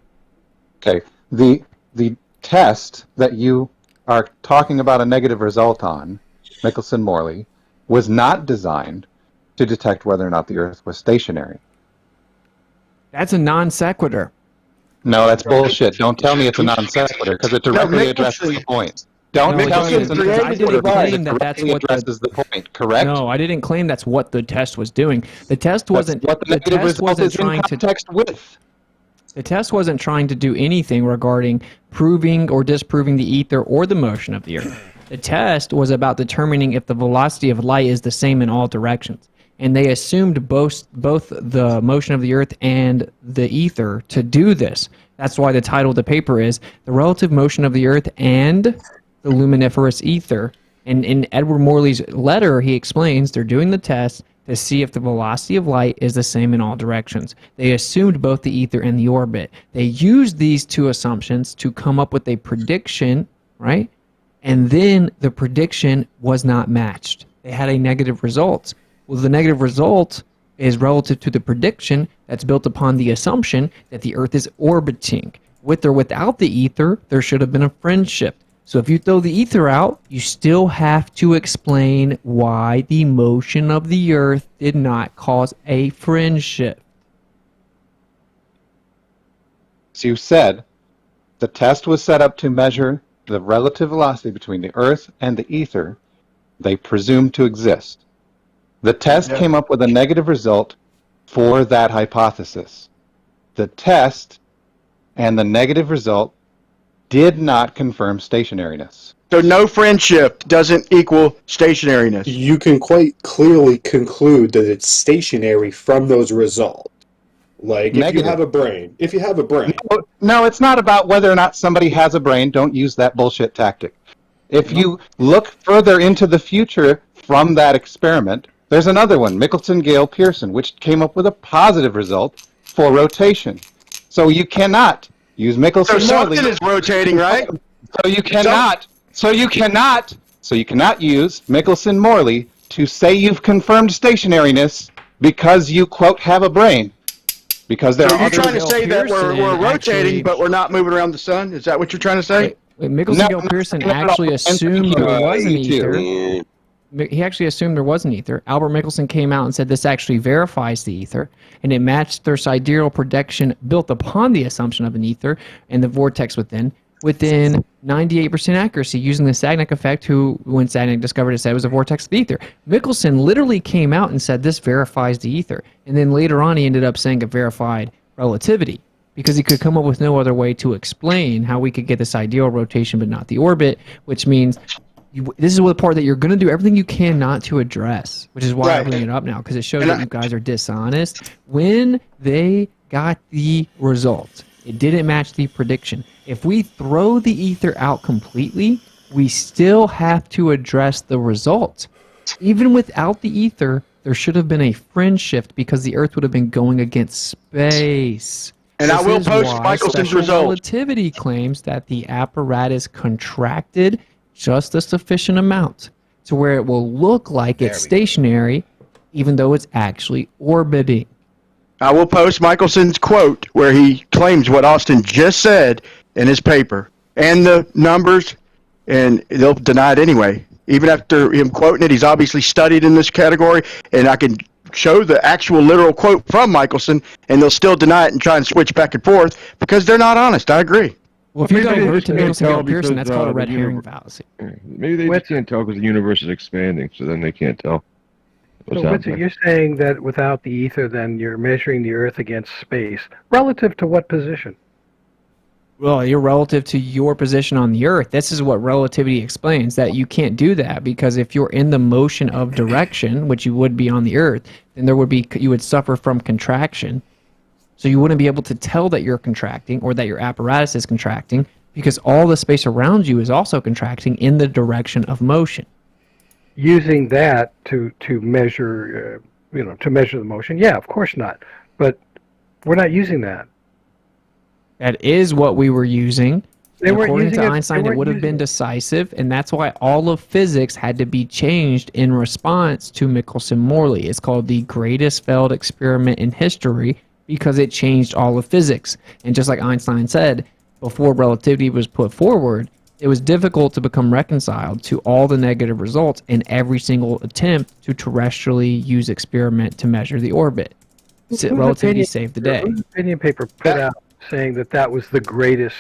Okay, the test that you are talking about a negative result on, Michelson-Morley, was not designed to detect whether or not the Earth was stationary. That's a non sequitur. No, that's bullshit. Don't tell me it's a non sequitur because it directly addresses the point. Don't tell me it's a non sequitur because it directly addresses the point. Correct? No, I didn't claim that's what the test was doing. The test wasn't. What the negative result is in context with. The test wasn't trying to do anything regarding proving or disproving the ether or the motion of the Earth. The test was about determining if the velocity of light is the same in all directions. And they assumed both the motion of the Earth and the ether to do this. That's why the title of the paper is The Relative Motion of the Earth and the Luminiferous Ether. And in Edward Morley's letter, he explains they're doing the test to see if the velocity of light is the same in all directions. They assumed both the ether and the orbit. They used these two assumptions to come up with a prediction, right? And then the prediction was not matched. They had a negative result. Well, the negative result is relative to the prediction that's built upon the assumption that the Earth is orbiting. With or without the ether, there should have been a fringe shift. So if you throw the ether out, you still have to explain why the motion of the Earth did not cause a fringe shift. So you said the test was set up to measure the relative velocity between the Earth and the ether they presumed to exist. The test came up with a negative result for that hypothesis. The test and the negative result did not confirm stationariness. So no fringe shift doesn't equal stationariness. You can quite clearly conclude that it's stationary from those results. Like, if you have a brain. If you have a brain. No, it's not about whether or not somebody has a brain. Don't use that bullshit tactic. If you look further into the future from that experiment, there's another one, Michelson-Gale-Pearson, which came up with a positive result for rotation. So you cannot use Michelson-Morley. So something is rotating, right? So you cannot use Michelson-Morley to say you've confirmed stationariness because you, quote, have a brain. Because there are you're trying to say that we're rotating, but we're not moving around the sun? Is that what you're trying to say? Michelson-Gale-Pearson actually assumed there was an ether. He actually assumed there was an ether. Albert Michelson came out and said this actually verifies the ether, and it matched their sidereal prediction built upon the assumption of an ether and the vortex within 98% accuracy using the Sagnac effect, who, when Sagnac discovered it, said it was a vortex of the ether. Michelson literally came out and said this verifies the ether, and then later on he ended up saying it verified relativity because he could come up with no other way to explain how we could get this ideal rotation but not the orbit, which means this is the part that you're going to do everything you can not to address, which is why I'm bringing it up now, because it shows that you guys are dishonest. When they got the result, it didn't match the prediction. If we throw the ether out completely, we still have to address the result. Even without the ether, there should have been a fringe shift because the Earth would have been going against space. And I will post Michelson's result. Relativity claims that the apparatus contracted just a sufficient amount to where it will look like it's stationary, even though it's actually orbiting. I will post Michelson's quote where he claims what Austin just said in his paper and the numbers, and they'll deny it anyway. Even after him quoting it, he's obviously studied in this category, and I can show the actual literal quote from Michelson, and they'll still deny it and try and switch back and forth because they're not honest. I agree. Well, if you divert to Michelson-Gale-Pearson, that's called a red herring fallacy. Maybe they just can't tell because the universe is expanding, so then they can't tell. So, Winston, you're saying that without the ether, then you're measuring the Earth against space. Relative to what position? Well, you're relative to your position on the Earth. This is what relativity explains, that you can't do that because if you're in the motion of direction, which you would be on the Earth, then you would suffer from contraction. So you wouldn't be able to tell that you're contracting or that your apparatus is contracting because all the space around you is also contracting in the direction of motion. using that to measure, to measure the motion? Yeah, of course not. But we're not using that. That is what we were using. According to using Einstein, it would have been decisive, and that's why all of physics had to be changed in response to Michelson-Morley. It's called the greatest failed experiment in history because it changed all of physics. And just like Einstein said, before relativity was put forward, it was difficult to become reconciled to all the negative results in every single attempt to terrestrially use experiment to measure the orbit. Relativity saved the day. Whose opinion paper put out saying that was the greatest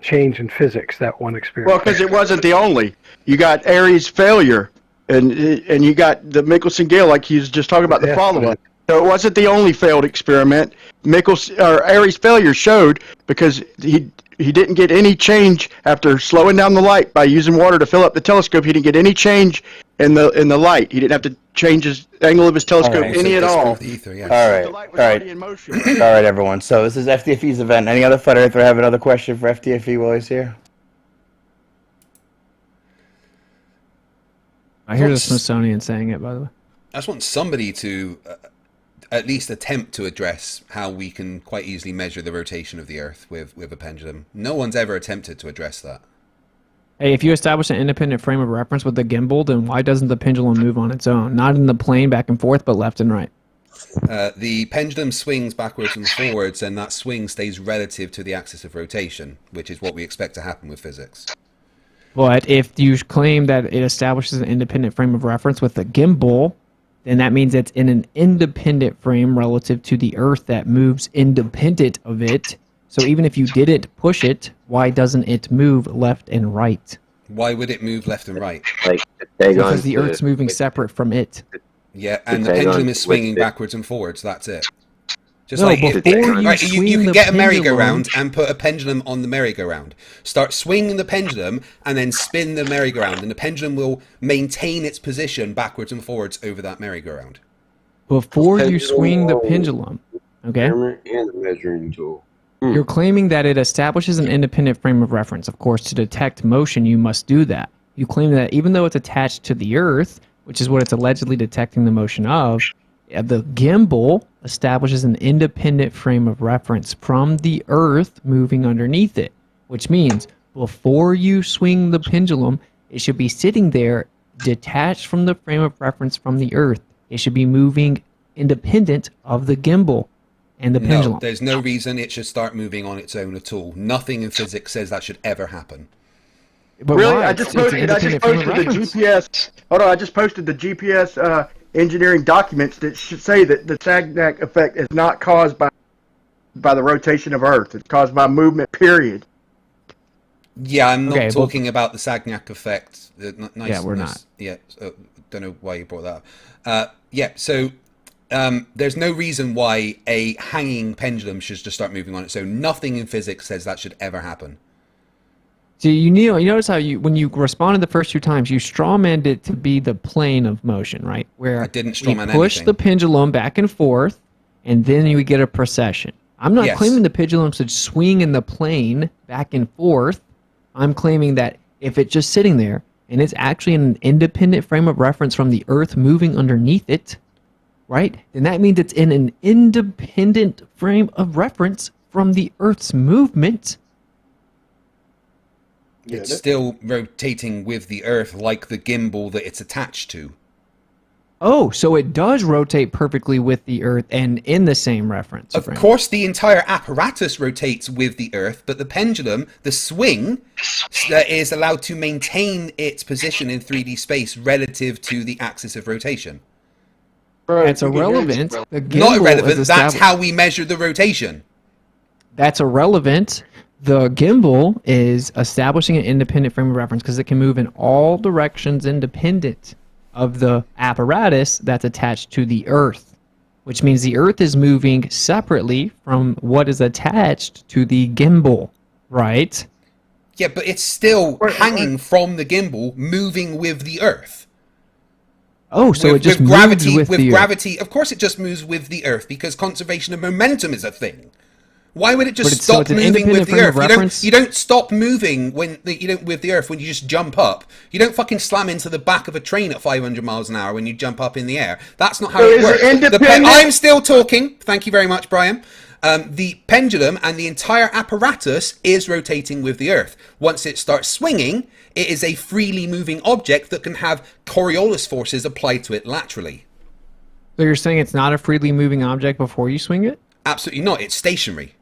change in physics, that one experiment? Well, because it wasn't the only. You got Airy's failure, and you got the Michelson-Gale, like he was just talking about the follow-up. So it wasn't the only failed experiment. Airy's failure showed because he didn't get any change after slowing down the light by using water to fill up the telescope. He didn't get any change in the light. He didn't have to change his angle of his telescope at all. All right, everyone. So this is FTFE's event. Any other Flat Earther have another question for FTFE while he's here? I hear the Smithsonian saying it, by the way. I just want somebody to at least attempt to address how we can quite easily measure the rotation of the Earth with a pendulum. No one's ever attempted to address that. Hey, if you establish an independent frame of reference with the gimbal, then why doesn't the pendulum move on its own? Not in the plane back and forth, but left and right. The pendulum swings backwards and forwards, and that swing stays relative to the axis of rotation, which is what we expect to happen with physics. But if you claim that it establishes an independent frame of reference with the gimbal, then that means it's in an independent frame relative to the Earth that moves independent of it. So even if you didn't push it, why doesn't it move left and right? Why would it move left and right? Because the Earth's moving separate from it. Yeah, and the pendulum is swinging backwards and forwards. That's it. Just No, like before you you swing can the get a pendulum- merry-go-round and put a pendulum on the merry-go-round. Start swinging the pendulum and then spin the merry-go-round, and the pendulum will maintain its position backwards and forwards over that merry-go-round. Before you swing the pendulum, okay? And a measuring tool. You're claiming that it establishes an independent frame of reference. Of course, to detect motion, you must do that. You claim that even though it's attached to the Earth, which is what it's allegedly detecting the motion of, the gimbal establishes an independent frame of reference from the Earth moving underneath it, which means before you swing the pendulum, it should be sitting there detached from the frame of reference from the Earth. It should be moving independent of the gimbal and the pendulum. No, there's no reason it should start moving on its own at all. Nothing in physics says that should ever happen. But really, why? I just It's an posted the independent frame of reference. GPS. Hold on, I just posted the GPS engineering documents that should say that the Sagnac effect is not caused by the rotation of Earth. It's caused by movement. Period. Yeah, I'm not talking about the Sagnac effect. Yeah, we're not. Yeah, don't know why you brought that up. Yeah, so there's no reason why a hanging pendulum should just start moving on its own. Nothing in physics says that should ever happen. See, you notice how when you responded the first two times, you strawmanned it to be the plane of motion, right? Where I didn't we strawman push anything. the pendulum back and forth, and then you would get a precession. I'm not Yes. claiming the pendulum should swing in the plane back and forth. I'm claiming that if it's just sitting there and it's actually in an independent frame of reference from the Earth moving underneath it, right? Then that means it's in an independent frame of reference from the Earth's movement. It's still rotating with the Earth like the gimbal that it's attached to. Oh, so it does rotate perfectly with the Earth and in the same reference Of frame. course, the entire apparatus rotates with the Earth, but the pendulum, the swing, is allowed to maintain its position in 3D space relative to the axis of rotation. That's irrelevant. The gimbal Not is irrelevant, that's established- how we measure the rotation. That's irrelevant. The gimbal is establishing an independent frame of reference because it can move in all directions independent of the apparatus that's attached to the Earth, which means the Earth is moving separately from what is attached to the gimbal, right? Yeah, but it's still hanging from the gimbal, moving with the Earth. Oh, so it just with moves gravity, with with the Earth. gravity. Of course, it just moves with the Earth because conservation of momentum is a thing. Why would it just stop moving with the Earth? You don't stop moving with the Earth when you just jump up. You don't fucking slam into the back of a train at 500 miles an hour when you jump up in the air. That's not how it works. I'm still talking. Thank you very much, Brian. The pendulum and the entire apparatus is rotating with the Earth. Once it starts swinging, it is a freely moving object that can have Coriolis forces applied to it laterally. So you're saying it's not a freely moving object before you swing it? Absolutely not. It's stationary.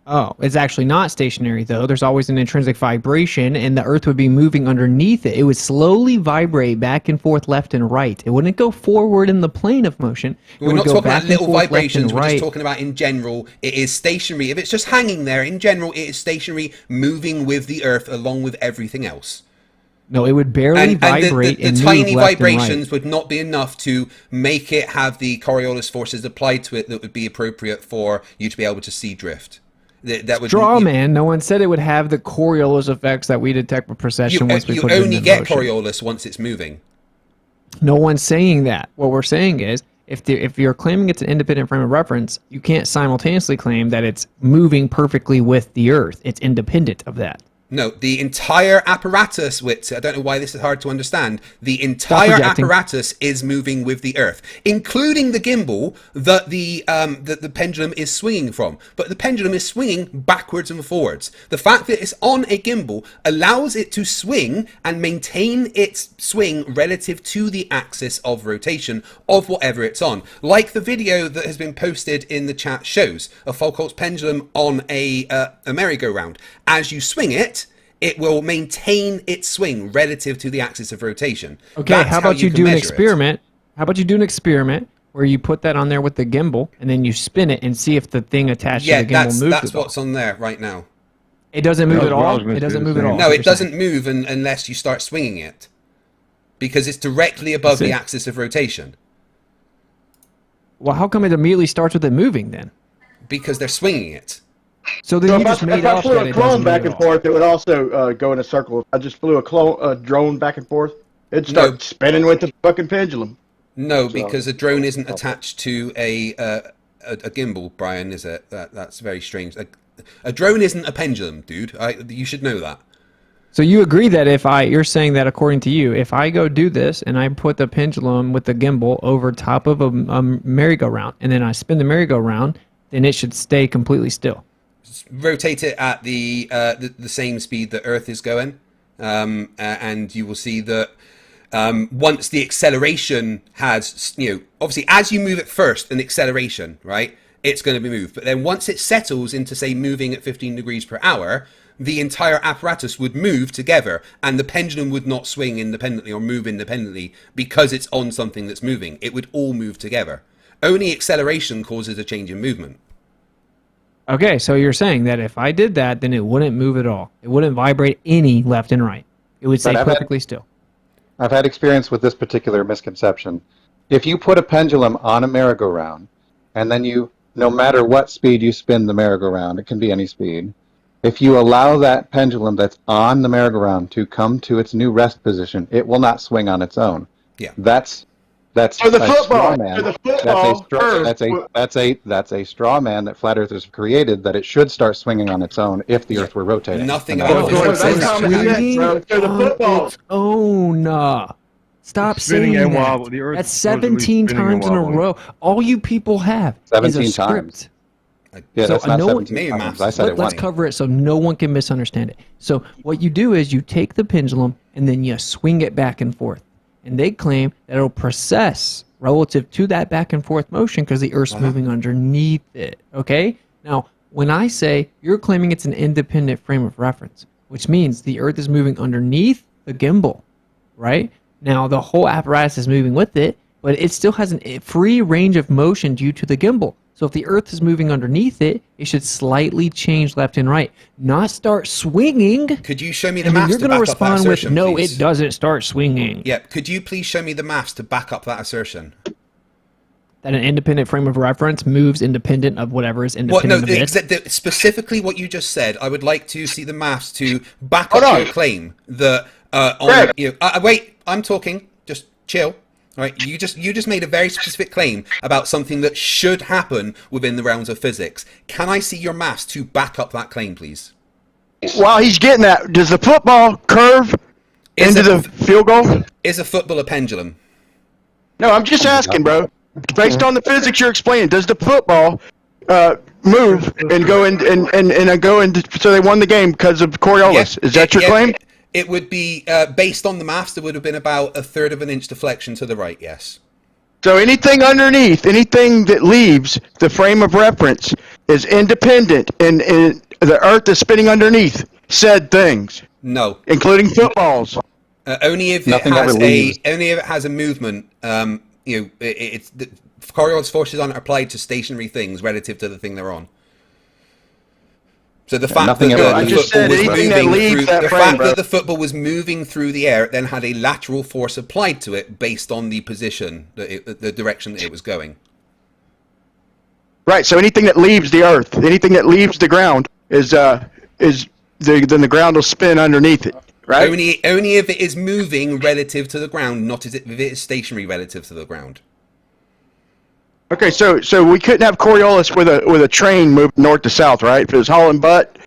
Oh, it's actually not stationary, though. There's always an intrinsic vibration, and the Earth would be moving underneath it. It would slowly vibrate back and forth, left and right. It wouldn't go forward in the plane of motion. We're not talking about little vibrations. We're just talking about in general, it is stationary. If it's just hanging there, in general, it is stationary, moving with the Earth along with everything else. No, it would barely vibrate. The tiny vibrations would not be enough to make it have the Coriolis forces applied to it that would be appropriate for you to be able to see drift. That would straw man. No one said it would have the Coriolis effects that we detect with precession once we put it in motion. You only get Coriolis once it's moving. No one's saying that. What we're saying is, if you're claiming it's an independent frame of reference, you can't simultaneously claim that it's moving perfectly with the Earth. It's independent of that. No, the entire apparatus, which I don't know why this is hard to understand, the entire apparatus is moving with the Earth, including the gimbal that the pendulum is swinging from. But the pendulum is swinging backwards and forwards. The fact that it's on a gimbal allows it to swing and maintain its swing relative to the axis of rotation of whatever it's on. Like the video that has been posted in the chat shows, a Foucault's pendulum on a merry-go-round. As you swing it, it will maintain its swing relative to the axis of rotation. Okay, how about you do an experiment? How about you do an experiment where you put that on there with the gimbal and then you spin it and see if the thing attached to the gimbal moves. Yeah, that's what's on there right now. It doesn't move at all? It doesn't move at all? No, it doesn't move unless you start swinging it. Because it's directly above the axis of rotation. Well, how come it immediately starts with it moving then? Because they're swinging it. So then you just made up that if I flew a clone back and forth, it would also go in a circle. If I just flew a drone back and forth, it'd start spinning with the fucking pendulum. No, because a drone isn't attached to a gimbal, Brian, is it? That's very strange. A drone isn't a pendulum, dude. You should know that. So you agree that you're saying that according to you, if I go do this and I put the pendulum with the gimbal over top of a merry-go-round and then I spin the merry-go-round, then it should stay completely still. Rotate it at the same speed that Earth is going, and you will see that once the acceleration has, obviously as you move it first, an acceleration, right, it's going to be moved. But then once it settles into, say, moving at 15 degrees per hour, the entire apparatus would move together, and the pendulum would not swing independently or move independently because it's on something that's moving. It would all move together. Only acceleration causes a change in movement. Okay, so you're saying that if I did that, then it wouldn't move at all. It wouldn't vibrate any left and right. It would stay perfectly still. I've had experience with this particular misconception. If you put a pendulum on a merry-go-round, and then no matter what speed you spin the merry-go-round, it can be any speed, if you allow that pendulum that's on the merry-go-round to come to its new rest position, it will not swing on its own. Yeah. That's for the football. That's a straw man that flat earthers have created, that it should start swinging on its own if the Earth were rotating. Nothing about its own. Stop saying that. That's 17 times in a row. All you people have 17 is a script. times. Yeah, that's not 17 times. I said it Let's once. cover it so no one can misunderstand it. So what you do is you take the pendulum and then you swing it back and forth. And they claim that it'll precess relative to that back and forth motion because the Earth's moving underneath it. Okay? Now, when I say you're claiming it's an independent frame of reference, which means the Earth is moving underneath the gimbal, right? Now, the whole apparatus is moving with it, but it still has a free range of motion due to the gimbal. So if the Earth is moving underneath it, it should slightly change left and right, not start swinging. Could you show me the maths to back up that assertion, You're going to respond with, no, please? It doesn't start swinging. Yeah, could you please show me the maths to back up that assertion? That an independent frame of reference moves independent of whatever is independent of it? Specifically what you just said, I would like to see the maths to back up your claim that... wait, I'm talking. Just chill. Right? You just made a very specific claim about something that should happen within the realms of physics. Can I see your maths to back up that claim, please? While he's getting that, does the football curve into the field goal? Is a football a pendulum? No, I'm just asking, bro. Based on the physics you're explaining, does the football move and go in so they won the game because of Coriolis? Is that your claim? It would be based on the maths. There would have been about 1/3 of an inch deflection to the right. Yes. So anything underneath, anything that leaves the frame of reference is independent, and the Earth is spinning underneath said things. No. Including footballs. Only if it has a movement. It's the Coriolis forces on it applied to stationary things relative to the thing they're on. So the fact that the football was moving through the air, it then had a lateral force applied to it based on the position, the direction that it was going. Right. So anything that leaves the Earth, anything that leaves the ground, then the ground will spin underneath it. Right. Only if it is moving relative to the ground, not if it is stationary relative to the ground. Okay, so we couldn't have Coriolis with a train moving north to south, right? If it was hauling butt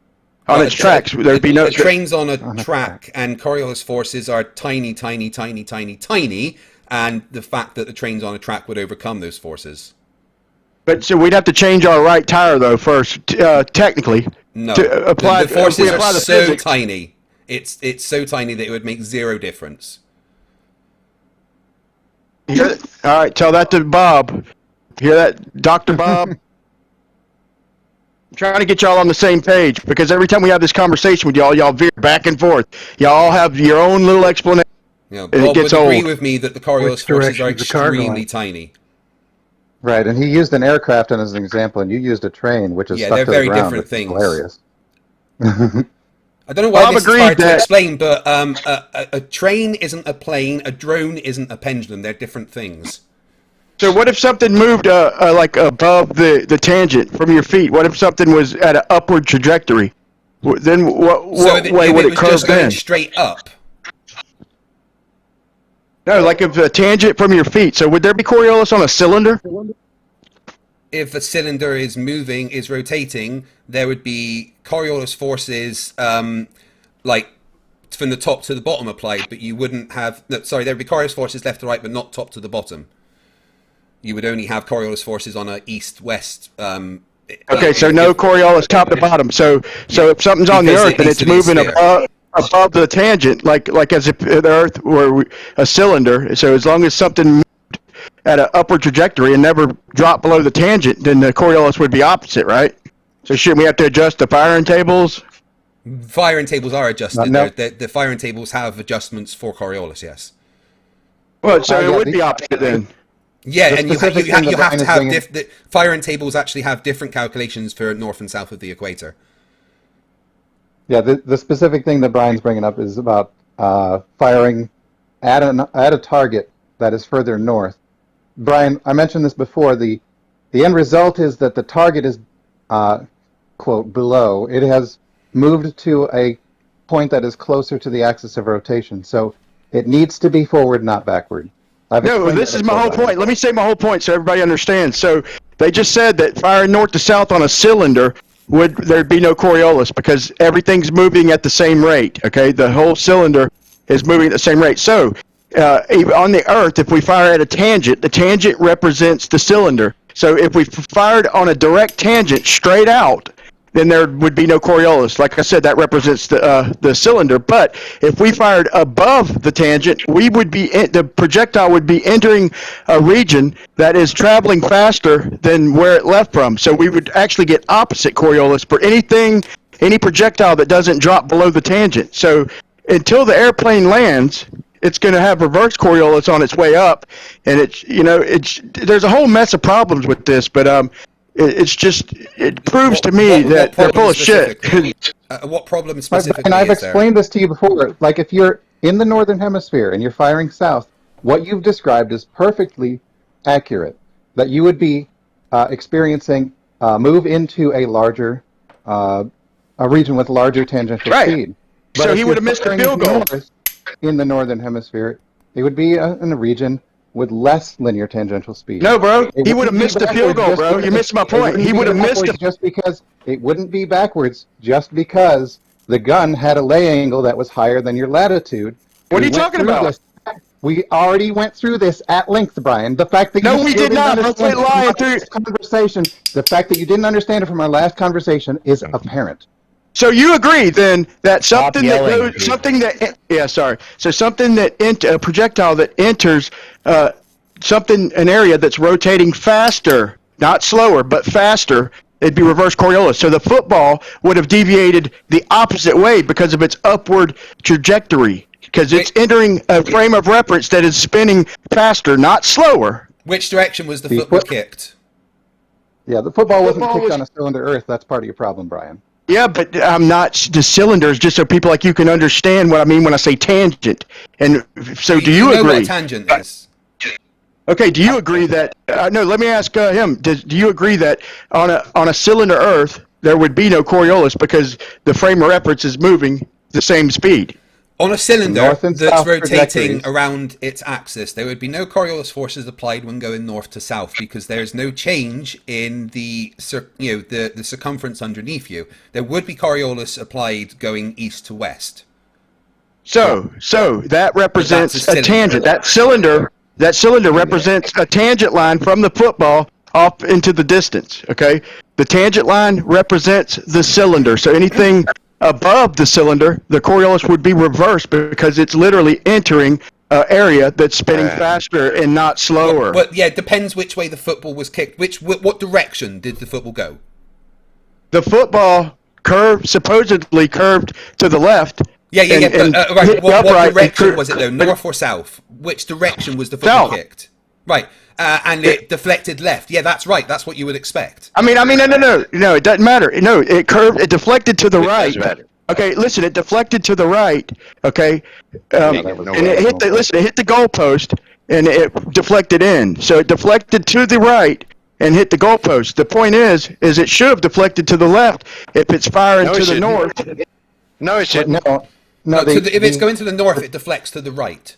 on its tracks, there'd be no. The train's on a track, and Coriolis forces are tiny, tiny, tiny, tiny, tiny, and the fact that the train's on a track would overcome those forces. But so we'd have to change our right tire though first, technically. No, to apply the forces are the so physics. tiny. It's so tiny that it would make zero difference. All right, tell that to Bob. Hear that, Dr. Bob? I'm trying to get y'all on the same page because every time we have this conversation with y'all veer back and forth. Y'all all have your own little explanation. Bob and it gets would agree old. with me that the Coriolis forces are extremely tiny. Right, and he used an aircraft as an example, and you used a train, which is stuck they're to very the ground. different It's things. hilarious. I don't know why this is hard to explain, but a train isn't a plane, a drone isn't a pendulum. They're different things. So what if something moved like above the tangent from your feet? What if something was at an upward trajectory? Then what way would it curve just going then? straight up? No, like if a tangent from your feet. So would there be Coriolis on a cylinder? If a cylinder is moving, is rotating, there would be Coriolis forces like from the top to the bottom applied, but you wouldn't have. No, sorry, there would be Coriolis forces left to right, but not top to the bottom. You would only have Coriolis forces on a east-west. Okay, so no Coriolis top to bottom. So if something's on the Because Earth it and needs it's to be a moving sphere. above the tangent, like as if the Earth were a cylinder. So as long as something moved at an upward trajectory and never dropped below the tangent, then the Coriolis would be opposite, right? So shouldn't we have to adjust the firing tables? Firing tables are adjusted. No. The firing tables have adjustments for Coriolis, yes. Well, so it would be opposite then. Yeah, The and you specific thing that have to Brian have is the firing tables actually have different calculations for north and south of the equator. Yeah, the specific thing that Brian's bringing up is about firing at a target that is further north. Brian, I mentioned this before. The end result is that the target is quote below. It has moved to a point that is closer to the axis of rotation, so it needs to be forward, not backward. No, this is my whole point. Let me say my whole point so everybody understands. So they just said that firing north to south on a cylinder there'd be no Coriolis because everything's moving at the same rate. Okay, the whole cylinder is moving at the same rate. So on the Earth, if we fire at a tangent, the tangent represents the cylinder. So if we fired on a direct tangent straight out, then there would be no Coriolis. Like I said, that represents the cylinder. But if we fired above the tangent, the projectile would be entering a region that is traveling faster than where it left from. So we would actually get opposite Coriolis for any projectile that doesn't drop below the tangent. So until the airplane lands, it's going to have reverse Coriolis on its way up, and there's a whole mess of problems with this, but it proves to me that they're full of shit. What problem specifically And I've is there? explained this to you before. Like if you're in the northern hemisphere and you're firing south, what you've described is perfectly accurate. That you would be experiencing move into a larger a region with larger tangential speed. But So if he you're would have missed the firing field goal. north in the northern hemisphere, it would be in a region with less linear tangential speed. No, bro. It He would have wouldn't be missed the field goal, backwards bro. just You missed my because- point. He would have missed it just because it wouldn't be backwards just because the gun had a lay angle that was higher than your latitude. What are you We went talking through about? this. We already went through this at length, Brian. The fact that No, you we still did didn't not. Let's understand quit it from lying our through- last conversation. The fact that you didn't understand it from our last conversation is apparent. So you agree then that something that yelling, goes, people. something that, yeah, sorry. So something that, a projectile that enters an area that's rotating faster, not slower, but faster, it'd be reverse Coriolis. So the football would have deviated the opposite way because of its upward trajectory, because it's entering a frame of reference that is spinning faster, not slower. Which direction was the football kicked? Yeah, the football wasn't kicked on a cylinder Earth. That's part of your problem, Brian. Yeah, but I'm not the cylinders, just so people like you can understand what I mean when I say tangent. And so do you know agree? what a tangent is? Okay, do you agree that, no, let me ask him, do you agree that on a cylinder Earth, there would be no Coriolis because the frame of reference is moving the same speed? On a cylinder North and that's south rotating trajectories. around its axis, there would be no Coriolis forces applied when going north to south because there's no change in the circumference underneath you. There would be Coriolis applied going east to west. So that represents But that's a a tangent. That cylinder represents a tangent line from the football off into the distance, okay? The tangent line represents the cylinder. So anything above the cylinder, the Coriolis would be reversed because it's literally entering an area that's spinning faster and not slower. But yeah, it depends which way the football was kicked. What direction did the football go? The football supposedly curved to the left. Right. hit What upright direction and was it though? North or south? Which direction was the football South. kicked? Right. And it deflected left. Yeah, that's right. That's what you would expect. No, it doesn't matter. No, it curved, it deflected to the right. Okay, listen, it deflected to the right. Okay, and it hit the goalpost and it deflected in. So it deflected to the right and hit the goalpost. The point is it should have deflected to the left if it's firing to the north. No, it shouldn't. If it's going to the north, it deflects to the right.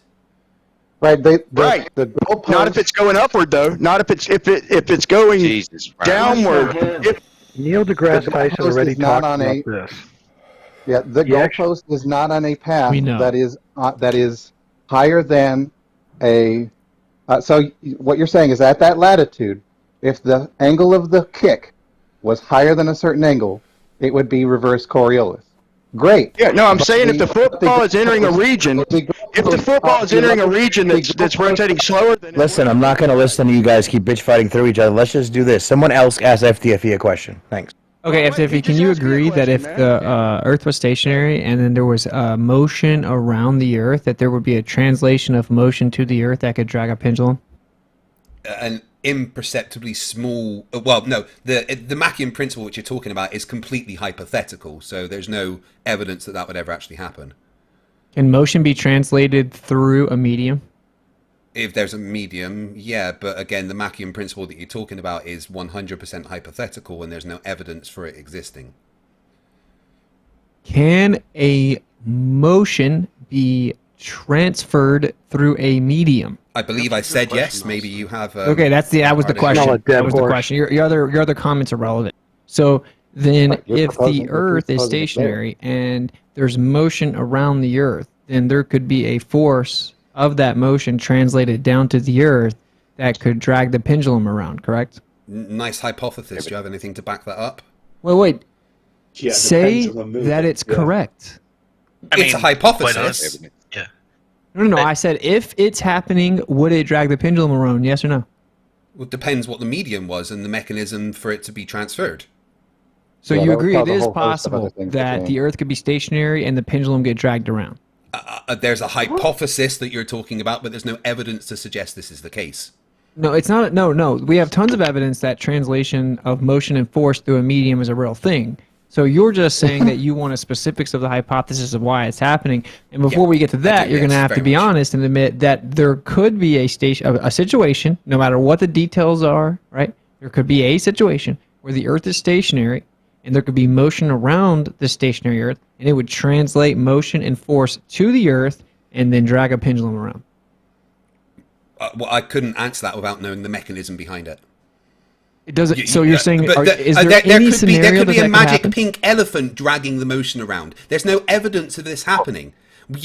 Right. The goalpost. Not if it's going upward though. Not if it's going downward. Neil deGrasse Tyson already talked about this. Yeah, the goalpost is not on a path that is higher than a. So what you're saying is at that latitude, if the angle of the kick was higher than a certain angle, it would be reverse Coriolis. Great. Yeah, no, I'm saying if the football is entering a region, that's rotating slower than. Listen, I'm not going to listen to you guys keep bitch fighting through each other. Let's just do this. Someone else ask FTFE a question. Thanks. Okay, FTFE, can you agree that if the Earth was stationary and then there was motion around the Earth, that there would be a translation of motion to the Earth that could drag a pendulum? An imperceptibly small. Well, no, the Machian principle which you're talking about is completely hypothetical. So there's no evidence that would ever actually happen. Can motion be translated through a medium? If there's a medium, yeah, but again, the Machian principle that you're talking about is 100% hypothetical, and there's no evidence for it existing. Can a motion be transferred through a medium? I believe I said yes. Maybe you have. Okay, that was the question. That was the question. Your other comments are relevant. So then, if the Earth is stationary and there's motion around the Earth, then there could be a force of that motion translated down to the Earth that could drag the pendulum around, correct? Nice hypothesis. Do you have anything to back that up? Wait. Say that it's correct. It's a hypothesis. Yeah. No. I said if it's happening, would it drag the pendulum around? Yes or no? Well, it depends what the medium was and the mechanism for it to be transferred. So you agree it is possible that the Earth could be stationary and the pendulum get dragged around? There's a hypothesis that you're talking about, but there's no evidence to suggest this is the case. No, it's not. No. We have tons of evidence that translation of motion and force through a medium is a real thing. So you're just saying that you want specifics of the hypothesis of why it's happening. And before we get to that, you're going to have to be honest and admit that there could be a situation, no matter what the details are, right? There could be a situation where the Earth is stationary and there could be motion around the stationary Earth, and it would translate motion and force to the Earth and then drag a pendulum around. Well, I couldn't answer that without knowing the mechanism behind it. It doesn't. So you're saying, is there there any could be scenario a that magic happen? pink elephant dragging the motion around. There's no evidence of this happening.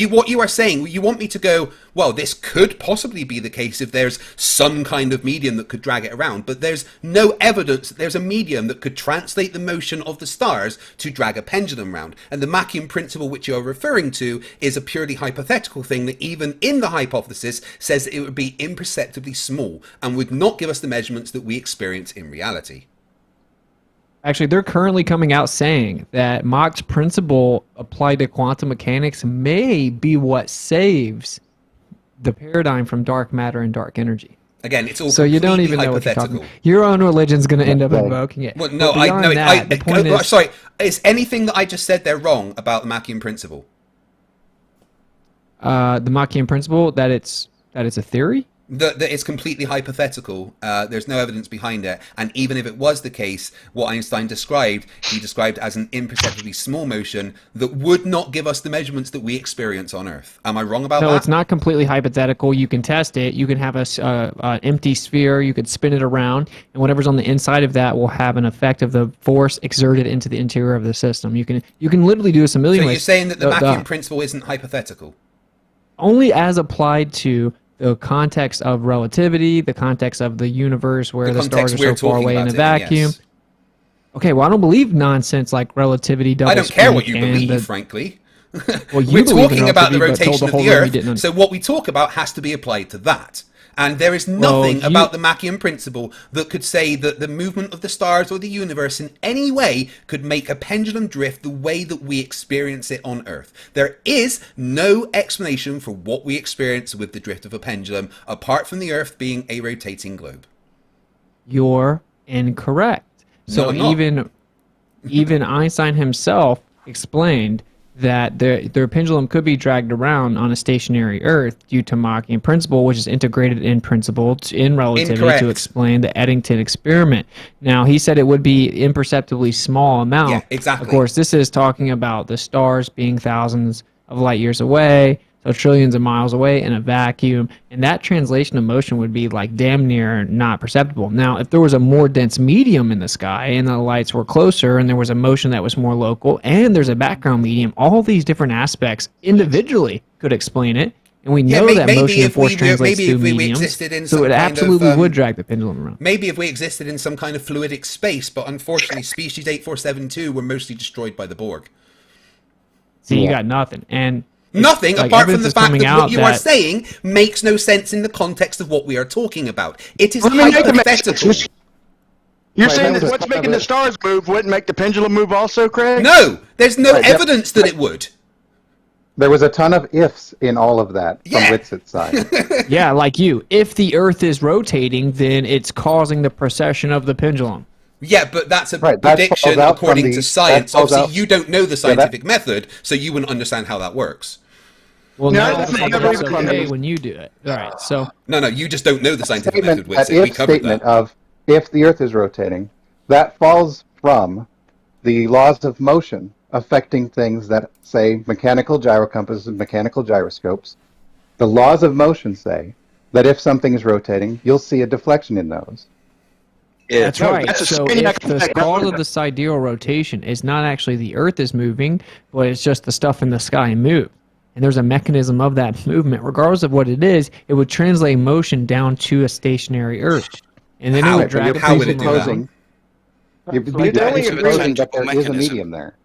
What you are saying, you want me to go, well, this could possibly be the case if there's some kind of medium that could drag it around, but there's no evidence that there's a medium that could translate the motion of the stars to drag a pendulum around. And the Machian principle which you're referring to is a purely hypothetical thing that even in the hypothesis says that it would be imperceptibly small and would not give us the measurements that we experience in reality. Actually, they're currently coming out saying that Mach's principle applied to quantum mechanics may be what saves the paradigm from dark matter and dark energy. Again, it's all so you don't even know what you're talking about. Your own religion's going to end up invoking it. Well, no, the point is, sorry, is anything that I just said there wrong about the Machian principle? The Machian principle, that it's a theory? That it's completely hypothetical. There's no evidence behind it. And even if it was the case, what Einstein described, he described as an imperceptibly small motion that would not give us the measurements that we experience on Earth. Am I wrong about that? No, it's not completely hypothetical. You can test it. You can have an empty sphere. You could spin it around, and whatever's on the inside of that will have an effect of the force exerted into the interior of the system. You can literally do this a million ways. So you're saying that the Machian principle isn't hypothetical? Only as applied to the context of relativity, the context of the universe where the stars are so far away in a vacuum. Yes. Okay, well, I don't believe nonsense like relativity, double I don't care what you believe, frankly. Well, we're talking about the rotation of the Earth, so what we talk about has to be applied to that. And there is nothing about the Machian principle that could say that the movement of the stars or the universe in any way could make a pendulum drift the way that we experience it on Earth. There is no explanation for what we experience with the drift of a pendulum, apart from the Earth being a rotating globe. You're incorrect. So even Einstein himself explained that their pendulum could be dragged around on a stationary Earth due to Machian principle, which is integrated in principle in relativity to explain the Eddington experiment. Now, he said it would be imperceptibly small amount. Yeah, exactly. Of course, this is talking about the stars being thousands of light years away, so trillions of miles away in a vacuum, and that translation of motion would be like damn near not perceptible. Now, if there was a more dense medium in the sky and the lights were closer and there was a motion that was more local and there's a background medium, all these different aspects individually could explain it. And we know that motion and force translates through mediums, so it absolutely would drag the pendulum around. Maybe if we existed in some kind of fluidic space, but unfortunately species 8472 were mostly destroyed by the Borg. See, you got nothing. And nothing apart from the fact that what you are saying makes no sense in the context of what we are talking about. It is hypothetical. You're saying that what's making the stars move wouldn't make the pendulum move also, Craig? No, there's no evidence that it would. There was a ton of ifs in all of that from Witzit's side. Yeah, like you. If the Earth is rotating, then it's causing the precession of the pendulum. Yeah, but that's a prediction according to science. Obviously, you don't know the scientific method, so you wouldn't understand how that works. Well, no, that's okay when you do it. All right, so no, you just don't know the scientific method. That if statement of if the Earth is rotating, that falls from the laws of motion affecting things that say mechanical gyrocompasses and mechanical gyroscopes. The laws of motion say that if something is rotating, you'll see a deflection in those. That's right. So if the cause of the sidereal rotation is not actually the Earth is moving, but it's just the stuff in the sky move, and there's a mechanism of that movement, regardless of what it is, it would translate motion down to a stationary Earth. And then it would drag how would it do that? You're only supposing that there is a medium there.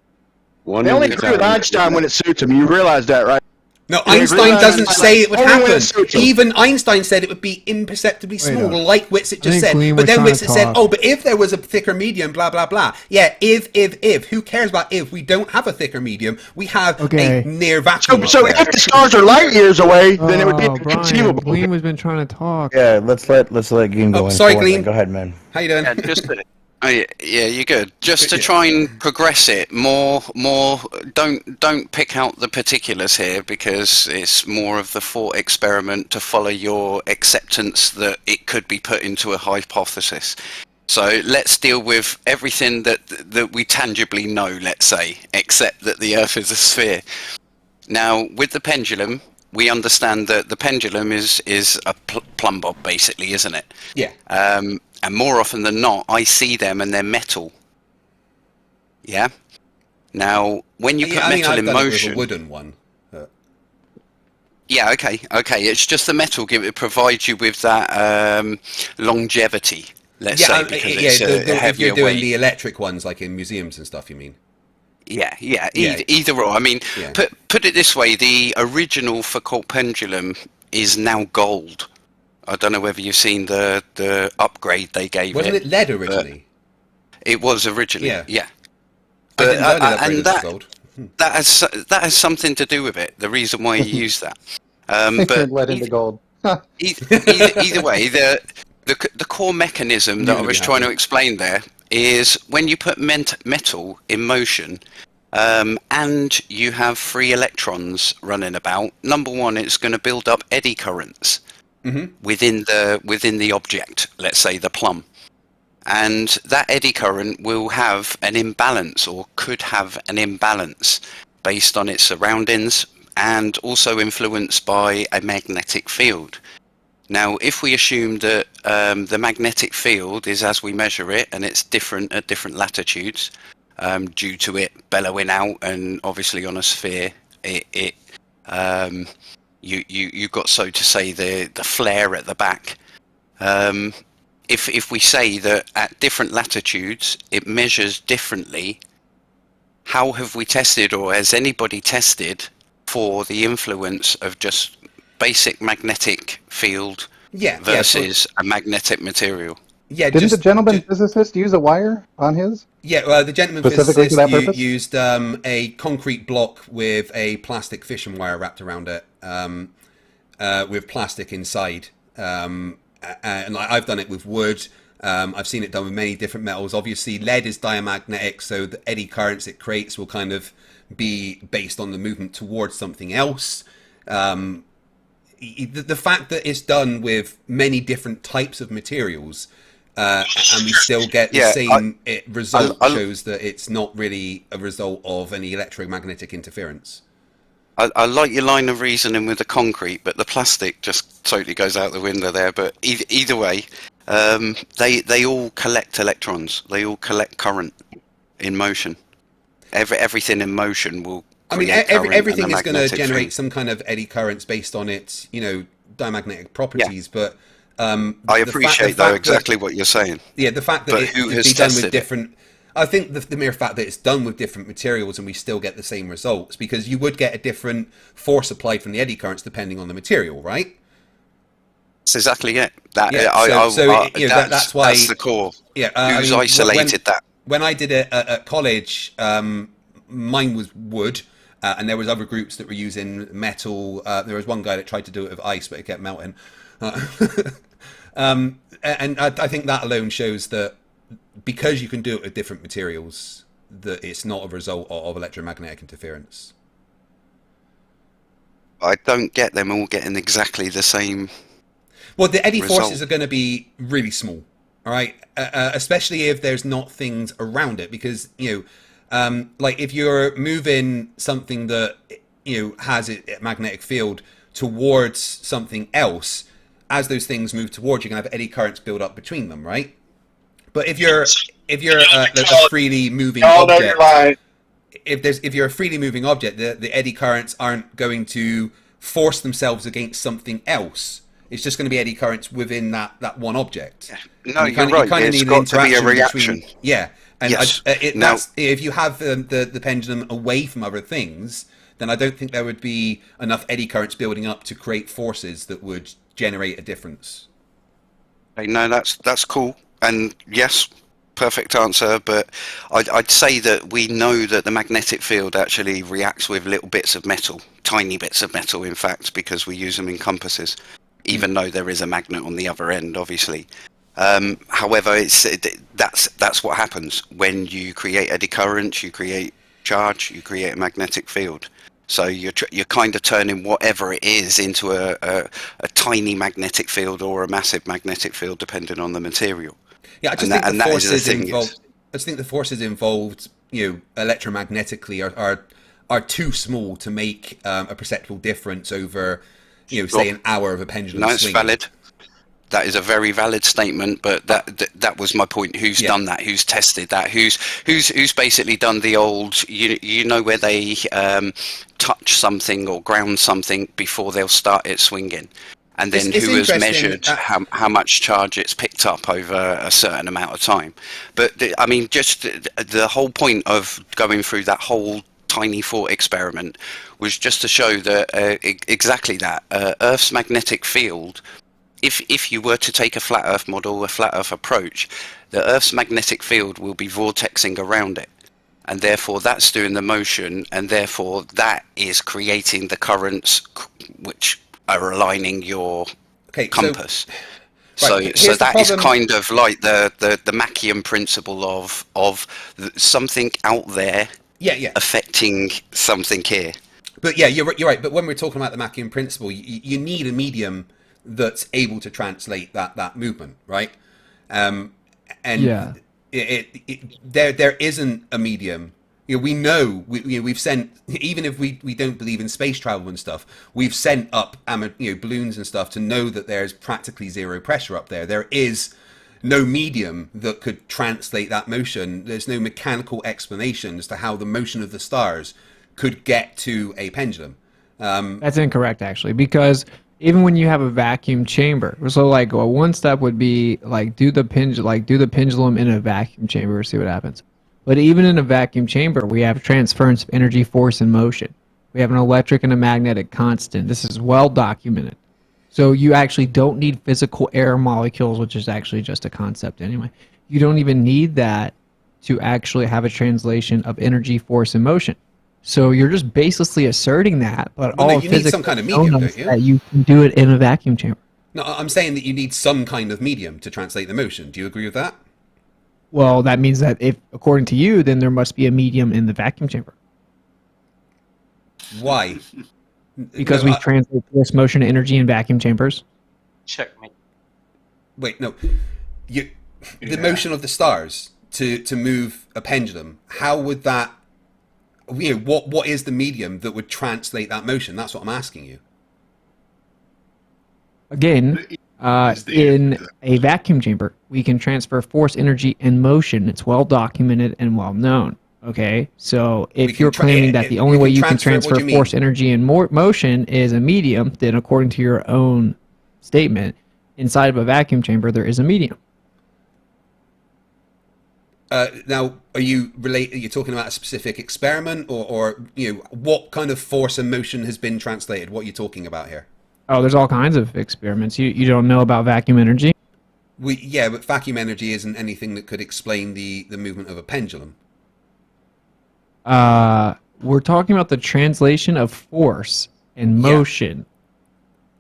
They only agree with Einstein when it suits him. You realize that, right? No, Einstein doesn't say it would happen. Even Einstein said it would be imperceptibly small, like Witzit just said. But then Witzit said, oh, but if there was a thicker medium, blah, blah, blah. Yeah, if. Who cares about if? We don't have a thicker medium. We have a near vacuum. So if the stars are light years away, then it would be inconceivable. Gleam has been trying to talk. Yeah, let's let Gleam go. Sorry, Gleam. Go ahead, man. How you doing? Yeah, you're good. Just to try and progress it more. Don't pick out the particulars here, because it's more of the thought experiment to follow your acceptance that it could be put into a hypothesis. So let's deal with everything that we tangibly know, let's say, except that the Earth is a sphere. Now, with the pendulum, we understand that the pendulum is a plumb bob, basically, isn't it? Yeah. And more often than not, I see them and they're metal. Yeah. Now, when you put metal in motion, it with a wooden one. Yeah. Okay. It's just the metal it provides you with that longevity. Let's say because it's if you're doing weight. the electric ones, like in museums and stuff, you mean? Yeah. Either or. I mean, put it this way: the original Foucault pendulum is now gold. I don't know whether you've seen the upgrade they gave Wasn't it lead originally? It was originally. Yeah. I didn't know that and gold. that has something to do with it. The reason why you use that. But lead into gold. either way, the core mechanism that I was trying to explain there is when you put metal in motion, and you have free electrons running about. Number one, it's going to build up eddy currents within the object. Let's say the plum. And that eddy current will have an imbalance, or could have an imbalance, based on its surroundings and also influenced by a magnetic field. Now, if we assume that the magnetic field is as we measure it, and it's different at different latitudes, due to it bellowing out, and obviously on a sphere, you got, so to say, the flare at the back. If we say that at different latitudes it measures differently, how have we tested, or has anybody tested for the influence of just basic magnetic field versus a magnetic material? Yeah, didn't the gentleman physicist use a wire on his? Yeah, the gentleman specifically physicist for that purpose? used a concrete block with a plastic fishing wire wrapped around it, with plastic inside. And I've done it with wood. I've seen it done with many different metals. Obviously, lead is diamagnetic, so the eddy currents it creates will kind of be based on the movement towards something else. The fact that it's done with many different types of materials, and we still get the same result, shows that it's not really a result of any electromagnetic interference. I like your line of reasoning with the concrete, but the plastic just totally goes out the window there. But either way, they all collect electrons. They all collect current in motion. Everything in motion will. I mean, everything is going to generate some kind of eddy currents based on its, diamagnetic properties. But I appreciate exactly what you're saying. Yeah, the fact that it can be done with different. I think the mere fact that it's done with different materials and we still get the same results, because you would get a different force applied from the eddy currents depending on the material, right? That's exactly it. That's why that's the core. Yeah, who's isolated that? When I did it at college, mine was wood, and there was other groups that were using metal. There was one guy that tried to do it with ice, but it kept melting. And I think that alone shows that, because you can do it with different materials, that it's not a result of electromagnetic interference. I don't get them all getting exactly the same. Well, the eddy forces are going to be really small, all right? Especially if there's not things around it, because like if you're moving something that has a magnetic field towards something else, as those things move towards you, can have eddy currents build up between them, right? But if you're a freely moving object, if you're a freely moving object, the eddy currents aren't going to force themselves against something else. It's just going to be eddy currents within that one object. No, you're right. You kind of it's need got an interaction to be a reaction. And yes. If you have the pendulum away from other things, then I don't think there would be enough eddy currents building up to create forces that would generate a difference. No, that's cool. And yes, perfect answer. But I'd say that we know that the magnetic field actually reacts with little bits of metal, tiny bits of metal, in fact, because we use them in compasses, even though there is a magnet on the other end, obviously. However, that's what happens when you create eddy currents, you create charge, you create a magnetic field. So you're kind of turning whatever it is into a tiny magnetic field or a massive magnetic field, depending on the material. Yeah, I just think the forces involved, electromagnetically are are too small to make a perceptible difference over, say an hour of a pendulum No, it's swinging. valid. That is a very valid statement, but that was my point. Who's done that? Who's tested that? Who's basically done the old, where they touch something or ground something before they'll start it swinging, and then It's who has interesting, measured how much charge it's picked up over a certain amount of time. But just the whole point of going through that whole tiny thought experiment was just to show that exactly that Earth's magnetic field. If you were to take a flat Earth model, a flat Earth approach, the Earth's magnetic field will be vortexing around it, and therefore that's doing the motion, and therefore that is creating the currents which are aligning your compass. So that is kind of like the Machian principle of something out there affecting something here. But yeah, you're right. But when we're talking about the Machian principle, you need a medium that's able to translate that movement, right? And there isn't a medium. We know we've sent, even if we don't believe in space travel and stuff, we've sent up balloons and stuff to know that there's practically zero pressure up there. There is no medium that could translate that motion. There's no mechanical explanation as to how the motion of the stars could get to a pendulum. That's incorrect, actually, because even when you have a vacuum chamber, so like one step would be like do the pendulum in a vacuum chamber, see what happens. But even in a vacuum chamber, we have transference of energy, force, and motion. We have an electric and a magnetic constant. This is well documented. So you actually don't need physical air molecules, which is actually just a concept anyway. You don't even need that to actually have a translation of energy, force, and motion. So you're just basically asserting that, but all you need some kind of medium, don't you? That you can do it in a vacuum chamber. No, I'm saying that you need some kind of medium to translate the motion. Do you agree with that? Well, that means that if, according to you, then there must be a medium in the vacuum chamber. Why? Because we translate force, motion, and energy in vacuum chambers. Checkmate. Wait, no. The motion of the stars to move a pendulum, how would that... what is the medium that would translate that motion? That's what I'm asking you. Again, in a vacuum chamber, we can transfer force, energy, and motion. It's well documented and well known. Okay, so if you're claiming that the only way you can transfer force, energy, and motion is a medium, then according to your own statement, inside of a vacuum chamber, there is a medium. Now, are you talking about a specific experiment, or what kind of force and motion has been translated? What are you talking about here? Oh, there's all kinds of experiments. You don't know about vacuum energy? But vacuum energy isn't anything that could explain the movement of a pendulum. We're talking about the translation of force and motion.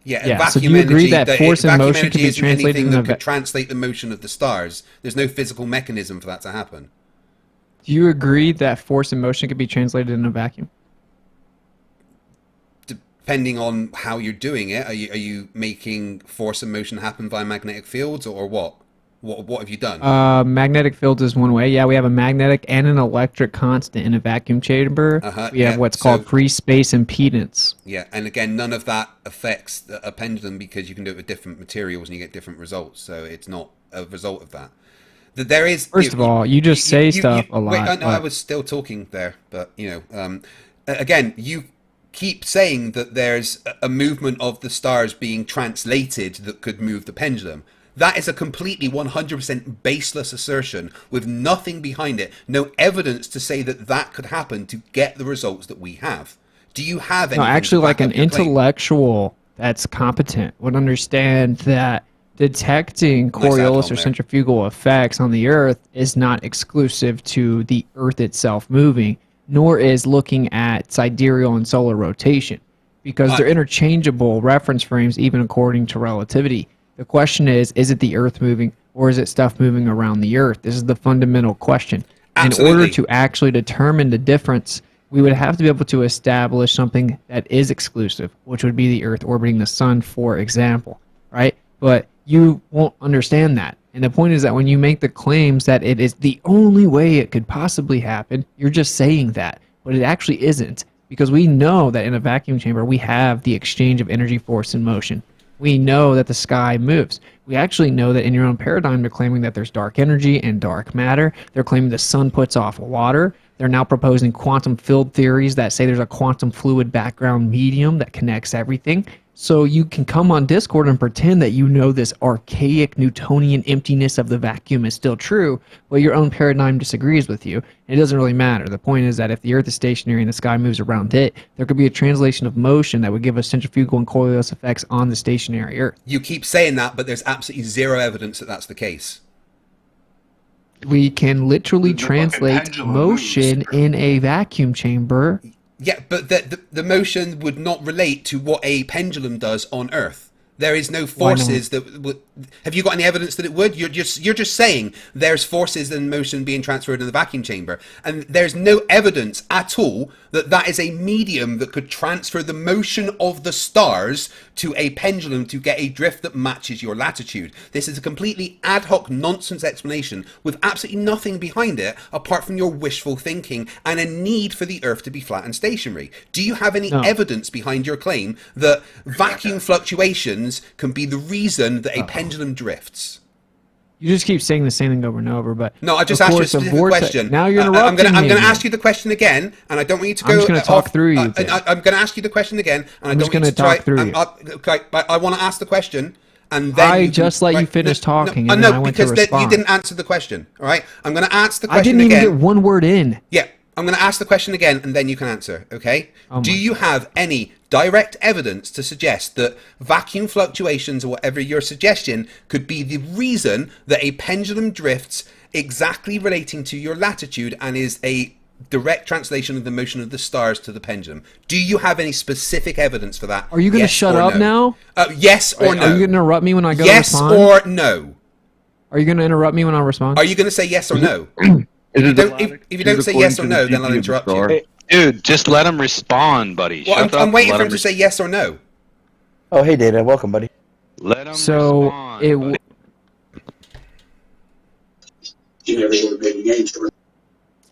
Yeah. So do you agree that force and motion can be translated in that could translate the motion of the stars? There's no physical mechanism for that to happen. Do you agree that force and motion can be translated in a vacuum? Depending on how you're doing it, are you making force and motion happen via magnetic fields, or what? What have you done? Magnetic fields is one way. Yeah, we have a magnetic and an electric constant in a vacuum chamber. We have what's called free space impedance. Yeah, and again, none of that affects a pendulum because you can do it with different materials and you get different results. So it's not a result of that. There is. First of all, you just say stuff a lot. Wait, no, I was still talking there, but again, you keep saying that there's a movement of the stars being translated that could move the pendulum. That is a completely 100% baseless assertion with nothing behind it, no evidence to say that could happen to get the results that we have. Do you have anything? No, actually, like an intellectual that's competent would understand that detecting Coriolis or centrifugal effects on the Earth is not exclusive to the Earth itself moving, nor is looking at sidereal and solar rotation, because they're interchangeable reference frames even according to relativity. The question is it the Earth moving, or is it stuff moving around the Earth? This is the fundamental question. Absolutely. In order to actually determine the difference, we would have to be able to establish something that is exclusive, which would be the Earth orbiting the Sun, for example, right? But you won't understand that. And the point is that when you make the claims that it is the only way it could possibly happen, you're just saying that, but it actually isn't. because we know that in a vacuum chamber we have the exchange of energy, force, and motion. We know that the sky moves. We actually know that in your own paradigm, they're claiming that there's dark energy and dark matter. They're claiming the sun puts off water. They're now proposing quantum field theories that say there's a quantum fluid background medium that connects everything. So you can come on Discord and pretend that you know this archaic Newtonian emptiness of the vacuum is still true, but your own paradigm disagrees with you. It doesn't really matter. The point is that if the Earth is stationary and the sky moves around it, there could be a translation of motion that would give us centrifugal and Coriolis effects on the stationary Earth. You keep saying that, but there's absolutely zero evidence that that's the case. We can literally translate motion in a vacuum chamber. Yeah, but the motion would not relate to what a pendulum does on Earth. There is no forces that would. Have you got any evidence that it would? You're just saying there's forces and motion being transferred in the vacuum chamber, and there's no evidence at all that that is a medium that could transfer the motion of the stars to a pendulum to get a drift that matches your latitude. This is a completely ad hoc nonsense explanation with absolutely nothing behind it apart from your wishful thinking and a need for the Earth to be flat and stationary. Do you have any evidence behind your claim that vacuum fluctuations can be the reason that a pendulum drifts? You just keep saying the same thing over and over, but no, I just asked you a specific question. Now you're interrupting I'm me. going to ask you the question again, and I don't want you to go. I'm just going to talk through you. I'm going to ask you the question again, and I don't want you to talk through you. Okay, I want to ask the question, and then I just let you finish talking. No, and then I went because to respond. you didn't answer the question. All right, I'm going to ask the question. I didn't even again. get one word in. Yeah, I'm going to ask the question again, and then you can answer. Okay? Do you have any direct evidence to suggest that vacuum fluctuations or whatever your suggestion could be the reason that a pendulum drifts exactly relating to your latitude and is a direct translation of the motion of the stars to the pendulum? Do you have any specific evidence for that? Are you going to shut up now? Yes or no? Are you going to interrupt me when I go to respond? Yes or no? Are you going to interrupt me when I respond? Are you going to say yes or no? If you don't say yes or no, then I'll interrupt you. Hey, dude, just let him respond, buddy. Well, Shut up I'm waiting and for let him to say yes or no. Oh, hey, Data. Welcome, buddy. Let him So respond.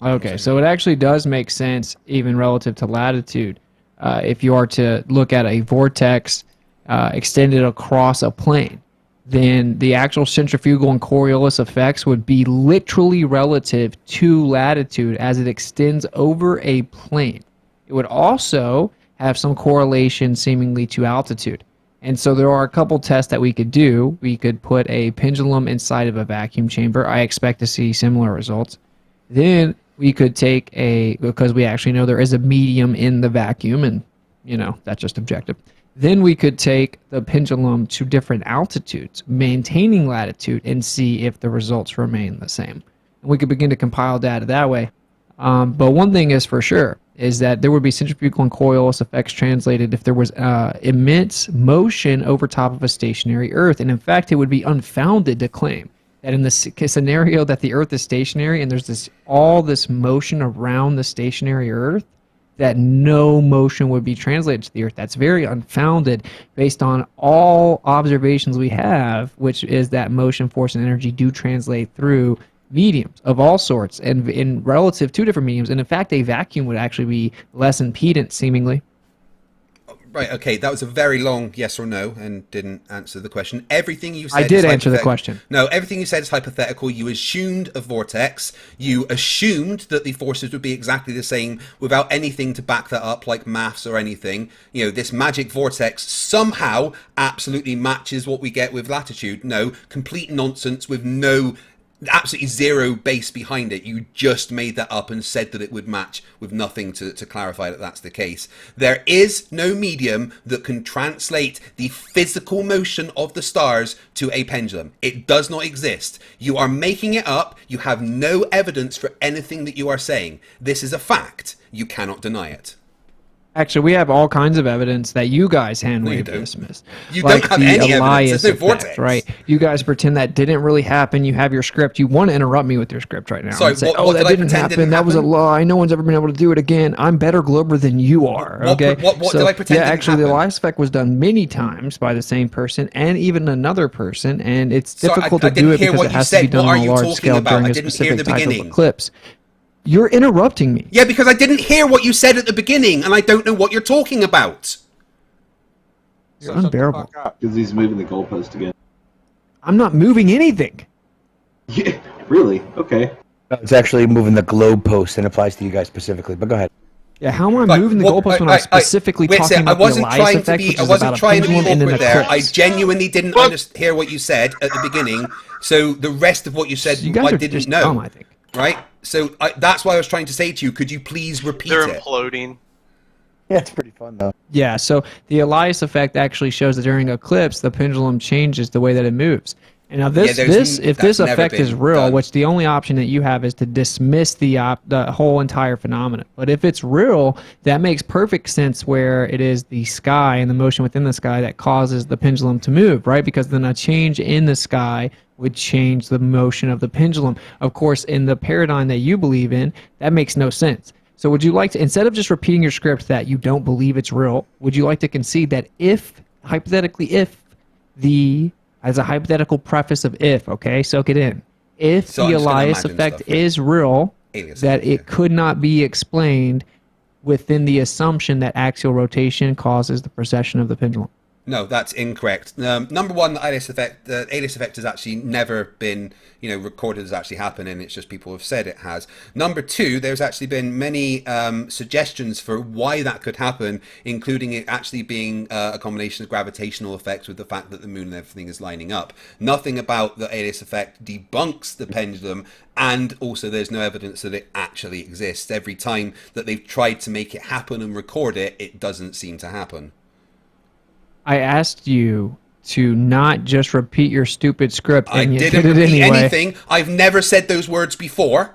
Okay, so it actually does make sense, even relative to latitude. If you are to look at a vortex extended across a plane, then the actual centrifugal and Coriolis effects would be literally relative to latitude as it extends over a plane. It would also have some correlation seemingly to altitude. And so there are a couple tests that we could do. We could put a pendulum inside of a vacuum chamber. I expect to see similar results. Then we could take because we actually know there is a medium in the vacuum, and, that's just objective. Then we could take the pendulum to different altitudes, maintaining latitude, and see if the results remain the same. And we could begin to compile data that way. But one thing is for sure, is that there would be centrifugal and Coriolis effects translated if there was immense motion over top of a stationary Earth. And in fact, it would be unfounded to claim that in the scenario that the Earth is stationary and there's all this motion around the stationary Earth, that no motion would be translated to the Earth. That's very unfounded based on all observations we have, which is that motion, force, and energy do translate through mediums of all sorts and in relative to different mediums. And in fact, a vacuum would actually be less impedant, seemingly. Right, okay, that was a very long yes or no and didn't answer the question. Everything you said I did answer the question. No, everything you said is hypothetical. You assumed a vortex. You assumed that the forces would be exactly the same without anything to back that up, like maths or anything. This magic vortex somehow absolutely matches what we get with latitude. No, complete nonsense with absolutely zero base behind it. You just made that up and said that it would match with nothing to clarify that that's the case. There is no medium that can translate the physical motion of the stars to a pendulum. It does not exist. You are making it up. You have no evidence for anything that you are saying. This is a fact. You cannot deny it. Actually, we have all kinds of evidence that you guys hand-waved and dismissed. You don't have any evidence. There's no vortex. Right? You guys pretend that didn't really happen. You have your script. You want to interrupt me with your script right now. Sorry, and say, what that didn't happen. That was a lie. No one's ever been able to do it again. I'm better Glober than you are. Okay? What did I pretend didn't actually, happen? the lie spec was done many times by the same person and even another person, and it's difficult to do it because it has to be done on a large scale during a specific type of eclipse. You're interrupting me. Yeah, because I didn't hear what you said at the beginning, and I don't know what you're talking about. You're unbearable. Because he's moving the goalpost again. I'm not moving anything. Yeah, really? Okay. No, it's actually moving the globe post and applies to you guys specifically. But go ahead. Yeah, how am I moving the goalpost when I'm specifically talking about the Elias effect, which is about a pendulum and an there. I eclipse? genuinely didn't hear what you said at the beginning, so the rest of what you said I didn't know. Dumb, I think. Right? So that's why I was trying to say to you, could you please repeat They're it? imploding. Yeah, it's pretty fun though. Yeah, so the Elias effect actually shows that during eclipse, the pendulum changes the way that it moves. And now if this effect is real, which the only option that you have is to dismiss the whole entire phenomenon. But if it's real, that makes perfect sense where it is the sky and the motion within the sky that causes the pendulum to move, right? Because then a change in the sky would change the motion of the pendulum. Of course, in the paradigm that you believe in, that makes no sense. So would you like to, instead of just repeating your script that you don't believe it's real, would you like to concede that if, hypothetically, as a hypothetical preface of if, okay, soak it in. If the Elias effect is real, that it could not be explained within the assumption that axial rotation causes the precession of the pendulum. No, that's incorrect. Number one, the Alias effect has actually never been, recorded as actually happening. It's just people have said it has. Number two, there's actually been many suggestions for why that could happen, including it actually being a combination of gravitational effects with the fact that the moon and everything is lining up. Nothing about the Alias effect debunks the pendulum, and also there's no evidence that it actually exists. Every time that they've tried to make it happen and record it, it doesn't seem to happen. I asked you to not just repeat your stupid script, and you didn't did it repeat anyway. anything. I've never said those words before.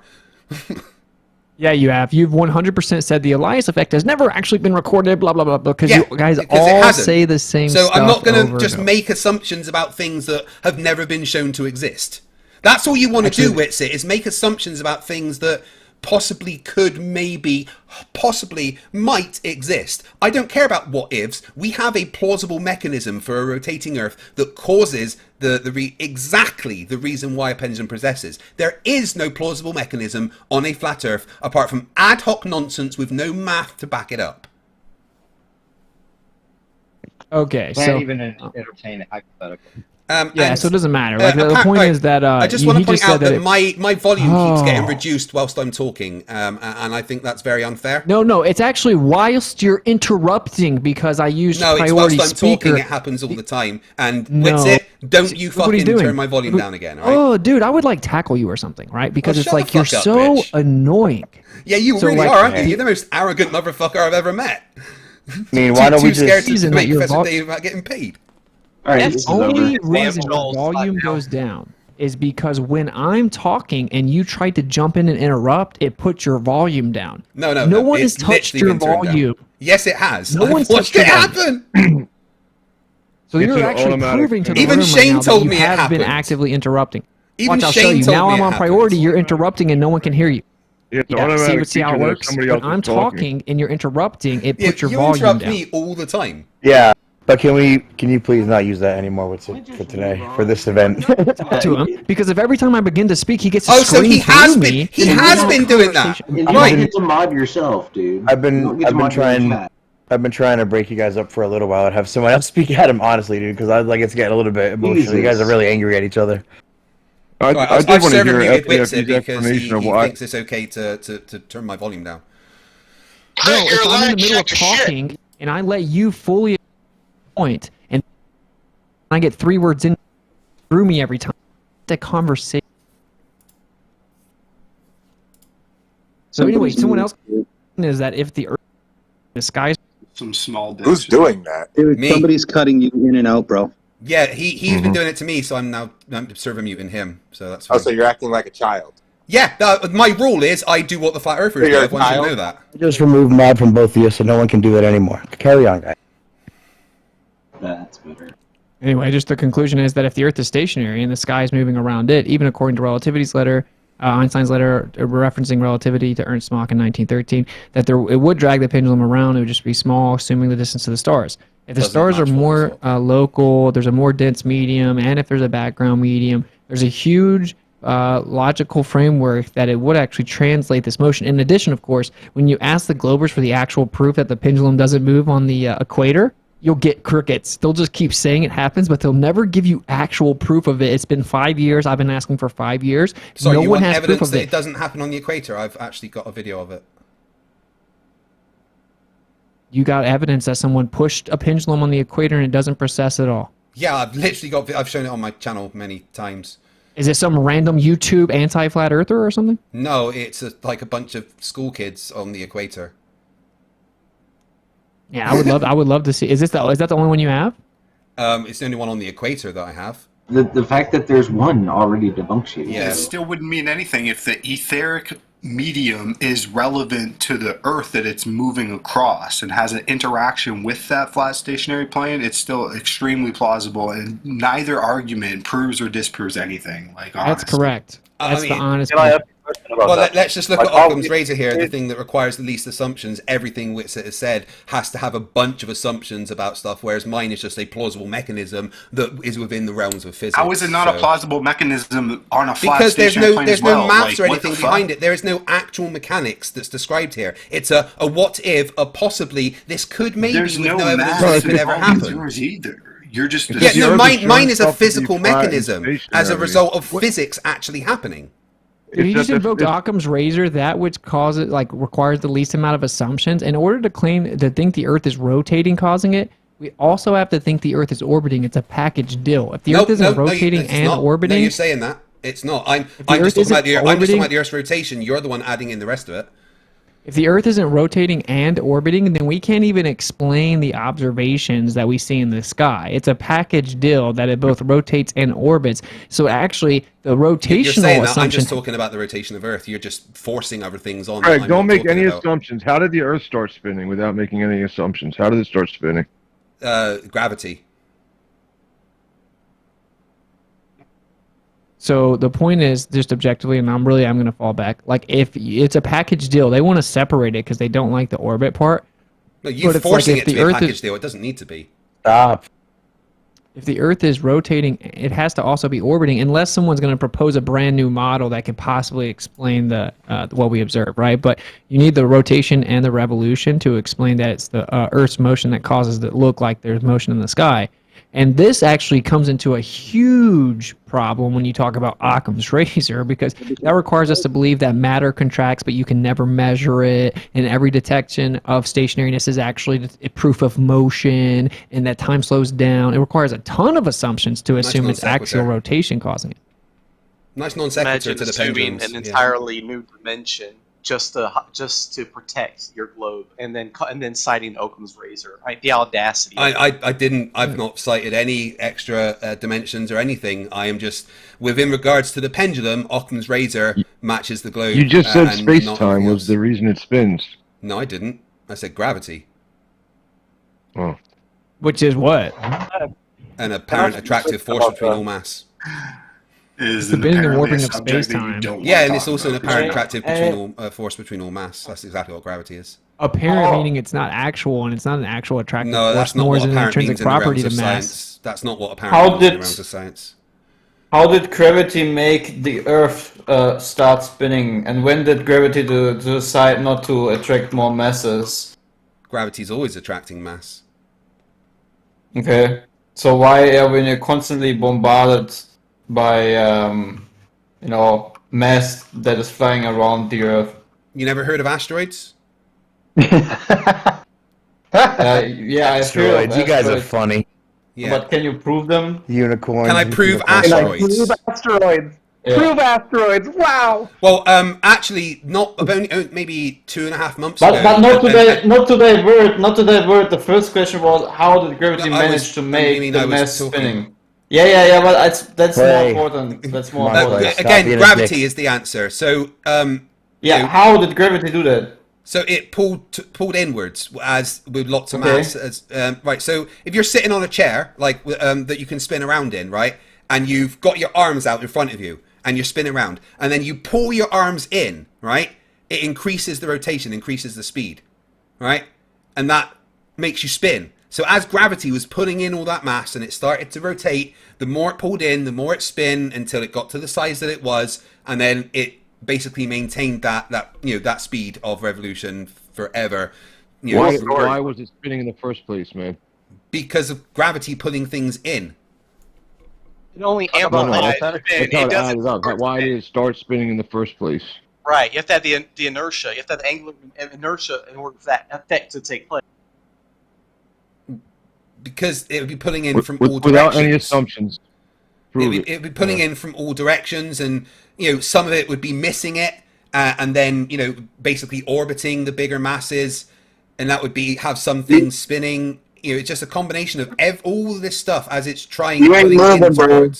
Yeah, you have. You've 100% said the Elias effect has never actually been recorded, blah, blah, blah, because you guys all say the same stuff. So I'm not going to just over. make assumptions about things that have never been shown to exist. That's all you want to do, Witsit, is make assumptions about things that possibly could, maybe, possibly might exist. I don't care about what ifs. We have a plausible mechanism for a rotating Earth that causes exactly the reason why a pendulum precesses. There is no plausible mechanism on a flat Earth apart from ad hoc nonsense with no math to back it up. Okay, Can't even entertain a hypothetical. So it doesn't matter. Like, the point is that I just want to point out that my volume keeps getting Oh. reduced whilst I'm talking, and I think that's very unfair. No, it's actually whilst you're interrupting because I used No, it's priority whilst I'm speaker. talking, it happens all the time. And No. Witsit, don't you Look what he's fucking doing. turn my volume down again, all right? Oh, dude, I would like tackle you or something, right? Because it's shut like the you're fuck up, so bitch. annoying. Yeah, you So, really like, are, aren't you? You're the most arrogant motherfucker I've ever met. I mean, why don't we too scared just to that make your Professor vol- Dave about getting paid. The only reason your volume goes down is because when I'm talking and you try to jump in and interrupt, it puts your volume down. No one has it's touched literally your been turned down. volume. Yes, it has. No I've one's watched touched it your happen. So It's you're an actually automatic proving to the thing. Even room Shane right now told that me you it have been happened. actively interrupting. Even Watch, I'll show Shane you. told Now me I'm it on happened. priority. You're interrupting and no one can hear you. It's an Yeah, automatic see how it feature that works? somebody When else is I'm talking and you're interrupting, it puts your you volume interrupt down. me all the time. Yeah, but can you please not use that anymore for today, for this event? To him, because if every time I begin to speak, he gets to Oh, so scream he has through been. me, He then has we been have doing that. conversation. You don't get to mod yourself, dude. I've been your own chat. I've been trying to break you guys up for a little while and have someone else speak at him, honestly, dude, because I was like, it's getting a little bit emotional. You guys are really angry at each other. Right, I did I've want to server hear muted FTFE's Witsit because explanation of he why. thinks it's okay to turn my volume down. No, if I'm in the middle of talking and I let you fully point and I get 3 words in through me every time, the conversation. So anyway, someone else is that if the Earth, the skies, some small. Who's doing that? Dude, Me. somebody's cutting you in and out, bro. Yeah, he's been doing it to me, so I'm server muting him. So that's fine. Oh, so you're acting like a child. Yeah, my rule is I do what the flat earthers do. You're a Everyone should child? know that. Just remove mod from both of you so no one can do that anymore. Carry on, guys. That's better. Anyway, just the conclusion is that if the Earth is stationary and the sky is moving around it, even according to relativity's letter, Einstein's letter referencing relativity to Ernst Mach in 1913, that it would drag the pendulum around. It would just be small, assuming the distance to the stars. If the stars are more local, there's a more dense medium, and if there's a background medium, there's a huge logical framework that it would actually translate this motion. In addition, of course, when you ask the Globers for the actual proof that the pendulum doesn't move on the equator, you'll get crickets. They'll just keep saying it happens, but they'll never give you actual proof of it. It's been 5 years. I've been asking for 5 years. So no you one want has evidence proof of that it. it doesn't happen on the equator? I've actually got a video of it. You got evidence that someone pushed a pendulum on the equator and it doesn't precess at all. Yeah, I've literally got. I've shown it on my channel many times. Is it some random YouTube anti-flat earther or something? No, it's like a bunch of school kids on the equator. Yeah, I would love to see. Is that the only one you have? It's the only one on the equator that I have. The fact that there's one already debunks you. Yeah. It still wouldn't mean anything if the etheric medium is relevant to the Earth that it's moving across and has an interaction with that flat stationary plane. It's still extremely plausible, and neither argument proves or disproves anything. Like, That's honestly. correct. That's the honest. Can I ask a question about Well, that? let's just look Like, at Occam's obviously- razor here. The thing that requires the least assumptions. Everything which it has said has to have a bunch of assumptions about stuff, whereas mine is just a plausible mechanism that is within the realms of physics. How is it not a plausible mechanism on a flat Because there's stationary no plane there's as well? no maths Like, or what the anything fuck? behind it. There is no actual mechanics that's described here. It's a what if, a possibly, this could maybe There's with no no evidence math this could ever involved happen. yours either. You're just Yeah, no, mine is a physical mechanism mechanism as a result of physics actually happening. Did he just invoke Occam's razor, that which causes, like, requires the least amount of assumptions? In order to think the Earth is rotating, causing it, we also have to think the Earth is orbiting. It's a package deal. If the Earth isn't rotating it's and not. orbiting, No, you're saying that. It's not. I'm the just Earth talking about isn't I'm just talking orbiting- about the Earth's rotation. You're the one adding in the rest of it. if the Earth isn't rotating and orbiting, then we can't even explain the observations that we see in the sky. It's a package deal that it both rotates and orbits. So actually, the You're rotational saying that. I'm assumption. just talking about the rotation of Earth. You're just forcing other things on. Greg, I'm don't not make talking any about. assumptions. How did the Earth start spinning without making any assumptions? How did it start spinning? Gravity. So the point is, just objectively, and I'm going to fall back. Like, if it's a package deal, they want to separate it because they don't like the orbit part. No, you're But it's forcing like it if to the be a Earth package is- deal. It doesn't need to be. Stop. If the Earth is rotating, it has to also be orbiting, unless someone's going to propose a brand new model that could possibly explain what we observe, right? But you need the rotation and the revolution to explain that it's the Earth's motion that causes it look like there's motion in the sky. And this actually comes into a huge problem when you talk about Occam's razor, because that requires us to believe that matter contracts, but you can never measure it, and every detection of stationariness is actually a proof of motion, and that time slows down. It requires a ton of assumptions to Nice assume it's non-sequitur. axial rotation causing it. Nice non sequitur Imagine to the assuming pendulums. an yeah. entirely new dimension just to protect your globe, and then citing Occam's razor. Right? The audacity. I've not cited any extra dimensions or anything. I am just, within regards to the pendulum, Occam's razor matches the globe. You just said and space not time anything was else. the reason it spins. No, I didn't. I said gravity. Oh. Which is what? An apparent attractive force between all mass. Is The bending and warping of space-time. Yeah, and it's also an apparent attractive between all, force between all mass. That's exactly what gravity is. Apparent meaning it's not actual, and it's not an actual attractive No, force, that's not nor what is it an apparent intrinsic means in the property realms to of mass. science. That's not what apparent How means in the did- realms of science. How did gravity make the Earth start spinning, and when did gravity decide not to attract more masses? Gravity's always attracting mass. Okay, so why are we constantly bombarded by mass that is flying around the Earth? You never heard of asteroids? Yeah, I've heard of Asteroids. You guys are asteroids. funny. Yeah. But can you prove them? Unicorns. Can I prove asteroids? Asteroids. Yeah. Prove asteroids. Wow. Well, actually, not only maybe 2.5 months But ago. not today word. The first question was, how did gravity No, I manage was- to I make mean, the I was mass talking- spinning? Yeah, but that's more Right. important. That's more Come on, important. Stop Again, being a gravity dick. is the answer. So, Yeah, how did gravity do that? so it pulled inwards as with lots of Okay. mass. Right. So if you're sitting on a chair like that you can spin around in, right, and you've got your arms out in front of you and you're spinning around, and then you pull your arms in, right, it increases the rotation, increases the speed, right, and that makes you spin. So as gravity was pulling in all that mass and it started to rotate, the more it pulled in, the more it spun until it got to the size that it was, and then it basically maintained that speed of revolution forever. Why was it spinning in the first place, man? Because of gravity pulling things in. It only No, amplifies. that's It how it doesn't. added up. Why did it start spinning in the first place? Right. You have to have the inertia. You have to have the angular inertia in order for that effect to take place. Because it would be pulling in from all directions. Without any assumptions. It would be pulling in from all directions, and some of it would be missing it, and then basically orbiting the bigger masses, and that would have some things spinning. It's just a combination of all this stuff as it's trying. You ain't moving, bro.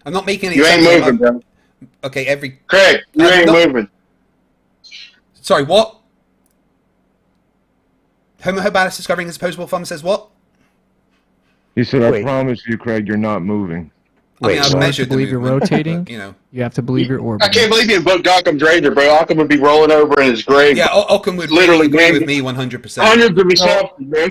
I'm not making any. You ain't moving, bro. Okay, Craig, you ain't moving. Sorry, what? Homo habilis discovering his opposable thumb says what? He said, I promise you, Craig, you're not moving. I've measured the believe you're rotating. You have to believe you're orbiting. I can't believe you invoked Occam's razor, bro. Occam would be rolling over in his grave. Yeah, Occam would literally agree with me 100%. Hundreds of receptions, man.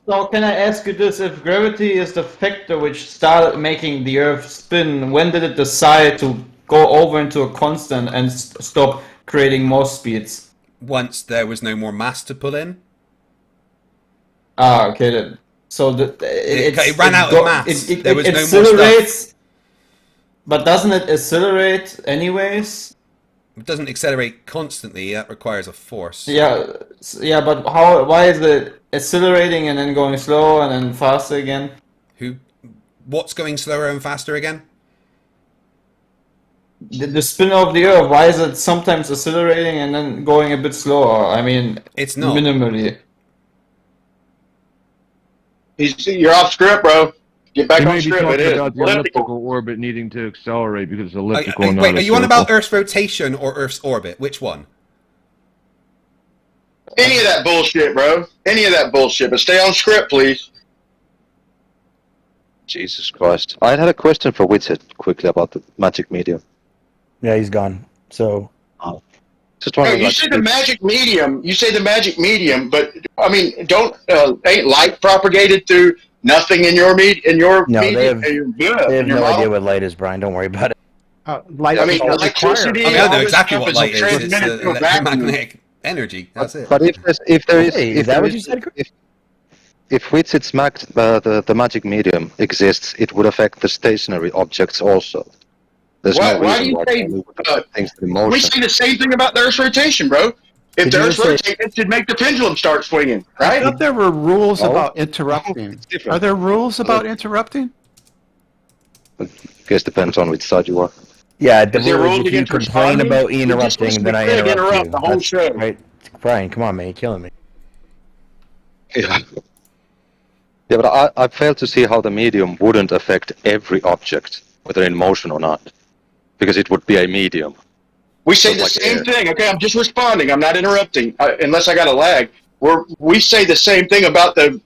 So can I ask you this? If gravity is the factor which started making the Earth spin, when did it decide to go over into a constant and stop creating more speeds? Once there was no more mass to pull in. Ah, okay. Then. So it ran out of mass. There was no more stuff. But doesn't it accelerate anyways? It doesn't accelerate constantly. That requires a force. Yeah. But why is it accelerating and then going slow and then faster again? What's going slower and faster again? The spin of the Earth. Why is it sometimes accelerating and then going a bit slower? I mean, it's not minimally. You're off script, bro. Get back on Maybe script. talking It is about the elliptical orbit needing to accelerate because it's elliptical. Wait, are you on about Earth's rotation or Earth's orbit? Which one? Any of that bullshit, bro. Any of that bullshit. But stay on script, please. Jesus Christ. I had a question for Witsit quickly about the magic medium. Yeah, he's gone. So. Just No, wondering, you say the magic medium. You say the magic medium, but I mean, ain't light propagated through nothing in your medium? No, medium? they have no idea what light is, Brian. Don't worry about it. Light. I mean, electricity. I know exactly what is light is. It's transmitted through a vacuum. electromagnetic energy. That's it. But if Witsit's the magic medium exists, it would affect the stationary objects also. There's no Why do reason you why say things in motion. we say the same thing about the Earth's rotation, bro? If the Earth's rotating, it should make the pendulum start swinging, right? I thought there were rules about interrupting. Are there rules about interrupting? I guess depends on which side you are. Yeah, the Is there rule rules is if you against complain responding? about You just interrupting, listen then to I Craig interrupt you. the whole That's show. right. Brian, come on, man, you're killing me. Yeah. Yeah, but I fail to see how the medium wouldn't affect every object, whether in motion or not. Because it would be a medium. We say Just the like same air. thing. Okay, I'm just responding. I'm not interrupting, unless I got a lag. We say the same thing about the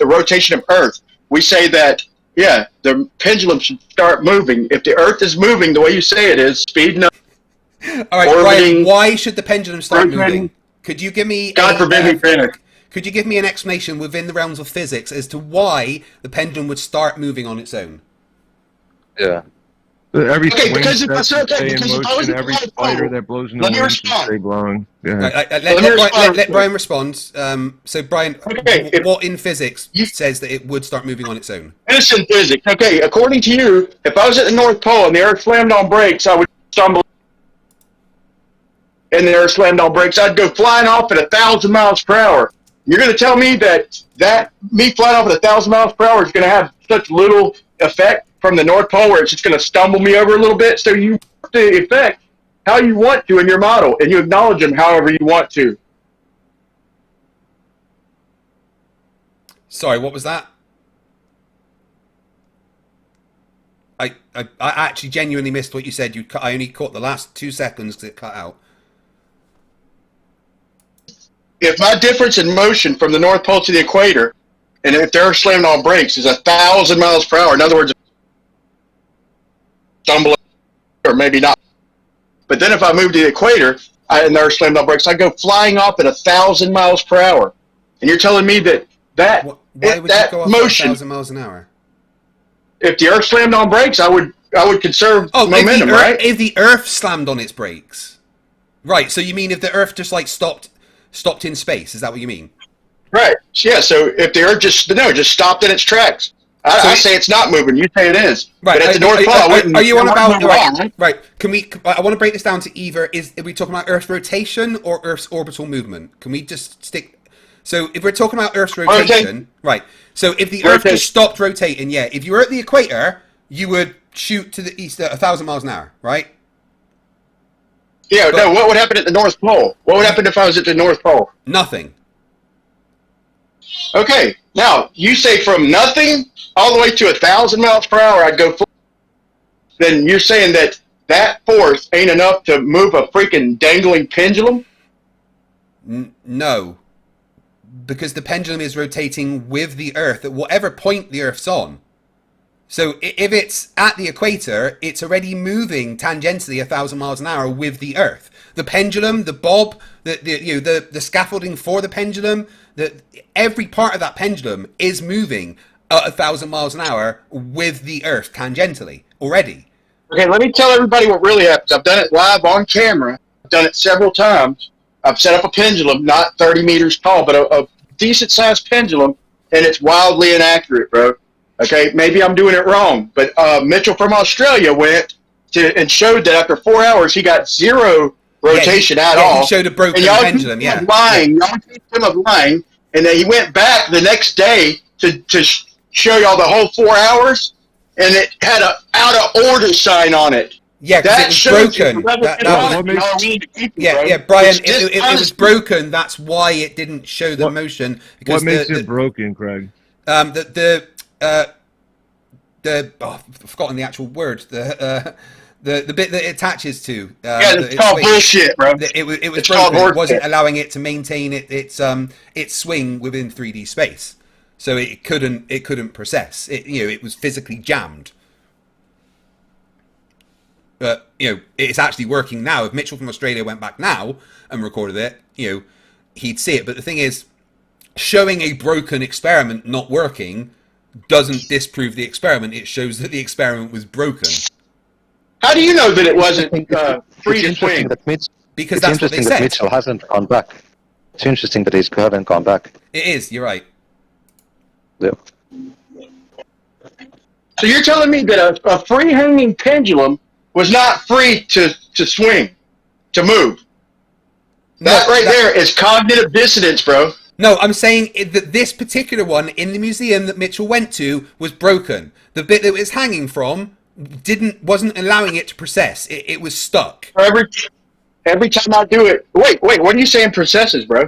rotation of Earth. We say that, yeah, the pendulum should start moving. If the Earth is moving the way you say it is, speeding up. All right, Brian, why should the pendulum start moving? Could you give me God forbid me panic. Could you give me an explanation within the realms of physics as to why the pendulum would start moving on its own? Yeah. Every Okay, swing because set if I should said- stay in because if I was motion, a every dipole, spider that blows in the let me wind should respond. stay blowing. Go ahead. Let Brian respond. So, Brian, what in physics says that it would start moving on its own? Innocent physics. Okay, according to you, if I was at the North Pole and the Earth slammed on brakes, I would stumble. And the Earth slammed on brakes, I'd go flying off at 1,000 miles per hour. You're going to tell me that me flying off at 1,000 miles per hour is going to have such little effect from the North Pole where it's just going to stumble me over a little bit? So you have to effect how you want to in your model, and you acknowledge them however you want to. Sorry, what was that? I actually genuinely missed what you said. I only caught the last 2 seconds because it cut out. If my difference in motion from the North Pole to the equator, and if they're slammed on brakes, is 1,000 miles per hour, in other words, stumble or maybe not. But then if I move to the equator and they're slammed on brakes, I go flying off at 1,000 miles per hour. And you're telling me that that Why would that you go up motion, 1,000 miles an hour? if the Earth slammed on brakes, I would conserve momentum, right? If the Earth slammed on its brakes, right? So you mean if the Earth just like stopped in space? Is that what you mean? Right. Yeah. So if the Earth just stopped in its tracks, I say it's not moving. You say it is. Right. But at the North Pole, are you on about right? Can we? I want to break this down to either are we talking about Earth's rotation or Earth's orbital movement? Can we just stick? So if we're talking about Earth's rotation, right? So if the Earth just stopped rotating, yeah. If you were at the equator, you would shoot to the east at 1,000 miles an hour, right? Yeah. No. What would happen at the North Pole? What would happen if I was at the North Pole? Nothing. Okay. Now you say from nothing all the way to 1,000 miles per hour, I'd go full. Then you're saying that force ain't enough to move a freaking dangling pendulum? No. Because the pendulum is rotating with the Earth at whatever point the Earth's on. So if it's at the equator, it's already moving tangentially 1,000 miles an hour with the Earth. The pendulum, the bob, the scaffolding for the pendulum, every part of that pendulum is moving at 1,000 miles an hour with the Earth tangentially already. Okay, let me tell everybody what really happens. I've done it live on camera. I've done it several times. I've set up a pendulum, not 30 meters tall, but a decent-sized pendulum, and it's wildly inaccurate, bro. Okay, maybe I'm doing it wrong, but Mitchell from Australia went and showed that after 4 hours he got zero rotation at all. He showed a broken pendulum, Y'all accused him of lying, and then he went back the next day to show y'all the whole 4 hours, and it had an out-of-order sign on it. Yeah, because it was broken. Brian, it was broken. That's why it didn't show the motion. Because what makes it broken, Craig? I've forgotten the actual word. The bit that it attaches to. It's called bullshit, bro. It was broken. It wasn't allowing it to maintain its swing within 3D space, so it couldn't process. It was physically jammed. But it's actually working now. If Mitchell from Australia went back now and recorded it, he'd see it. But the thing is, showing a broken experiment not working doesn't disprove the experiment. It shows that the experiment was broken. How do you know that it wasn't free to swing? Because that's what they said. Mitchell hasn't gone back. It's interesting that he hasn't gone back. It is. You're right. Yeah. So you're telling me that a free hanging pendulum was not free to swing, to move? That there is cognitive dissonance, bro. No, I'm saying that this particular one in the museum that Mitchell went to was broken. The bit that it was hanging from wasn't allowing it to process. It was stuck. Every time I do it, wait, what are you saying processes, bro?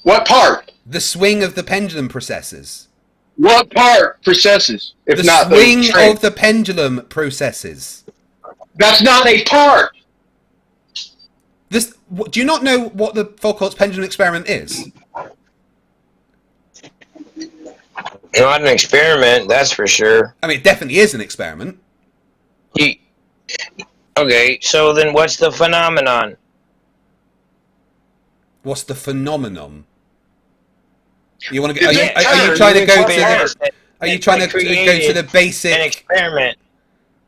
What part? The swing of the pendulum processes. What part processes? If the not swing of the pendulum processes. That's not a part. Do you not know what the Foucault's pendulum experiment is? Not an experiment, that's for sure. I mean, it definitely is an experiment. Okay, so then what's the phenomenon? What's the phenomenon? You want to? Are you trying to go to the? Are you trying to go to the basic? An experiment.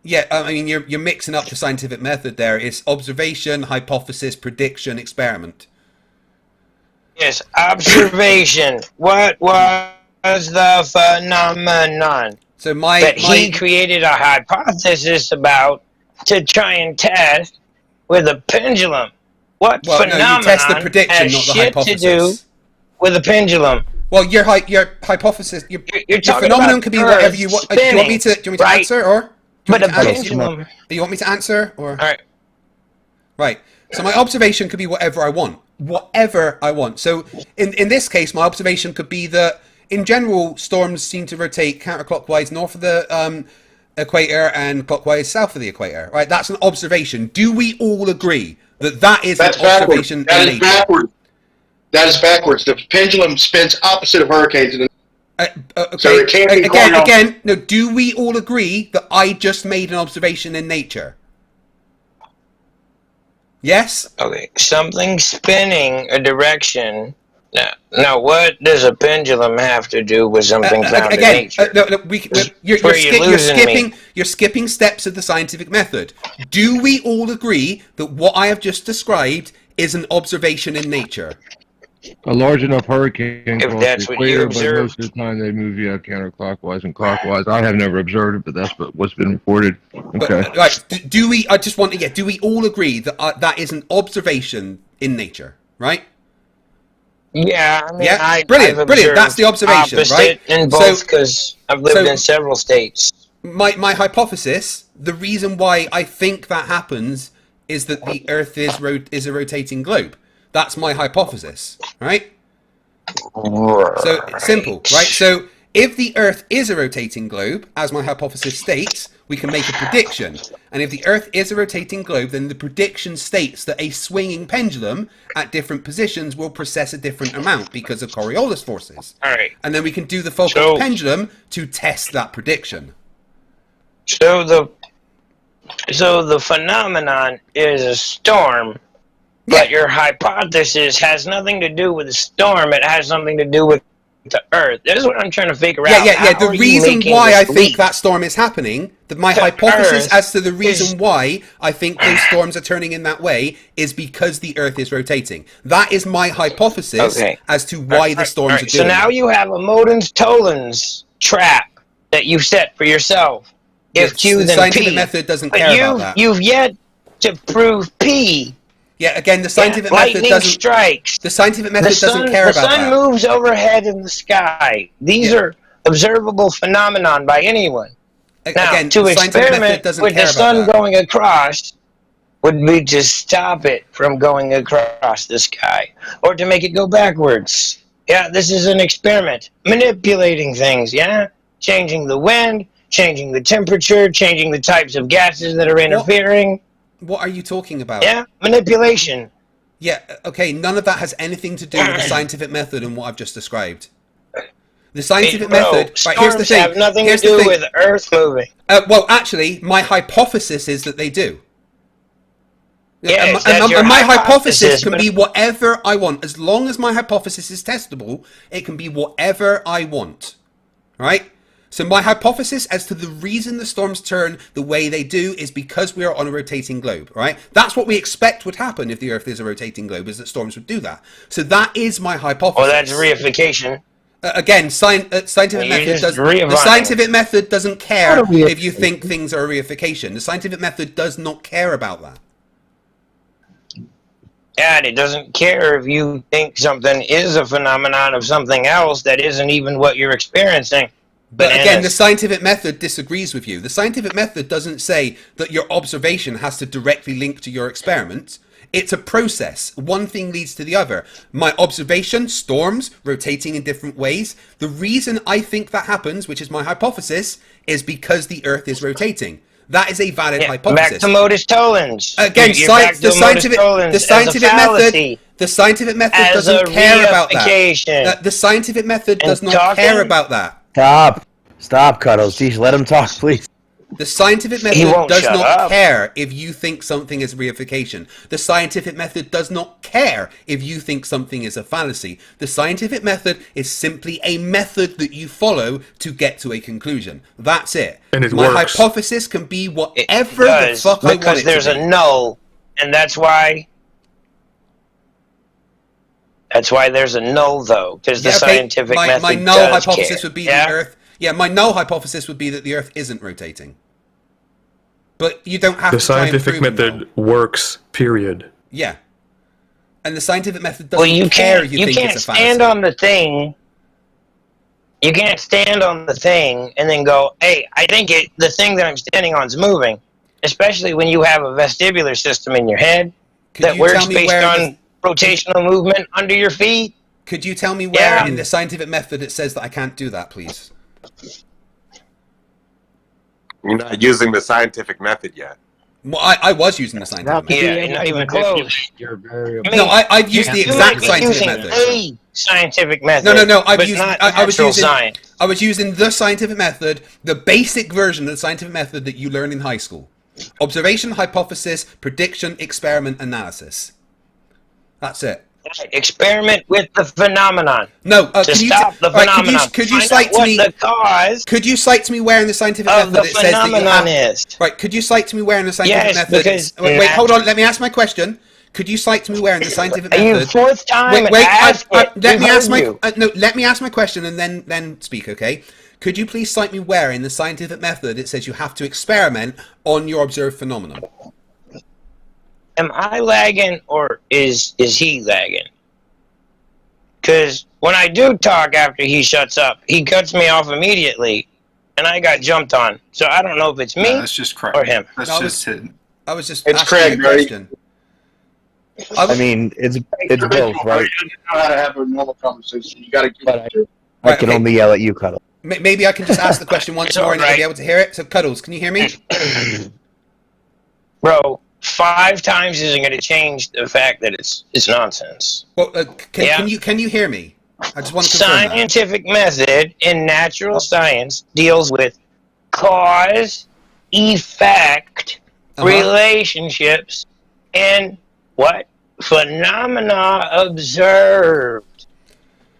Yeah, I mean you're mixing up the scientific method there. It's observation, hypothesis, prediction, experiment. Yes, observation. What was the phenomenon? So he created a hypothesis about to try and test with a pendulum. What phenomenon no, you test the prediction, has not the shit hypothesis. to do with a pendulum? Your hypothesis, your phenomenon could be whatever you want. Do you want me to answer or? But a pendulum. Do you want me to answer or? All right. Right. So my observation could be whatever I want. Whatever I want. So in this case, my observation could be that in general, storms seem to rotate counterclockwise north of the equator and clockwise south of the equator. Right. That's an observation. Do we all agree that is an observation? That is backwards. That is backwards. The pendulum spins opposite of hurricanes. Okay. So it can't be again. No. Do we all agree that I just made an observation in nature? Yes. Okay. Something spinning a direction Now, what does a pendulum have to do with something found in nature? You're skipping steps of the scientific method. Do we all agree that what I have just described is an observation in nature? A large enough hurricane If across that's the what you equator, but observed. most of the time they move counterclockwise and clockwise. I have never observed it, but that's what's been reported. Okay. But, right, do we? I just want to get. Do we all agree that that is an observation in nature? Right. Yeah, I mean, Yeah, brilliant. That's the observation, right? In both, because I've lived in several states. My hypothesis, the reason why I think that happens, is that the Earth is a rotating globe. That's my hypothesis, right? So it's simple, right? So if the Earth is a rotating globe, as my hypothesis states, we can make a prediction. And if the Earth is a rotating globe, then the prediction states that a swinging pendulum at different positions will process a different amount because of Coriolis forces. All right. And then we can do the focal pendulum to test that prediction. So the phenomenon is a storm, but your hypothesis has nothing to do with the storm. It has something to do with the Earth. This is what I'm trying to figure out. Yeah. The reason why I think that storm is happening, my hypothesis as to the reason why I think those storms are turning in that way is because the Earth is rotating. That is my hypothesis as to why the storms are doing So now you have a Modens-Tollens trap that you set for yourself. If Q, the then scientific P. method doesn't But care about that. You've yet to prove P. Yeah, again, the scientific method lightning doesn't. strikes. The scientific method doesn't care about that. The sun moves overhead in the sky. These are observable phenomenon by anyone. Now, Again, to the scientific method experiment doesn't with care the about sun that. going across would be to stop it from going across the sky, or to make it go backwards. Yeah, this is an experiment. Manipulating things, yeah? Changing the wind, changing the temperature, changing the types of gases that are interfering. What are you talking about? Yeah, manipulation. Yeah, okay, none of that has anything to do with the scientific method and what I've just described. The scientific method, right, here's the storms thing. have nothing Here's to the do thing. with Earth moving. Well, actually, my hypothesis is that they do. Yes, and that's your my hypothesis can but- be whatever I want. As long as my hypothesis is testable, it can be whatever I want. Right? So my hypothesis as to the reason the storms turn the way they do is because we are on a rotating globe, right? That's what we expect would happen if the Earth is a rotating globe, is that storms would do that. So that is my hypothesis. Well, that's reification. Again, scientific method does. The scientific method doesn't care if you think things are a reification. The scientific method does not care about that. And it doesn't care if you think something is a phenomenon of something else that isn't even what you're experiencing. But again, the scientific method disagrees with you. The scientific method doesn't say that your observation has to directly link to your experiment. It's a process. One thing leads to the other. My observation, storms, rotating in different ways. The reason I think that happens, which is my hypothesis, is because the Earth is rotating. That is a valid hypothesis. Back to Modens-Tollens. Again, the scientific method doesn't care about that. The scientific method does not care about that. Stop, Cuddles. Jeez, let him talk, please. The scientific method does not care if you think something is reification. The scientific method does not care if you think something is a fallacy. The scientific method is simply a method that you follow to get to a conclusion. That's it. And it My works. hypothesis can be whatever the Does, fuck I want because it there's to be. a null, and that's why there's a null, though, because the scientific method my null does hypothesis care. would be the Earth. Yeah, my null hypothesis would be that the Earth isn't rotating. But you don't have The to try and scientific prove it. method works, period. Yeah. And the scientific method Well, doesn't you care can't. if you You think can't it's a fallacy. stand on the thing. You can't stand on the thing and then go, "Hey, I think the thing that I'm standing on is moving." Especially when you have a vestibular system in your head that you works tell me based where on rotational movement under your feet. Could you tell me where in the scientific method it says that I can't do that, please? You're not using the scientific method yet. Well, I was using the scientific method. Yeah, not even close. No, I've used the exact scientific method. A scientific method. No. but not natural science. I was using the scientific method, the basic version of the scientific method that you learn in high school. Observation, hypothesis, prediction, experiment, analysis. That's it. Right, experiment with the phenomenon. No, to stop the phenomenon. Could you cite to me the cause? Could you cite to me where in the scientific of method the it says that you phenomenon have? is? Right. Could you cite to me where in the scientific Yes, method? because Wait, hold on. Let me ask my question. Could you cite to me where in the scientific Are method? you fourth time Wait. ask it. Let me We've ask heard my you. no. Let me ask my question and then speak. Okay. Could you please cite me where in the scientific method it says you have to experiment on your observed phenomenon? Am I lagging or is he lagging? Because when I do talk after he shuts up, he cuts me off immediately, and I got jumped on. So I don't know if it's me that's just Craig. or him. That's just him. I was just It's asking Craig, you a right? question. I mean, it's both, right? You know how to have a normal conversation. You got to But I can only yell at you, Cuddle. Maybe I can just ask the question once more and you'll be able to hear it. So, Cuddles, can you hear me? Bro, 5 times isn't going to change the fact that it's nonsense. Well, can you hear me? I just want to confirm that. Scientific method in natural science deals with cause, effect, relationships, and what? Phenomena observed.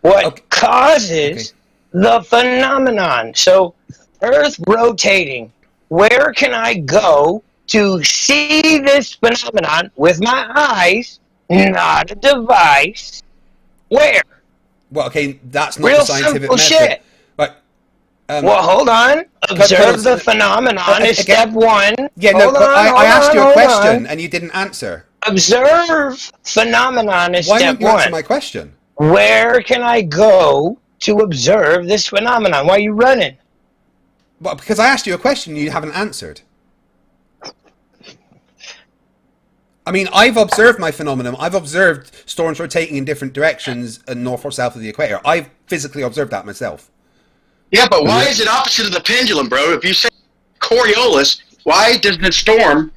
What causes the phenomenon? So, Earth rotating, where can I go to see this phenomenon with my eyes, not a device? Where? Well, okay, that's not Real the scientific simple method. shit. Right. Well, hold on. Observe the phenomenon is step 1. Yeah, no, but I asked you a question and you didn't answer. Observe phenomenon is Why step won't you 1. answer my question? Where can I go to observe this phenomenon? Why are you running? Well, because I asked you a question you haven't answered. I mean, I've observed my phenomenon. I've observed storms rotating in different directions north or south of the equator. I've physically observed that myself. Yeah, but why is it opposite of the pendulum, bro? If you say Coriolis, why does the storm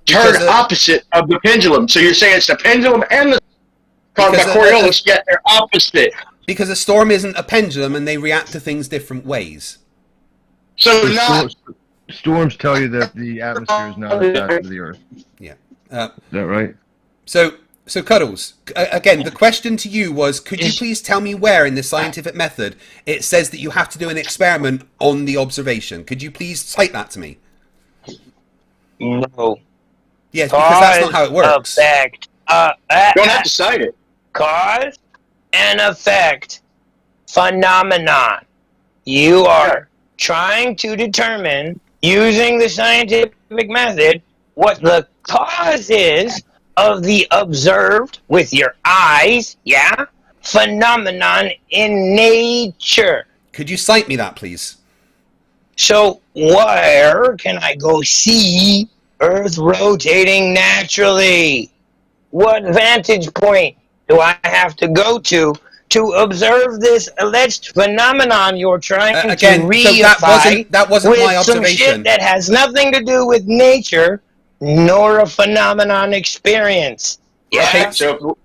turn opposite of the pendulum? So you're saying it's the pendulum and the Coriolis, yet they're opposite. Because a storm isn't a pendulum and they react to things different ways. So not... Storms tell you that the atmosphere is not attached to the Earth. Yeah. Is that right? So Cuddles, again, the question to you was, could you please tell me where in the scientific method it says that you have to do an experiment on the observation? Could you please cite that to me? No. Yes, because that's not how it works. Effect. You don't have to cite it. Cause and effect phenomenon. You are trying to determine, using the scientific method, what the cause is of the observed with your eyes, phenomenon in nature. Could you cite me that, please? So where can I go see Earth rotating naturally? What vantage point do I have to go to observe this alleged phenomenon you're trying to reify that wasn't with my some observation. shit that has nothing to do with nature nor a phenomenon experience? Yeah. Okay, so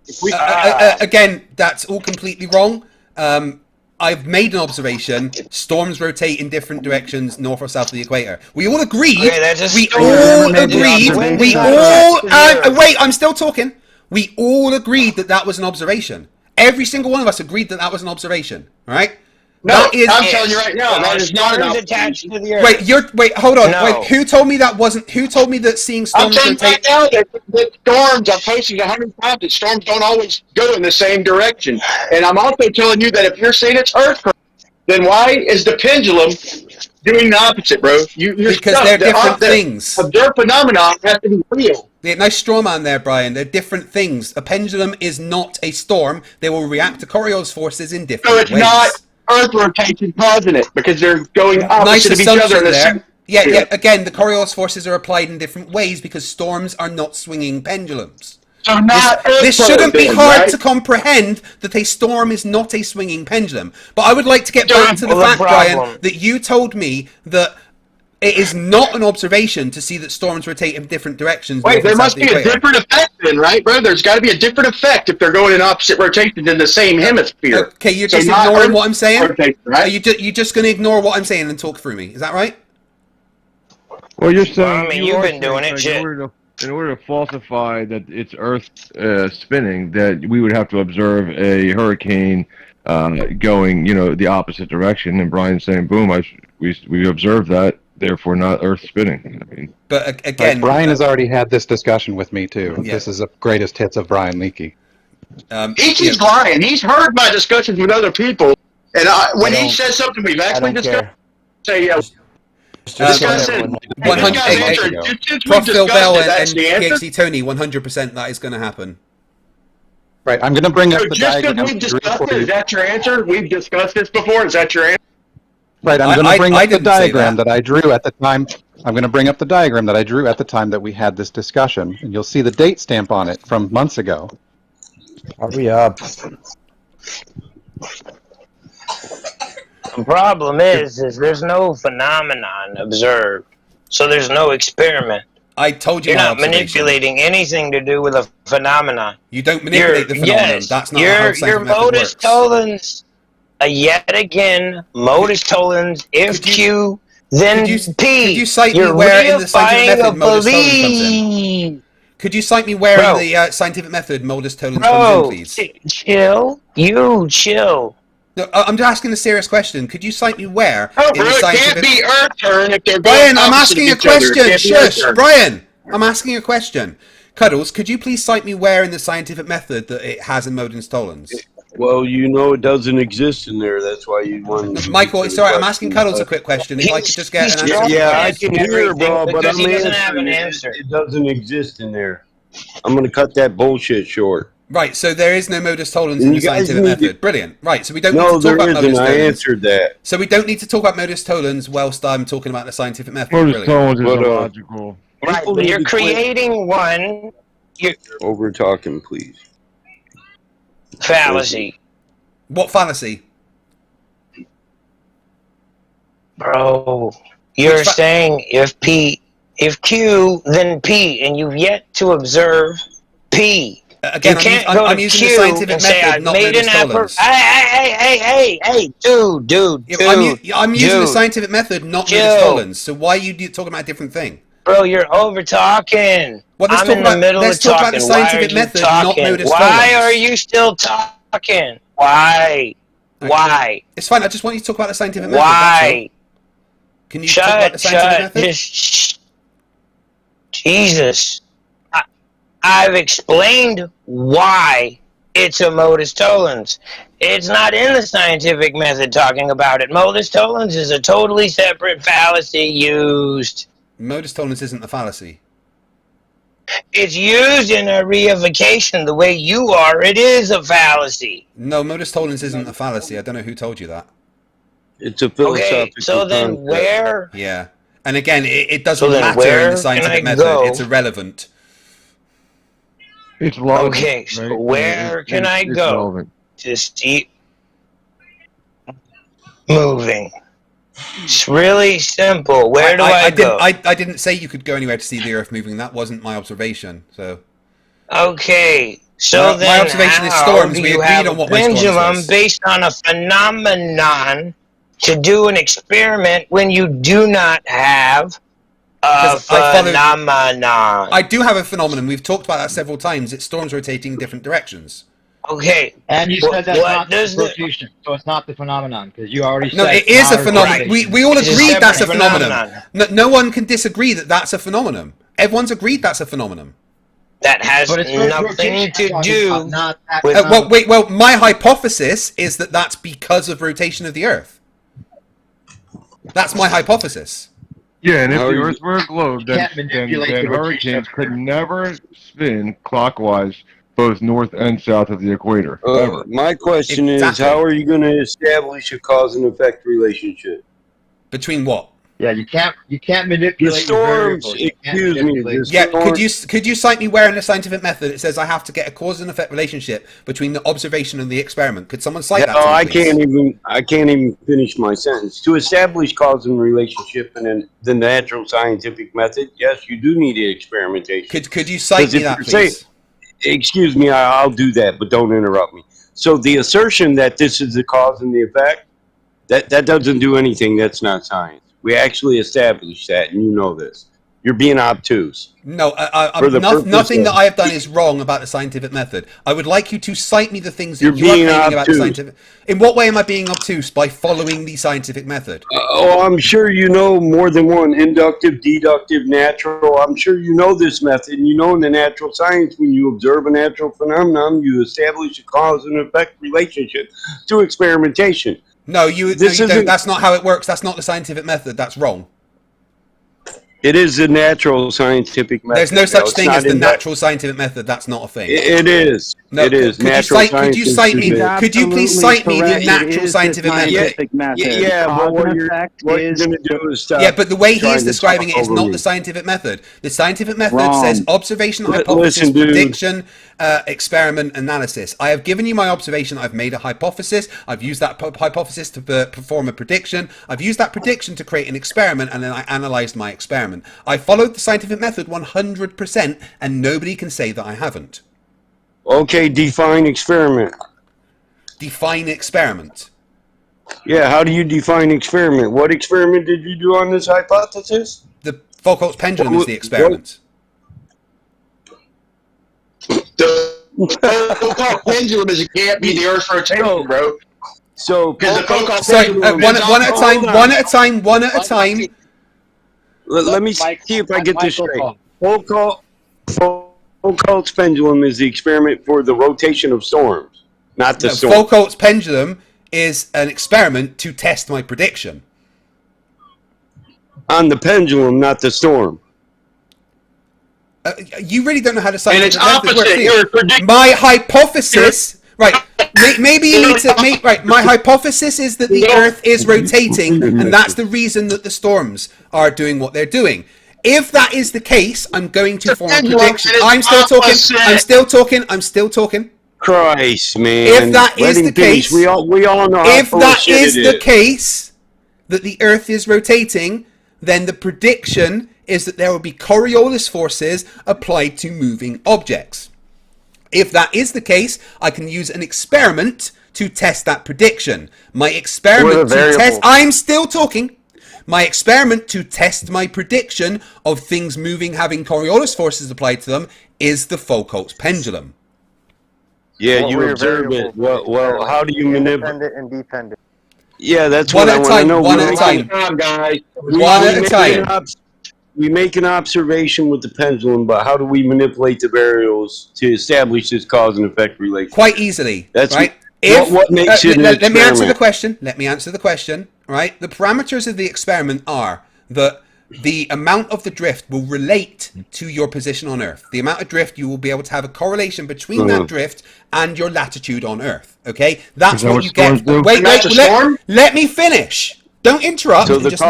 again, that's all completely wrong. I've made an observation. Storms rotate in different directions, north or south of the equator. We all agreed. Wait, I'm still talking. We all agreed that that was an observation. Every single one of us agreed that that was an observation. All right. No, I'm telling you right now, that is not an attached to the Earth. Wait, hold on. No. Wait, who told me that wasn't? Who told me that seeing storms I'm telling rotate? you right now that storms, I've posted 100 times that storms don't always go in the same direction. And I'm also telling you that if you're saying it's earthquake, then why is the pendulum doing the opposite, bro? Because they're different things. Their phenomenon has to be real. Yeah, nice straw man there, Brian. They're different things. A pendulum is not a storm. They will react to Coriolis forces in different ways. So it's not Earth rotation causing it because they're going opposite of each other in the same. Yeah. Again, the Coriolis forces are applied in different ways because storms are not swinging pendulums. So not this shouldn't be hard to comprehend that a storm is not a swinging pendulum. But I would like to get back to the fact, Brian, that you told me that it is not an observation to see that storms rotate in different directions. Wait, there must be a different effect then, right, bro? There's got to be a different effect if they're going in opposite rotations in the same hemisphere. Okay, you're just ignoring what I'm saying? Are you just going to ignore what I'm saying and talk through me? Is that right? Well, you're saying... I mean, you've been doing it, shit. in order to falsify that it's Earth spinning, that we would have to observe a hurricane going, the opposite direction. And Brian's saying, "Boom! We observed that, therefore not Earth spinning." I mean, but again, Brian has already had this discussion with me too. Yeah. This is the greatest hits of Brian Leakey. He keeps lying. He's heard my discussions with other people, and when he says something we've actually discussed, say, yeah. Discuss it. Prof. Phil Bell and PhD Tony, 100% that is going to happen. Right, I'm going to bring up the just diagram. because we've discussed it, is that your answer? We've discussed this before. Is that your answer? Right, I'm going to bring up the diagram that I drew at the time. I'm going to bring up the diagram that I drew at the time that we had this discussion, and you'll see the date stamp on it from months ago. Hurry up. The problem is there's no phenomenon observed, so there's no experiment. I told you you're not manipulating anything to do with a phenomenon. You don't manipulate the phenomenon. Yes, that's not how your modus tollens. Yet again, modus tollens. If Q, then P. Could you cite me where in the scientific method modus tollens comes in? Could you cite me where in the scientific method modus tollens comes in, please? Chill. You chill. No, I'm just asking a serious question. Could you cite me where? Oh, bro, it can't be Earth turn if they're Brian, I'm asking a question. Shush, Brian. I'm asking a question. Cuddles, could you please cite me where in the scientific method that it has a modus tollens? Well, it doesn't exist in there. That's why you want. Michael, it's alright. I'm asking Cuddles a quick question. If I could just get an answer. Yeah, I can hear, bro, but he doesn't have an answer. It doesn't exist in there. I'm going to cut that bullshit short. Right, so there is no modus tollens in the scientific method. Brilliant. Right, so we don't need to talk about modus tollens. I answered that. So we don't need to talk about modus tollens whilst I'm talking about the scientific method. Modus tollens is illogical. Right, but you're creating one. Over talking, please. Fallacy. What fallacy? Bro, you're saying if Q, then P, and you've yet to observe P. Again, I'm using the scientific method, not modus tollens. Hey, dude. I'm using the scientific method, not modus tollens. So why are you talking about a different thing? Bro, you're over talking. I'm in the middle of talking. Let's talk about the scientific method, not modus tollens. Why are you still talking? Why? Okay. Why? It's fine. I just want you to talk about the scientific method. Why? Can you talk about the scientific method? Jesus. I've explained why it's a modus tollens. It's not in the scientific method talking about it. Modus tollens is a totally separate fallacy used. Modus tollens isn't the fallacy. It's used in a reification the way you are. It is a fallacy. No, modus tollens isn't a fallacy. I don't know who told you that. It's a philosophical Okay, so then concept. where? Yeah. And again, it doesn't So then matter where in the scientific can I method. go? It's irrelevant. It's logic, Okay, so right? where can I it's go relevant. to see moving? It's really simple. Where do I go? I didn't say you could go anywhere to see the Earth moving. That wasn't my observation. So. Okay, so then my observation is storms. do We you agreed have on a what my storms pendulum was. based on a phenomenon to do an experiment when you do not have a phenomenon? I do have a phenomenon. We've talked about that several times. It's storms rotating in different directions. Okay. And you said that's what not does the rotation, so it's not the phenomenon, because you already No, said it is a not phenomenon. rotation. We all It's a agreed that's a separate phenomenon. No one can disagree that that's a phenomenon. Everyone's agreed that's a phenomenon. That has But it's nothing to do not that with... Well, my hypothesis is that that's because of rotation of the Earth. That's my hypothesis. Yeah, and if How the you- Earth were a globe, then manipulate the rotation hurricanes of could never spin clockwise both north and south of the equator. Ever. My question Exactly. is, how are you going to establish a cause and effect relationship? Between what? Yeah, you can't The manipulate storms, variables. You can't excuse me, manipulate- the Yeah, storms, could you cite me where in the scientific method it says I have to get a cause and effect relationship between the observation and the experiment? Could someone cite that? No, to me, I please? can't even finish my sentence. To establish cause and relationship in the natural scientific method, yes, you do need experimentation. Could you cite 'Cause me if that, you say- please? Excuse me, I'll do that, but don't interrupt me. So the assertion that this is the cause and the effect, that doesn't do anything. That's not science. We actually established that, and you know this. You're being obtuse. No, For the nothing purpose that of- I have done is wrong about the scientific method. I would like you to cite me the things that You're you are being claiming about the obtuse. scientific. In what way am I being obtuse? By following the scientific method. Oh, I'm sure you know more than one: inductive, deductive, natural. I'm sure you know this method. And you know in the natural science, when you observe a natural phenomenon, you establish a cause and effect relationship to experimentation. No, you don't. That's not how it works. That's not the scientific method. That's wrong. It is the natural scientific method. There's no such It's thing not as the in- natural scientific method. That's not a thing. It is. No, it is. Could you Natural cite? Could you science cite is me? the- Could you please cite me the natural scientific method? Yeah, but what you're going to do is stop. Yeah, but the way he trying is to describing it talk is over not me. the scientific method. The scientific method Wrong. says observation, Listen, hypothesis, dude. prediction, experiment, analysis. I have given you my observation. I've made a hypothesis. I've used that hypothesis to perform a prediction. I've used that prediction to create an experiment, and then I analyzed my experiment. I followed the scientific method 100%, and nobody can say that I haven't. Okay, define experiment. Define experiment. Yeah, how do you define experiment? What experiment did you do on this hypothesis? The Foucault's pendulum is the experiment. The Foucault pendulum is it can't be the Earth's rotation, bro. So, because the Foucault Sorry, pendulum one is at a time. One at a time. One at a time. Let me see if I get this straight. Foucault's pendulum is the experiment for the rotation of storms, not the storm. Foucault's pendulum is an experiment to test my prediction. On the pendulum, not the storm. You really don't know how to And it's opposite. You're predicting. My hypothesis, right? Maybe you need to make right. My hypothesis is that the Earth is rotating, and that's the reason that the storms are doing what they're doing. If that is the case, I'm going to form a prediction. I'm still talking. I'm still talking. I'm still talking. Christ, man. If that is the case, we all know. If that is the case, that the Earth is rotating, then the prediction is that there will be Coriolis forces applied to moving objects. If that is the case, I can use an experiment to test that prediction. My experiment to test... I'm still talking. My experiment to test my prediction of things moving having Coriolis forces applied to them is the Foucault's pendulum. Yeah, you observe it. Well, how do you manipulate? Independent and dependent. Yeah, that's One what I at a want to time. know. One at a time. Guys. One at a time. We make an observation with the pendulum, but how do we manipulate the variables to establish this cause and effect relationship? Quite easily. That's right. What makes it an let me answer the experiment? question. Let me answer the question. Right. The parameters of the experiment are that the amount of the drift will relate to your position on Earth. The amount of drift, you will be able to have a correlation between that drift and your latitude on Earth. Okay, that's what you get. Wait, let me finish. Don't interrupt. So the just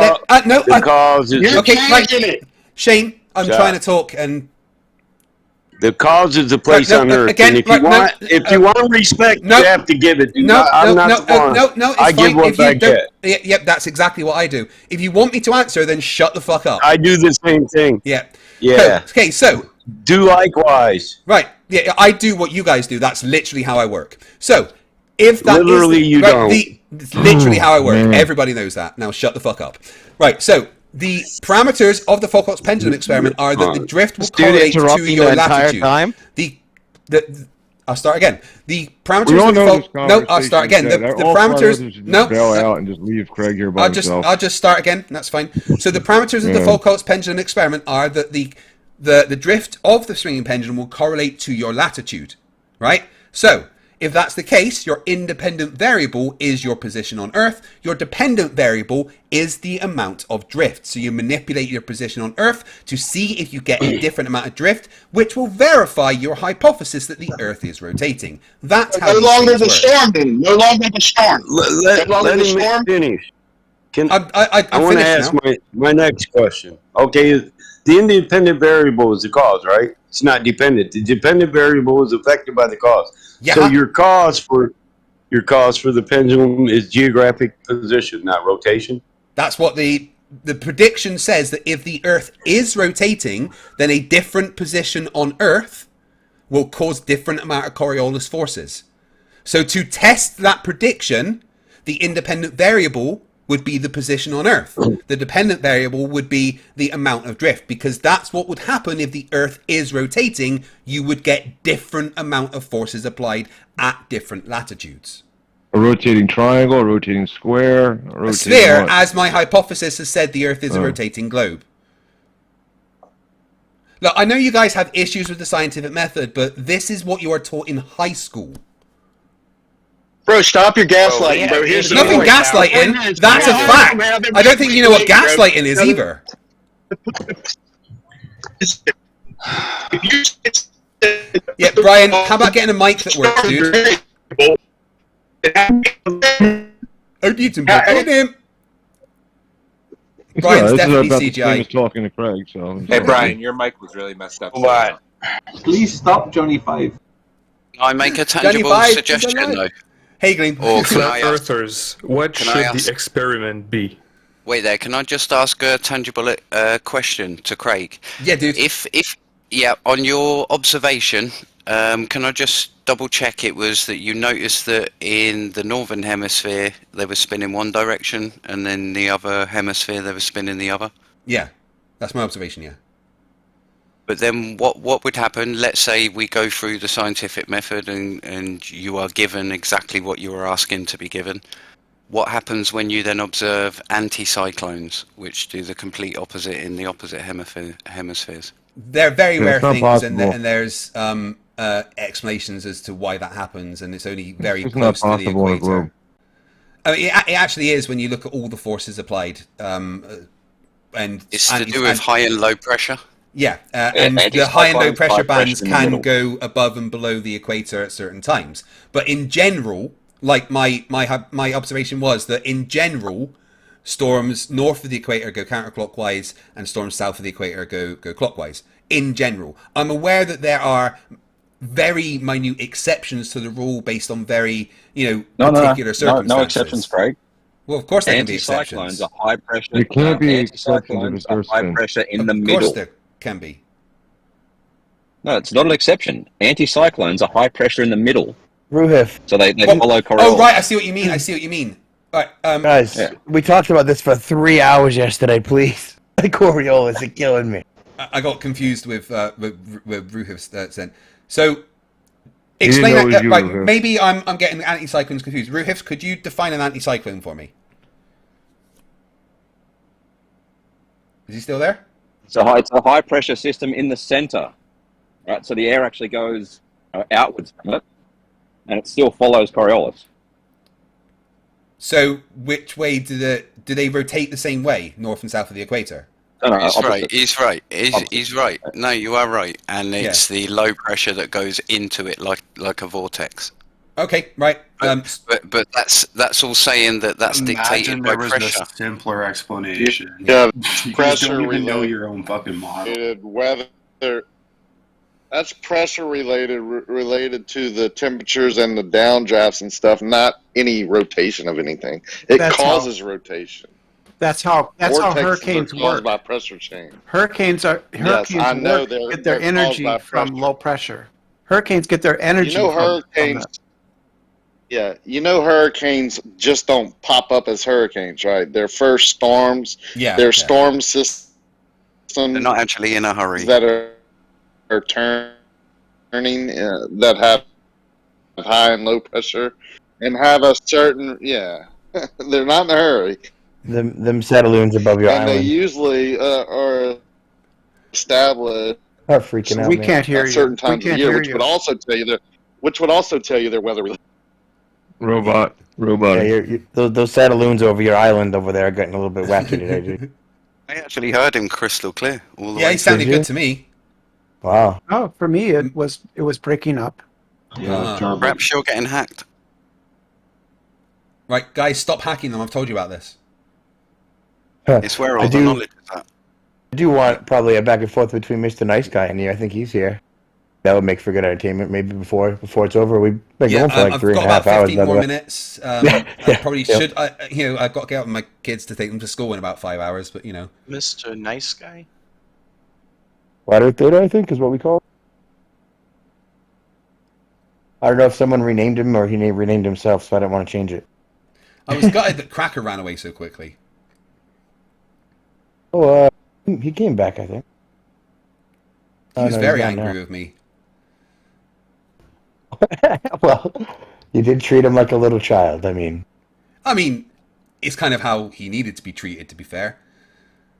cause is okay. Right, Shane, I'm trying to talk, and the cause is the place on Earth. Again, and if you want respect, you have to give it. No, I it's give fine. what I get. Yep, that's exactly what I do. If you want me to answer, then shut the fuck up. I do the same thing. Yeah. Yeah. Okay, so do likewise. Right. Yeah, I do what you guys do. That's literally how I work. So if that literally you don't. It's literally how I work. Everybody knows that. Now shut the fuck up. Right. So the parameters of the Foucault's pendulum experiment are that the drift will correlate to your latitude. I'll start again. The parameters of the no, I'll start again. The parameters. No, bail out and just leave Craig here by himself. I'll just start again. That's fine. So the parameters of the Foucault's pendulum experiment are that the drift of the swinging pendulum will correlate to your latitude, right? So if that's the case, your independent variable is your position on Earth. Your dependent variable is the amount of drift. So you manipulate your position on Earth to see if you get a different amount of drift, which will verify your hypothesis that the Earth is rotating. That's how no longer the storm, then. No longer the storm. Let me finish. I want to ask my next question. Okay, the independent variable is the cause, right? It's not dependent. The dependent variable is affected by the cause. Yeah. So your cause for the pendulum is geographic position, not rotation. That's what the prediction says, that if the Earth is rotating, then a different position on Earth will cause different amount of Coriolis forces. So to test that prediction, the independent variable would be the position on Earth. The dependent variable would be the amount of drift, because that's what would happen if the Earth is rotating. You would get different amount of forces applied at different latitudes. A rotating triangle, a rotating square, A sphere, as my hypothesis has said, the Earth is a rotating globe. Look, I know you guys have issues with the scientific method, but this is what you are taught in high school. Bro, stop your gaslighting, bro. Here's nothing gaslighting. That's a fact. I don't think you know what gaslighting is either. Yeah, Brian, how about getting a mic that works, dude? I need some help. Him. Brian's definitely CGI. Talking to Craig, so. Hey, Brian, your mic was really messed up. What? Please stop Johnny 5. Can I make a tangible suggestion, though? Hey, Gleam. Or can Flat Earthers, what should the experiment be? Wait there, can I just ask a tangible question to Craig? Yeah, dude. Yeah, on your observation, can I just double check it was that you noticed that in the northern hemisphere they were spinning one direction and then the other hemisphere they were spinning the other? Yeah, that's my observation, yeah. But then what would happen, let's say we go through the scientific method and you are given exactly what you were asking to be given. What happens when you then observe anticyclones, which do the complete opposite in the opposite hemispheres? They're very rare things, and there's explanations as to why that happens, and it's only very close to the equator. I mean, it actually is when you look at all the forces applied. And it's to do with high and low pressure? Yeah, and the high and low pressure bands can go above and below the equator at certain times. But in general, like my observation was that in general, storms north of the equator go counterclockwise and storms south of the equator go clockwise. In general, I'm aware that there are very minute exceptions to the rule based on very particular circumstances. No exceptions, Craig. Well, of course there can be exceptions. Anticyclones are high pressure. There can't be exceptions. High pressure in the middle. Of course there can be. No, it's not an exception. Anticyclones are high pressure in the middle. Ruhif. So they follow Coriolis. Oh, right, I see what you mean. I see what you mean. All right, guys, we talked about this for 3 hours yesterday, please. Coriolis is killing me. I got confused with Ruhif said. So, explain that. Right, maybe I'm getting anticyclones confused. Ruhif, could you define an anticyclone for me? Is he still there? It's a high pressure system in the center, right? So the air actually goes outwards from it, and it still follows Coriolis. So, which way do they rotate the same way, north and south of the equator? No, He's right. No, you are right, and it's the low pressure that goes into it like a vortex. Okay, right. But that's all saying that's dictated by pressure. A simpler explanation. Yeah, you pressure don't even related. know your own fucking model. Weather. That's pressure related to the temperatures and the downdrafts and stuff, not any rotation of anything. It causes rotation. That's how hurricanes are caused work. By pressure change. Hurricanes I know get their energy from low pressure. Hurricanes get their energy. Hurricanes. Yeah, hurricanes just don't pop up as hurricanes, right? They're first storms. Yeah, they're storm systems. They're not actually in a hurry. That are turning that have high and low pressure and have a certain they're not in a hurry. Them satelloons above your and island. they usually are established. Are freaking out. We can't hear you. Certain times of year, which would also tell you their weather. Robot. Yeah, those satelloons over your island over there are getting a little bit wacky today, dude. I actually heard him crystal clear all the way. Yeah, he sounded good to me. Wow. Oh, for me it was breaking up. Perhaps you're getting hacked. Right, guys, stop hacking them. I've told you about this. It's where all the knowledge is at. I do want probably a back and forth between Mr. Nice Guy and you. I think he's here. That would make for good entertainment. Maybe before it's over, we've been going for like 3.5 hours. I've got about 15 more minutes. I probably should. I've got to get out with my kids to take them to school in about 5 hours. But Mr. Nice Guy. Flat Earth Data, I think, is what we call it. I don't know if someone renamed him or he renamed himself, so I don't want to change it. I was gutted that Cracker ran away so quickly. Oh, he came back, I think. He was very angry with me. Well, you did treat him like a little child. I mean, it's kind of how he needed to be treated, to be fair.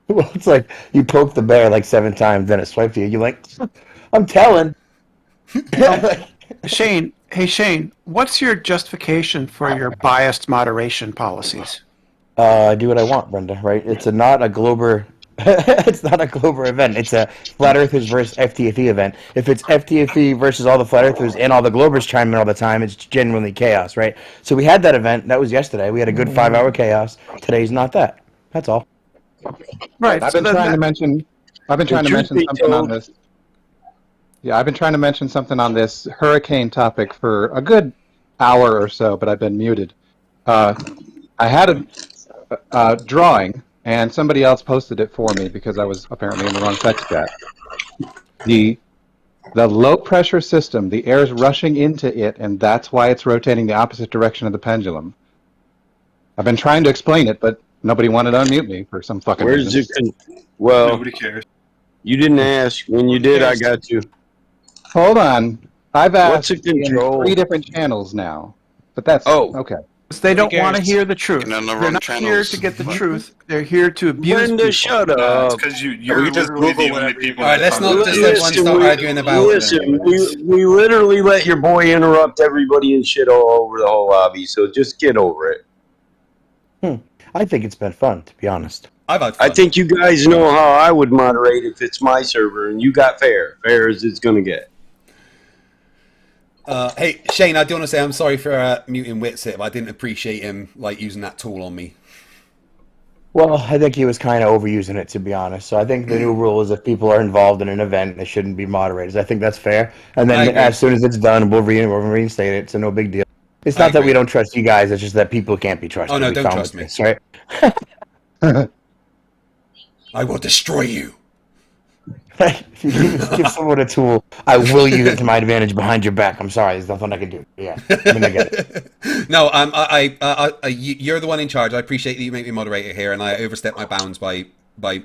Well, it's like you poked the bear like 7 times, then it swiped you. You're like, I'm telling. Shane, hey Shane, what's your justification for your biased moderation policies? I do what I want, Brenda. Right? It's not a Glober. It's not a Glober event. It's a Flat Earthers versus FTFE event. If it's FTFE versus all the Flat Earthers and all the Globers chime in all the time, it's genuinely chaos, right? So we had that event. That was yesterday. We had a good 5-hour chaos. Today's not that. That's all. Right. I've been trying to mention something on this. Yeah, I've been trying to mention something on this hurricane topic for a good hour or so, but I've been muted. I had a drawing, and somebody else posted it for me because I was apparently in the wrong text chat. The low pressure system, the air is rushing into it, and that's why it's rotating the opposite direction of the pendulum. I've been trying to explain it, but nobody wanted to unmute me for some fucking reason. Well, nobody cares. You didn't ask. When you did, I got you. Hold on. I've asked What's the control? in 3 different channels now, but that's okay. They don't want to hear the truth. You're on the They're wrong not here channels. to get the truth. They're here to abuse Brenda, people. shut It's up. because you're literally the only people. All right, let's not just everyone start arguing about. Listen, we literally let your boy interrupt everybody and shit all over the whole lobby. So just get over it. I think it's been fun, to be honest. I think you guys know how I would moderate if it's my server, and you got fair as it's gonna get. Hey Shane, I do want to say I'm sorry for muting Witsit, but I didn't appreciate him using that tool on me. Well, I think he was kind of overusing it, to be honest. So I think the new rule is if people are involved in an event, they shouldn't be moderators. I think that's fair. And then as soon as it's done, we'll reinstate it. So no big deal. It's not that we don't trust you guys. It's just that people can't be trusted. Oh no, We don't found trust with me. this, right? I will destroy you. If you give someone a tool, I will use it to my advantage behind your back. I'm sorry, there's nothing I can do. Yeah, I mean, I get it. No, you're the one in charge. I appreciate that you make me moderator here, and I overstepped my bounds by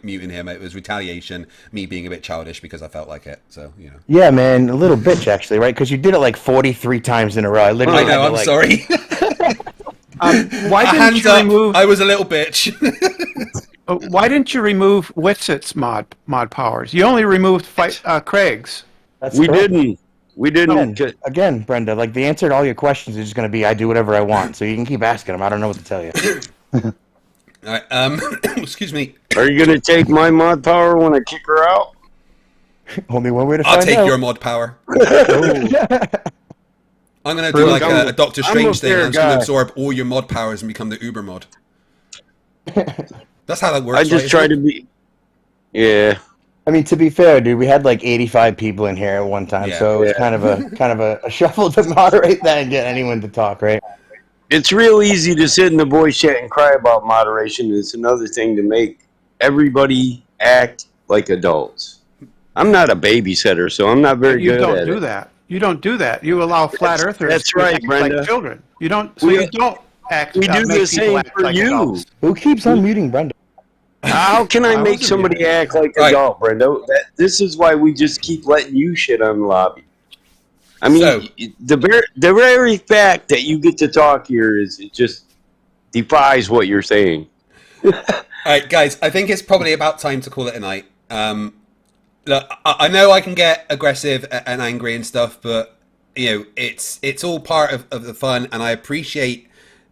muting him. It was retaliation, me being a bit childish because I felt like it. So you know. Yeah, man, a little bitch actually, right? Because you did it like 43 times in a row. I literally. I know. I'm sorry. Why didn't you remove? I was a little bitch. Why didn't you remove Witsit's mod powers? You only removed Craig's. We didn't. We didn't. Again, Brenda, like the answer to all your questions is just going to be, I do whatever I want. So you can keep asking them. I don't know what to tell you. All right. Excuse me. Are you going to take my mod power when I kick her out? Only one way to find I'll out. take your mod power. I'm going to do like a Doctor Strange thing. I'm just going to absorb all your mod powers and become the Uber mod. That's how that works. I just try to be. Yeah. I mean, to be fair, dude, we had like 85 people in here at one time, Yeah. so it's kind of a shuffle to moderate that and get anyone to talk, right? It's real easy to sit in the voice chat and cry about moderation. It's another thing to make everybody act like adults. I'm not a babysitter, so I'm not very good at it. You don't do that. You don't do that. You allow flat earthers That's to right, act Brenda. like children. You don't. So you don't act. We do make the people same act for like you. adults. Who keeps unmuting Brenda? How can I I make wasn't somebody muted. act like an adult, Brenda? This is why we just keep letting you shit on the lobby. I mean, the very fact that you get to talk here it just defies what you're saying. All right, guys, I think it's probably about time to call it a night. Look, I know I can get aggressive and angry and stuff, but you know, it's all part of the fun, and I appreciate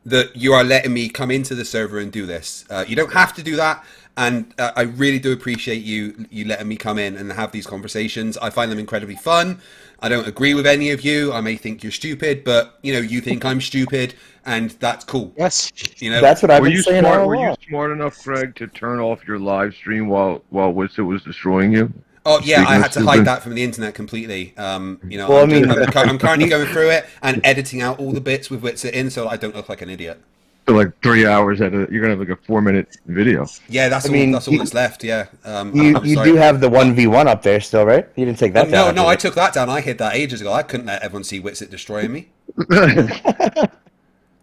that you are letting me come into the server and do this. You don't have to do that, and I really do appreciate you letting me come in and have these conversations. I find them incredibly fun. I don't agree with any of you. I may think you're stupid, but you know, you think I'm stupid, and that's cool. Yes, you know, that's what I've Were been you saying smart? all Were you along. smart enough, Greg, to turn off your live stream while Witsit was destroying you? Oh yeah, Speaking I of had to stupid. hide that from the internet completely. You know, Well, I'm, I mean- I'm currently going through it and editing out all the bits with Witsit in, so I don't look like an idiot. For like 3 hours, you're gonna have like a 4-minute video. Yeah, that's I all. mean, That's all that's left. Yeah. You I'm you sorry. do have the 1v1 up there still, right? You didn't take that down. No, I took that down. I hid that ages ago. I couldn't let everyone see Witsit destroying me.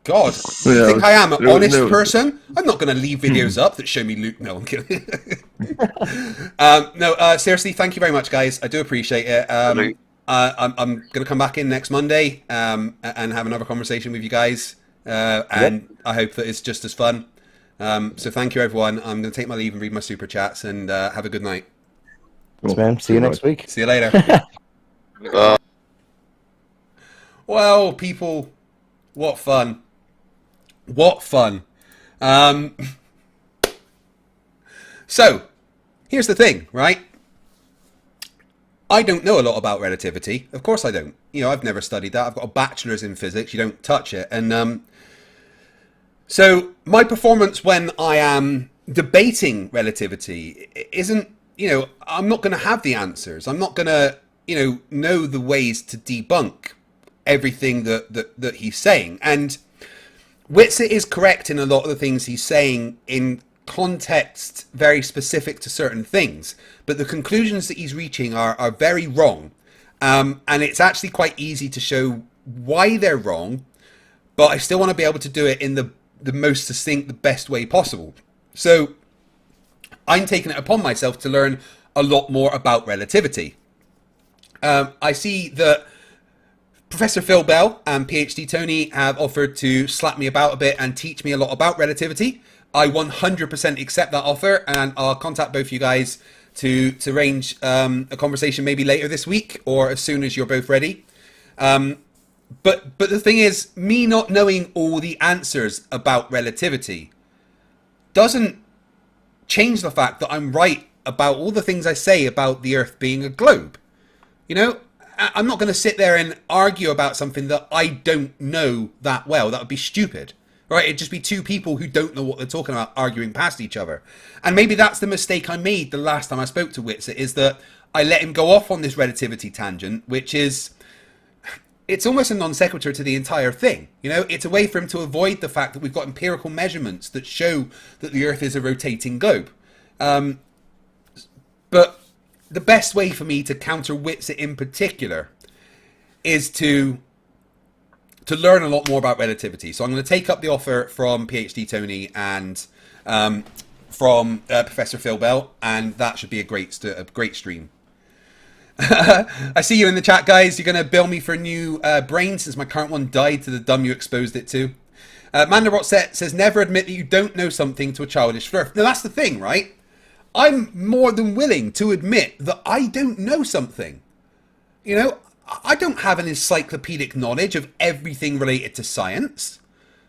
God, Yeah, you think I am an honest no. person? I'm not going to leave videos up that show me Luke. No, I'm kidding. Seriously, thank you very much, guys. I do appreciate it. I'm going to come back in next Monday and have another conversation with you guys. And I hope that it's just as fun. So thank you, everyone. I'm going to take my leave and read my super chats, and have a good night. Thanks, man. See you next week. See you later. Well, people, what fun. What fun. So, here's the thing, right? I don't know a lot about relativity. Of course I don't. You know, I've never studied that. I've got a bachelor's in physics. You don't touch it. And so my performance when I am debating relativity isn't, you know, I'm not going to have the answers. I'm not going to, you know the ways to debunk everything that he's saying. And Whitsitt is correct in a lot of the things he's saying in context very specific to certain things, but the conclusions that he's reaching are very wrong. And it's actually quite easy to show why they're wrong, but I still want to be able to do it in the most succinct, the best way possible. So I'm taking it upon myself to learn a lot more about relativity. I see that Professor Phil Bell and PhD Tony have offered to slap me about a bit and teach me a lot about relativity. I 100% accept that offer, and I'll contact both you guys to arrange a conversation maybe later this week or as soon as you're both ready. But the thing is, me not knowing all the answers about relativity doesn't change the fact that I'm right about all the things I say about the Earth being a globe. You know, I'm not going to sit there and argue about something that I don't know that well. That would be stupid, right? It'd just be two people who don't know what they're talking about arguing past each other. And maybe that's the mistake I made the last time I spoke to Whitsitt, is that I let him go off on this relativity tangent, which is, it's almost a non sequitur to the entire thing. You know, it's a way for him to avoid the fact that we've got empirical measurements that show that the Earth is a rotating globe. But the best way for me to counter Whitsitt in particular is to learn a lot more about relativity. So I'm going to take up the offer from PhD Tony and from Professor Phil Bell, and that should be a great stream. I see you in the chat, guys. You're going to bill me for a new brain since my current one died to the dumb you exposed it to. Mandarot says, never admit that you don't know something to a childish flirt. Now, that's the thing, right? I'm more than willing to admit that I don't know something. You know, I don't have an encyclopedic knowledge of everything related to science.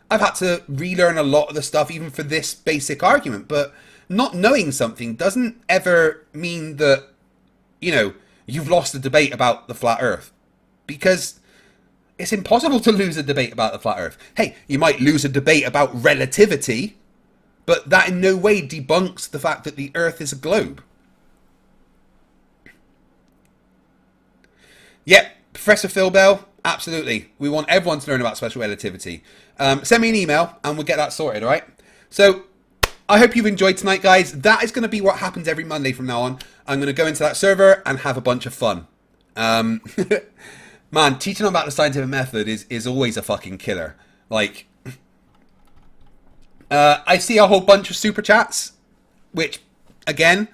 I've had to relearn a lot of the stuff even for this basic argument, but not knowing something doesn't ever mean that, you know, you've lost a debate about the flat Earth, because it's impossible to lose a debate about the flat Earth. Hey, you might lose a debate about relativity, but that in no way debunks the fact that the Earth is a globe. Yep, Professor Phil Bell, absolutely. We want everyone to learn about special relativity. Send me an email and we'll get that sorted, all right? So I hope you've enjoyed tonight, guys. That is going to be what happens every Monday from now on. I'm going to go into that server and have a bunch of fun. Man, teaching about the scientific method is always a fucking killer. Like, I see a whole bunch of super chats, which, again,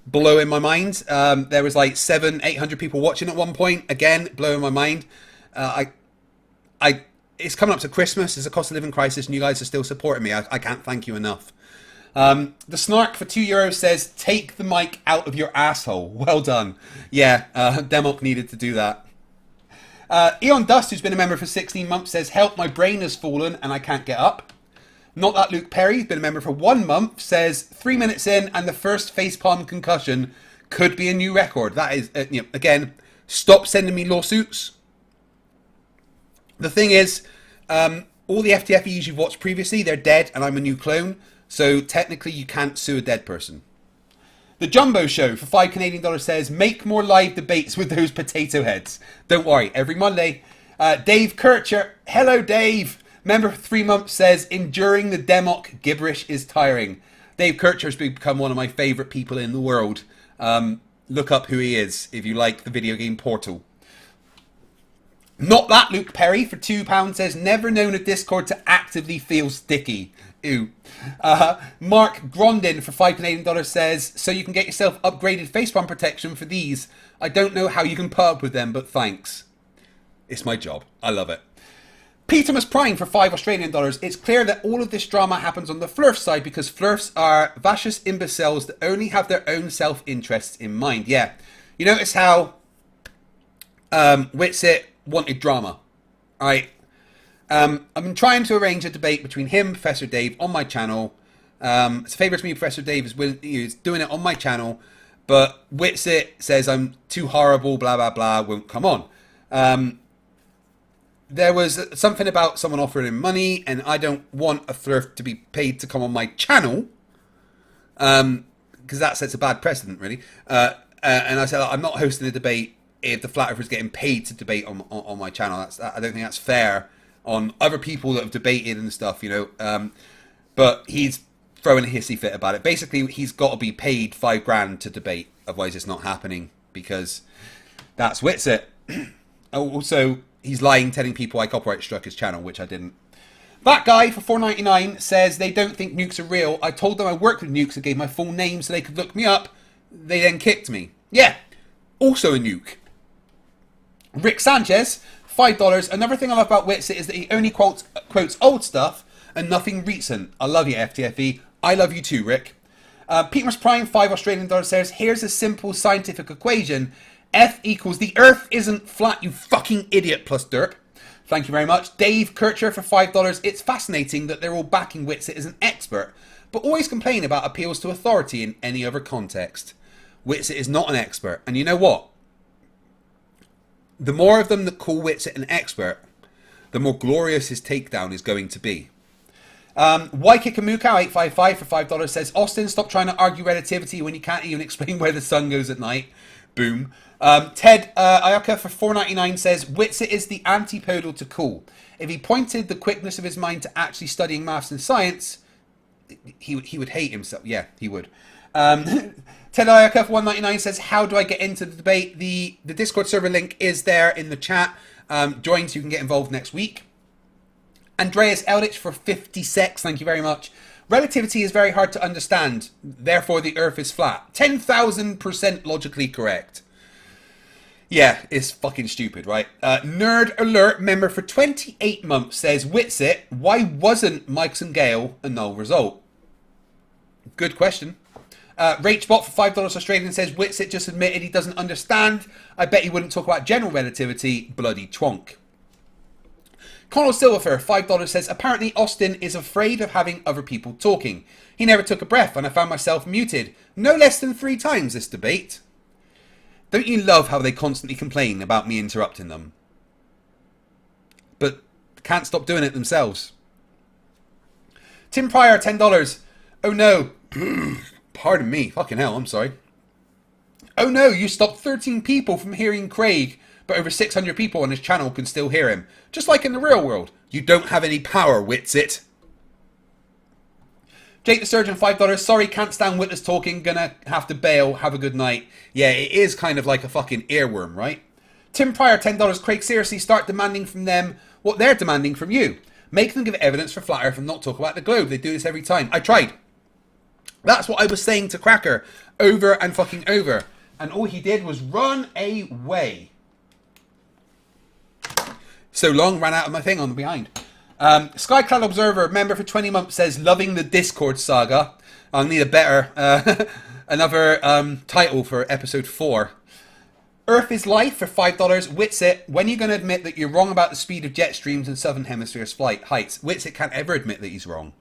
blowing my mind. There was like 700-800 people watching at one point. Again, blowing my mind. It's coming up to Christmas. There's a cost of living crisis, and you guys are still supporting me. I can't thank you enough. The Snark for €2 says, take the mic out of your asshole. Well done. Yeah, Demok needed to do that. Eon Dust, who's been a member for 16 months, says, help, my brain has fallen and I can't get up. Not That Luke Perry, who's been a member for 1 month, says 3 minutes in and the first facepalm concussion could be a new record. That is, again, stop sending me lawsuits. The thing is, all the FTFEs you've watched previously, they're dead and I'm a new clone. So technically you can't sue a dead person. The Jumbo Show for $5 Canadian says, make more live debates with those potato heads. Don't worry, every Monday. Dave Kircher, hello Dave. Member for 3 months says, enduring the Demok gibberish is tiring. Dave Kircher has become one of my favourite people in the world. Look up who he is if you like the video game Portal. Not that Luke Perry for £2 says, never known a Discord to actively feel sticky. Ooh. Mark Grondin for $5 says, so you can get yourself upgraded facepalm protection for these. I don't know how you can put up with them, but thanks. It's my job. I love it. Petermas Prime for $5 It's clear that all of this drama happens on the Flerfs side because Flerfs are vicious imbeciles that only have their own self-interests in mind. Yeah. You notice how Witsit wanted drama. Alright. I've been trying to arrange a debate between him and Professor Dave on my channel. It's a favour to me, Professor Dave is doing it on my channel, but Witsit says I'm too horrible, blah, blah, blah, won't come on. There was something about someone offering him money, and I don't want a Flerf to be paid to come on my channel, because that sets a bad precedent, really. And I said, I'm not hosting a debate if the Flat Earther is getting paid to debate on my channel. I don't think that's fair on other people that have debated and stuff, you know. But he's throwing a hissy fit about it. Basically, he's got to be paid $5,000 to debate, otherwise it's not happening, because that's Witsit. Also, he's lying, telling people I copyright struck his channel, which I didn't. That guy for $4.99 says they don't think nukes are real. I told them I worked with nukes and gave my full name so they could look me up. They then kicked me. Yeah, also a nuke. Rick Sanchez, $5. Another thing I love about Witsit is that he only quotes old stuff and nothing recent. I love you, FTFE. I love you too, Rick. Peter's Prime, $5 says, here's a simple scientific equation. F equals the Earth isn't flat, you fucking idiot, plus derp. Thank you very much. Dave Kircher for $5. It's fascinating that they're all backing Witsit as an expert, but always complain about appeals to authority in any other context. Witsit is not an expert, and you know what? The more of them that call Witsit an expert, the more glorious his takedown is going to be. Waikikamuka855 for $5 says, Austin, stop trying to argue relativity when you can't even explain where the sun goes at night. Boom. Ted Ayaka for $4.99 says, Witsit is the antipodal to cool. If he pointed the quickness of his mind to actually studying maths and science, he would hate himself. Yeah, he would. Ted Ayaka for $1.99 says, how do I get into the debate? The Discord server link is there in the chat. Join so you can get involved next week. Andreas Eldritch for 50 secs. Thank you very much. Relativity is very hard to understand. Therefore, the Earth is flat. 10,000% logically correct. Yeah, it's fucking stupid, right? Nerd Alert member for 28 months says, Witsit, why wasn't Mike's and Gale a null result? Good question. Rachbot for $5 Australian says, Witsit just admitted he doesn't understand. I bet he wouldn't talk about general relativity. Bloody twonk. Connell Silver, $5 says, apparently Austin is afraid of having other people talking. He never took a breath and I found myself muted. No less than 3 times this debate. Don't you love how they constantly complain about me interrupting them? But can't stop doing it themselves. Tim Pryor, $10. Oh no. Pardon me. Fucking hell, I'm sorry. Oh no, you stopped 13 people from hearing Craig, but over 600 people on his channel can still hear him. Just like in the real world. You don't have any power, Witsit. Jake the Surgeon, $5. Sorry, can't stand Witness talking. Gonna have to bail. Have a good night. Yeah, it is kind of like a fucking earworm, right? Tim Pryor, $10. Craig, seriously, start demanding from them what they're demanding from you. Make them give evidence for Flat Earth and not talk about the globe. They do this every time. I tried. That's what I was saying to Cracker over and fucking over. And all he did was run away. So long, ran out of my thing on the behind. Skycloud Observer, member for 20 months, says, loving the Discord saga. I'll need a better, another title for episode 4. Earth is Life for $5. Witsit, when are you going to admit that you're wrong about the speed of jet streams and Southern Hemisphere's flight heights? Witsit can't ever admit that he's wrong.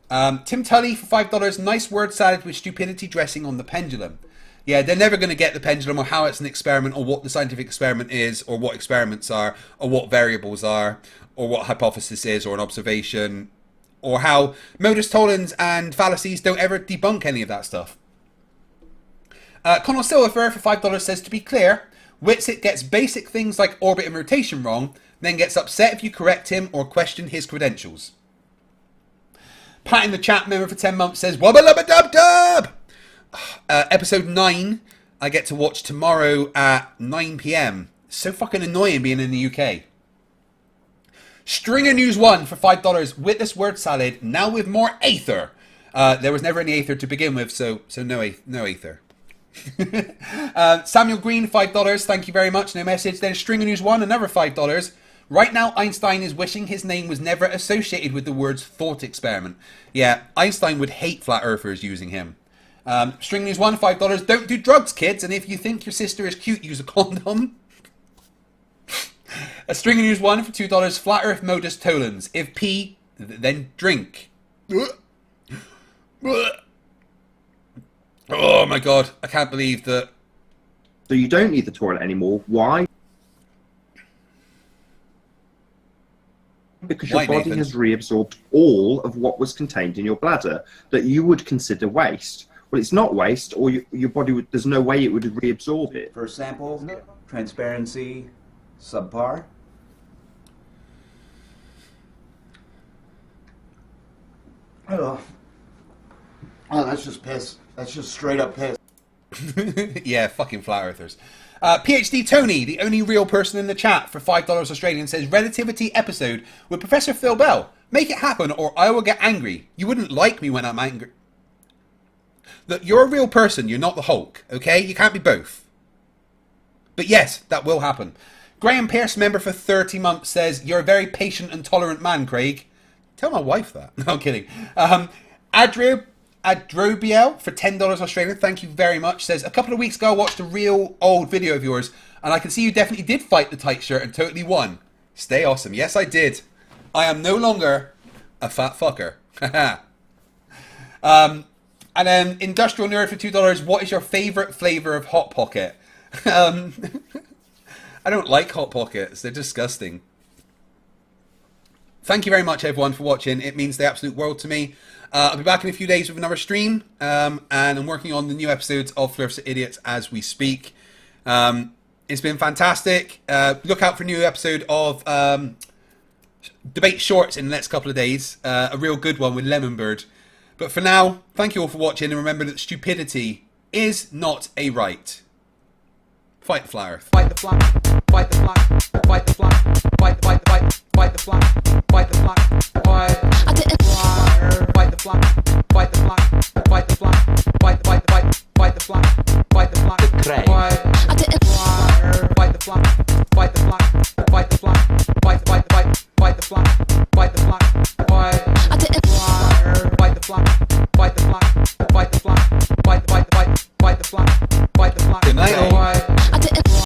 Tim Tully for $5. Nice word salad with stupidity dressing on the pendulum. Yeah, they're never going to get the pendulum or how it's an experiment or what the scientific experiment is or what experiments are or what variables are or what hypothesis is or an observation or how modus tollens and fallacies don't ever debunk any of that stuff. Connell Silver for $5 says, to be clear, Witsit gets basic things like orbit and rotation wrong, then gets upset if you correct him or question his credentials. Pat in the chat, member for 10 months, says, wubba lubba dub dub! Episode 9, I get to watch tomorrow at 9 PM. So fucking annoying being in the UK. Stringer News 1 for $5. Witness word salad, now with more aether. There was never any aether to begin with, so no aether. Samuel Green, $5. Thank you very much. No message. Then Stringer News 1, another $5. Right now, Einstein is wishing his name was never associated with the words thought experiment. Yeah, Einstein would hate flat earthers using him. Stringer News 1, $5. Don't do drugs, kids. And if you think your sister is cute, use a condom. A Stringer News 1 for $2. Flat Earth modus tollens. If pee, then drink. Oh my god, I can't believe that. So you don't need the toilet anymore. Why? Because your body has reabsorbed all of what was contained in your bladder that you would consider waste. Well, it's not waste, or your body would, there's no way it would reabsorb it. First sample, transparency, subpar. Oh, that's just piss. That's just straight up piss. Yeah, fucking flat earthers. PhD Tony, the only real person in the chat, for $5 Australian, says relativity episode with Professor Phil Bell. Make it happen or I will get angry. You wouldn't like me when I'm angry. Look, you're a real person. You're not the Hulk, okay? You can't be both. But yes, that will happen. Graham Pierce, member for 30 months, says, you're a very patient and tolerant man, Craig. Tell my wife that. No, I'm kidding. Adrobiel for $10 Australian, thank you very much, says, a couple of weeks ago I watched a real old video of yours and I can see you definitely did fight the tight shirt and totally won. Stay awesome. Yes, I did. I am no longer a fat fucker. And then Industrial Nerd for $2, what is your favourite flavour of Hot Pocket? I don't like Hot Pockets. They're disgusting. Thank you very much, everyone, for watching. It means the absolute world to me. I'll be back in a few days with another stream, and I'm working on the new episodes of Flerfs Idiots as we speak. It's been fantastic. Look out for a new episode of Debate Shorts in the next couple of days. A real good one with Lemon Bird. But for now, thank you all for watching, and remember that stupidity is not a right. Fight the flat earth. Fight the flat. Fight the flat.